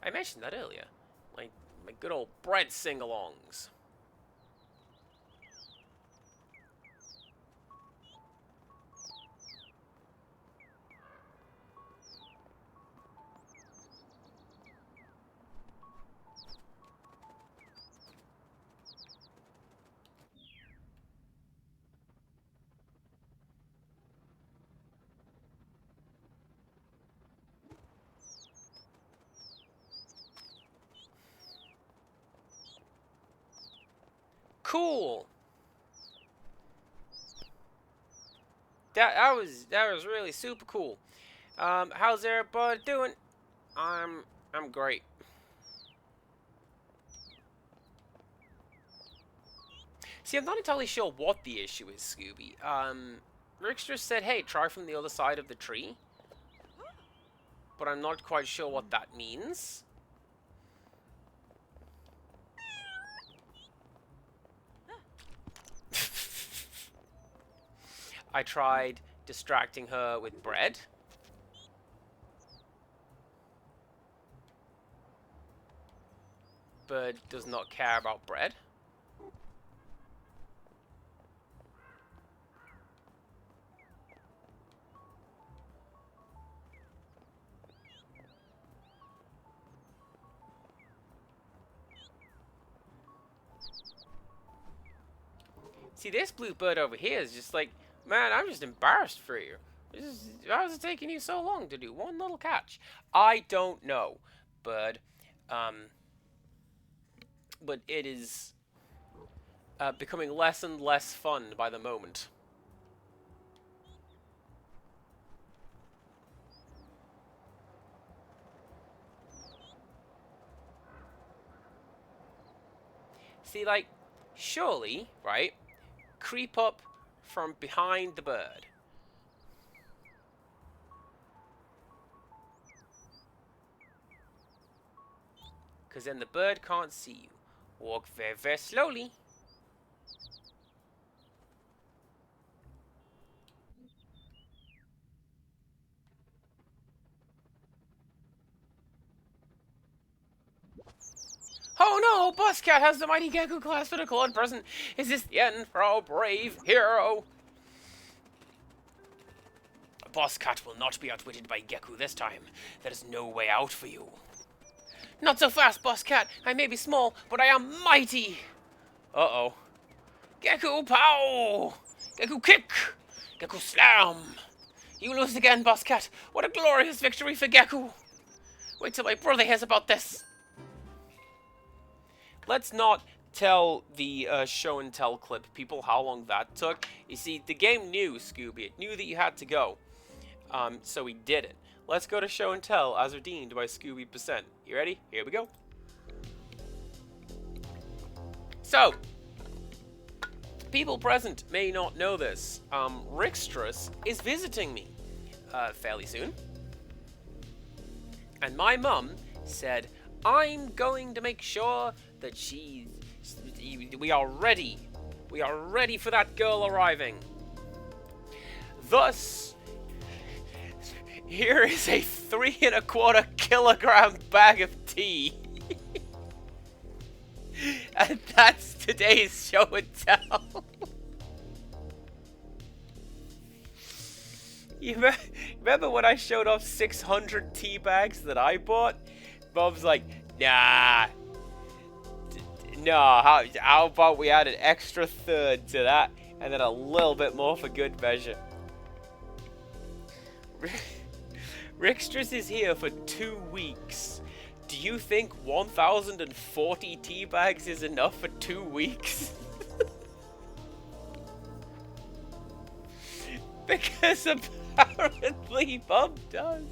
I mentioned that earlier. My good old bread sing-alongs. Cool. That was really super cool. How's everybody doing? I'm great. See, I'm not entirely sure what the issue is, Scooby. Rickster said, hey, try from the other side of the tree. But I'm not quite sure what that means. I tried distracting her with bread. Bird does not care about bread. See, this blue bird over here is just like, man, I'm just embarrassed for you. How is it taking you so long to do one little catch? I don't know, bird. But it is becoming less and less fun by the moment. See, like, surely, right, creep up from behind the bird. Because then the bird can't see you. Walk very, very slowly. Oh no! Buzzcat has the mighty Gecko class for the Claude present. Is this the end for our brave hero? Buzzcat will not be outwitted by Gecko this time. There is no way out for you. Not so fast, Buzzcat. I may be small, but I am mighty. Uh-oh. Gecko pow! Gecko kick! Gecko slam! You lose again, Buzzcat. What a glorious victory for Gecko. Wait till my brother hears about this. Let's not tell the show and tell clip people how long that took. You see, the game knew, Scooby. It knew that you had to go. So we did it. Let's go to show and tell as redeemed by Scooby%. You ready? Here we go. So, people present may not know this. Rickstress is visiting me fairly soon. And my mum said, I'm going to make sure that we are ready. We are ready for that girl arriving. Thus, here is a 3 1/4 kilogram bag of tea. And that's today's show and tell. You remember when I showed off 600 tea bags that I bought? Bob's like, nah. No, how about we add an extra third to that, and then a little bit more for good measure. Rickstress is here for 2 weeks. Do you think 1,040 tea bags is enough for 2 weeks? Because apparently Bob does.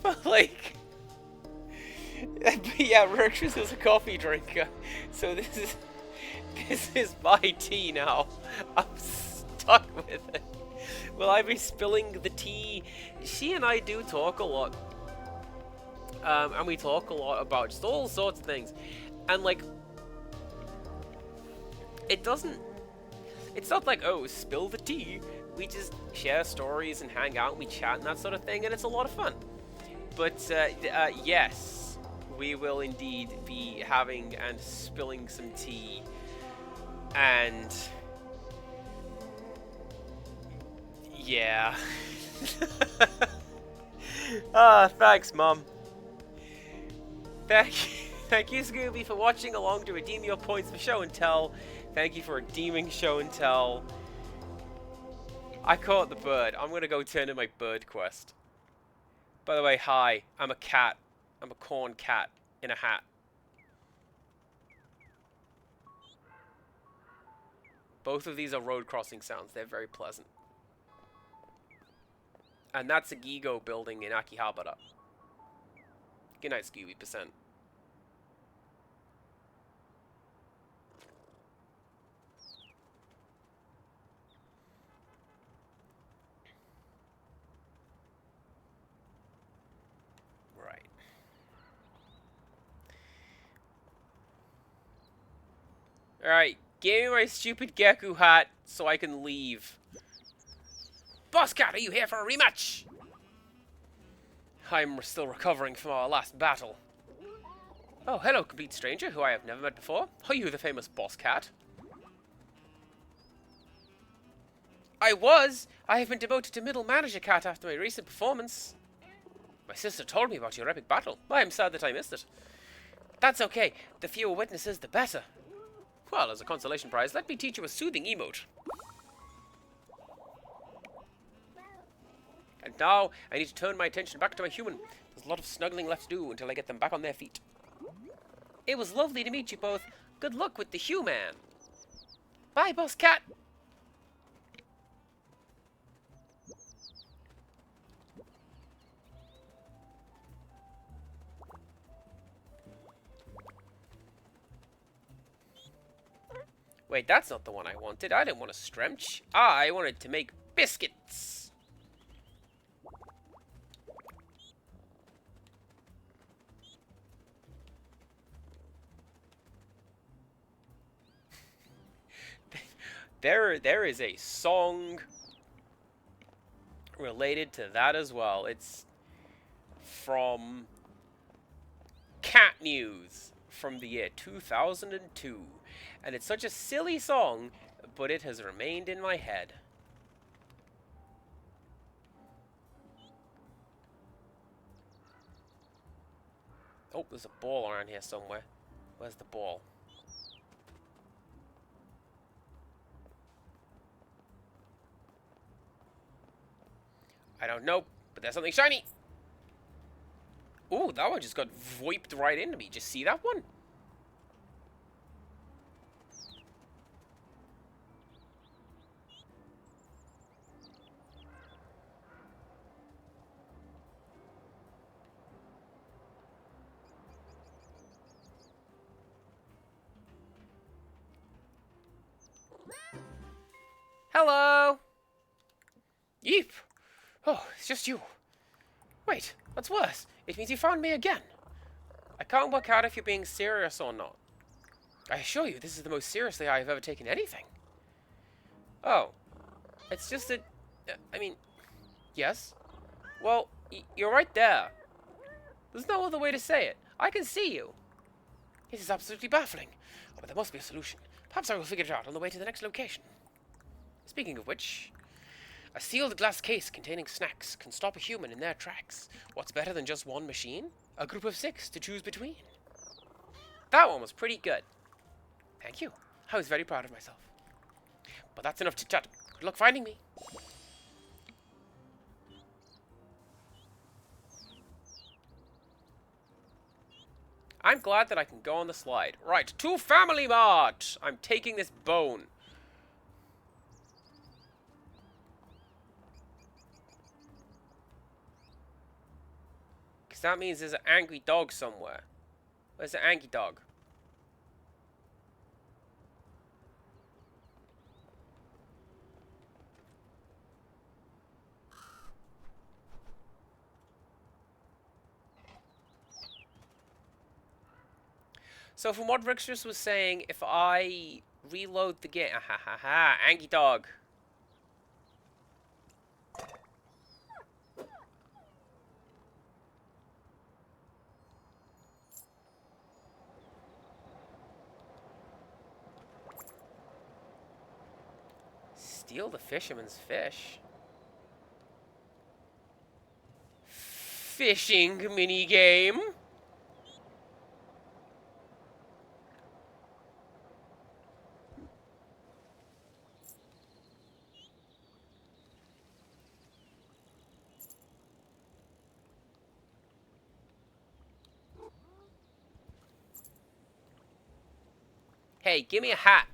But like, Yeah, Rurkus is a coffee drinker. So this is my tea now. I'm stuck with it. Will I be spilling the tea? She and I do talk a lot. And we talk a lot about just all sorts of things. And like, it's not like, oh, spill the tea. We just share stories and hang out and we chat and that sort of thing, and it's a lot of fun. But yes, we will indeed be having and spilling some tea. And yeah. Thanks, Mum. Thank you, Scooby, for watching along to redeem your points for show and tell. Thank you for redeeming show and tell. I caught the bird. I'm gonna go turn in my bird quest. By the way, hi. I'm a cat. I'm a corn cat in a hat. Both of these are road crossing sounds. They're very pleasant. And that's a Gigo building in Akihabara. Good night, Scooby%. Right. Alright, give me my stupid Geku hat so I can leave. Boss Cat, are you here for a rematch? I'm still recovering from our last battle. Oh, hello, complete stranger who I have never met before. Are you the famous Boss Cat? I was! I have been demoted to middle manager cat after my recent performance. My sister told me about your epic battle. I am sad that I missed it. That's okay. The fewer witnesses, the better. Well, as a consolation prize, let me teach you a soothing emote. And now, I need to turn my attention back to my human. There's a lot of snuggling left to do until I get them back on their feet. It was lovely to meet you both. Good luck with the human. Bye, Boss Cat. Wait, that's not the one I wanted. I didn't want a Stremch. I wanted to make biscuits. There is a song related to that as well. It's from Cat News from the year 2002. And it's such a silly song, but it has remained in my head. Oh, there's a ball around here somewhere. Where's the ball? I don't know, but there's something shiny. Ooh, that one just got voiped right into me. Just see that one? Hello! Yeep! Oh, it's just you. Wait, what's worse? It means you found me again. I can't work out if you're being serious or not. I assure you, this is the most seriously I have ever taken anything. Oh. It's just that... I mean... Yes? Well, you're right there. There's no other way to say it. I can see you. It is absolutely baffling. But there must be a solution. Perhaps I will figure it out on the way to the next location. Speaking of which... A sealed glass case containing snacks can stop a human in their tracks. What's better than just one machine? A group of 6 to choose between. That one was pretty good. Thank you. I was very proud of myself. But that's enough to chat. Good luck finding me. I'm glad that I can go on the slide. Right, to Family Mart! I'm taking this bone. That means there's an angry dog somewhere. Where's the Angie dog? So from what Rixers was saying, if I reload the game... Ha ha ha, Angie dog. Steal the fisherman's fish. Fishing minigame. Hey, give me a hat.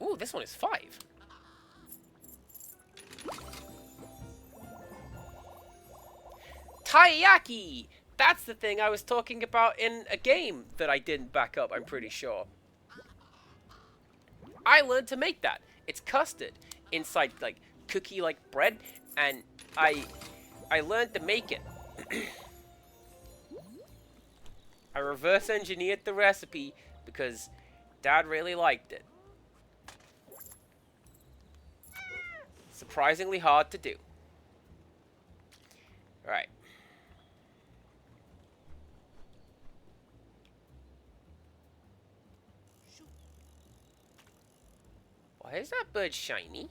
Ooh, this one is 5. Taiyaki! That's the thing I was talking about in a game that I didn't back up, I'm pretty sure. I learned to make that. It's custard inside, like, cookie-like bread, and I learned to make it. I reverse engineered the recipe because Dad really liked it. Surprisingly hard to do. Right. Why is that bird shiny?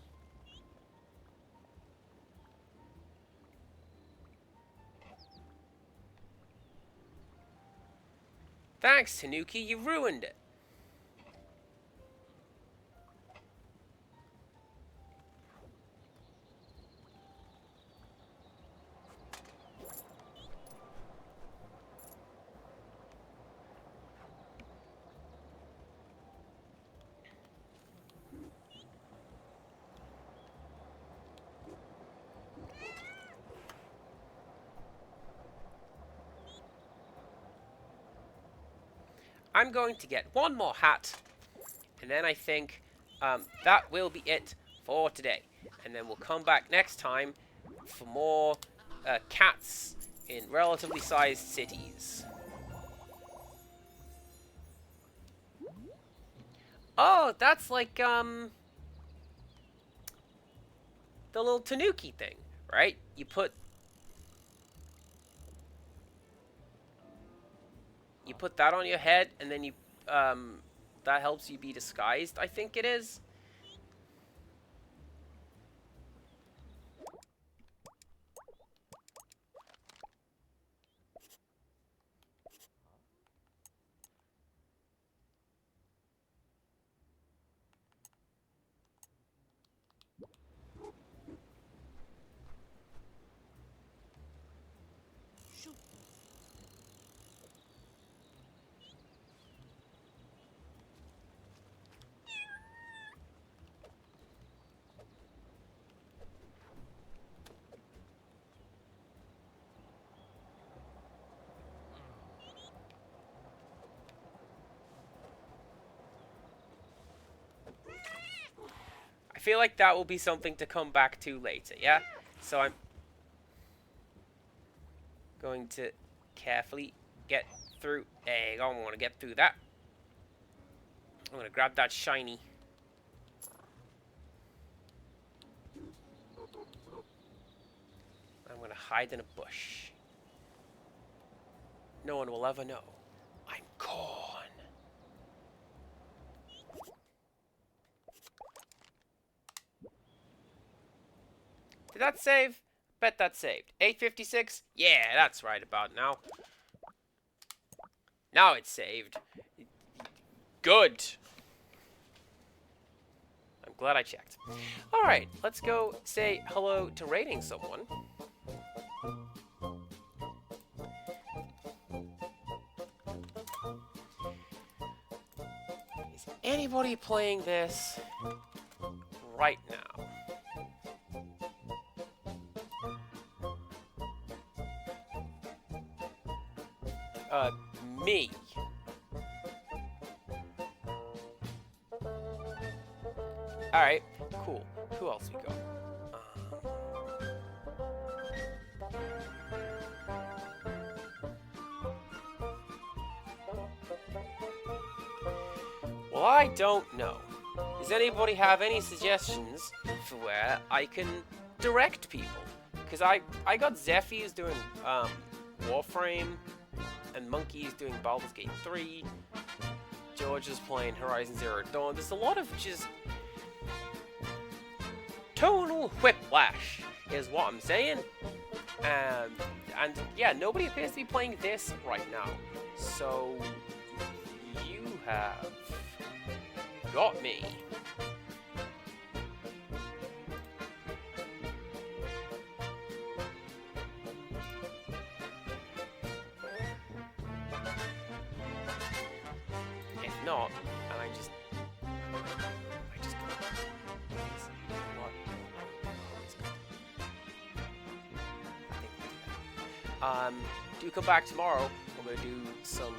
Thanks, Tanuki, you ruined it. I'm going to get one more hat, and then I think that will be it for today. And then we'll come back next time for more cats in relatively sized cities. Oh, that's like the little Tanuki thing, right? You put that on your head, and then you that helps you be disguised, I think it is. I feel like that will be something to come back to later, yeah? So I'm going to carefully get through. Hey, I don't want to get through that. I'm going to grab that shiny. I'm going to hide in a bush. No one will ever know. I'm corn. Did that save? Bet that saved. 856? Yeah, that's right about now. Now it's saved. Good. I'm glad I checked. Alright, let's go say hello to rating someone. Is anybody playing this right now? Me. Alright, cool. Who else we got? Well, I don't know. Does anybody have any suggestions for where I can direct people? Because I got Zephy's doing Warframe, and Monkey's doing Baldur's Gate 3. George is playing Horizon Zero Dawn. There's a lot of just tonal whiplash, is what I'm saying. And yeah, nobody appears to be playing this right now. So you have got me. If not, and I just go. What? I think we'll do that. Do come back tomorrow. We're gonna do some.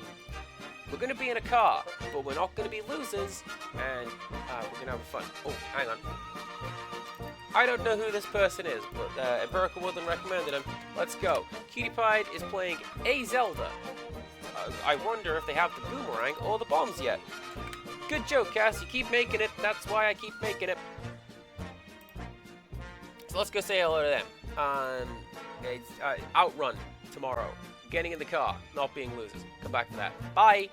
We're gonna be in a car, but we're not gonna be losers, and we're gonna have fun. Oh, hang on. I don't know who this person is, but Empirical Woodland recommended him. Let's go. Cutiepied is playing a Zelda. I wonder if they have the boomerang or the bombs yet. Good joke, Cass. You keep making it. That's why I keep making it. So let's go say hello to them. It's Outrun tomorrow. Getting in the car, not being losers. Come back to that. Bye.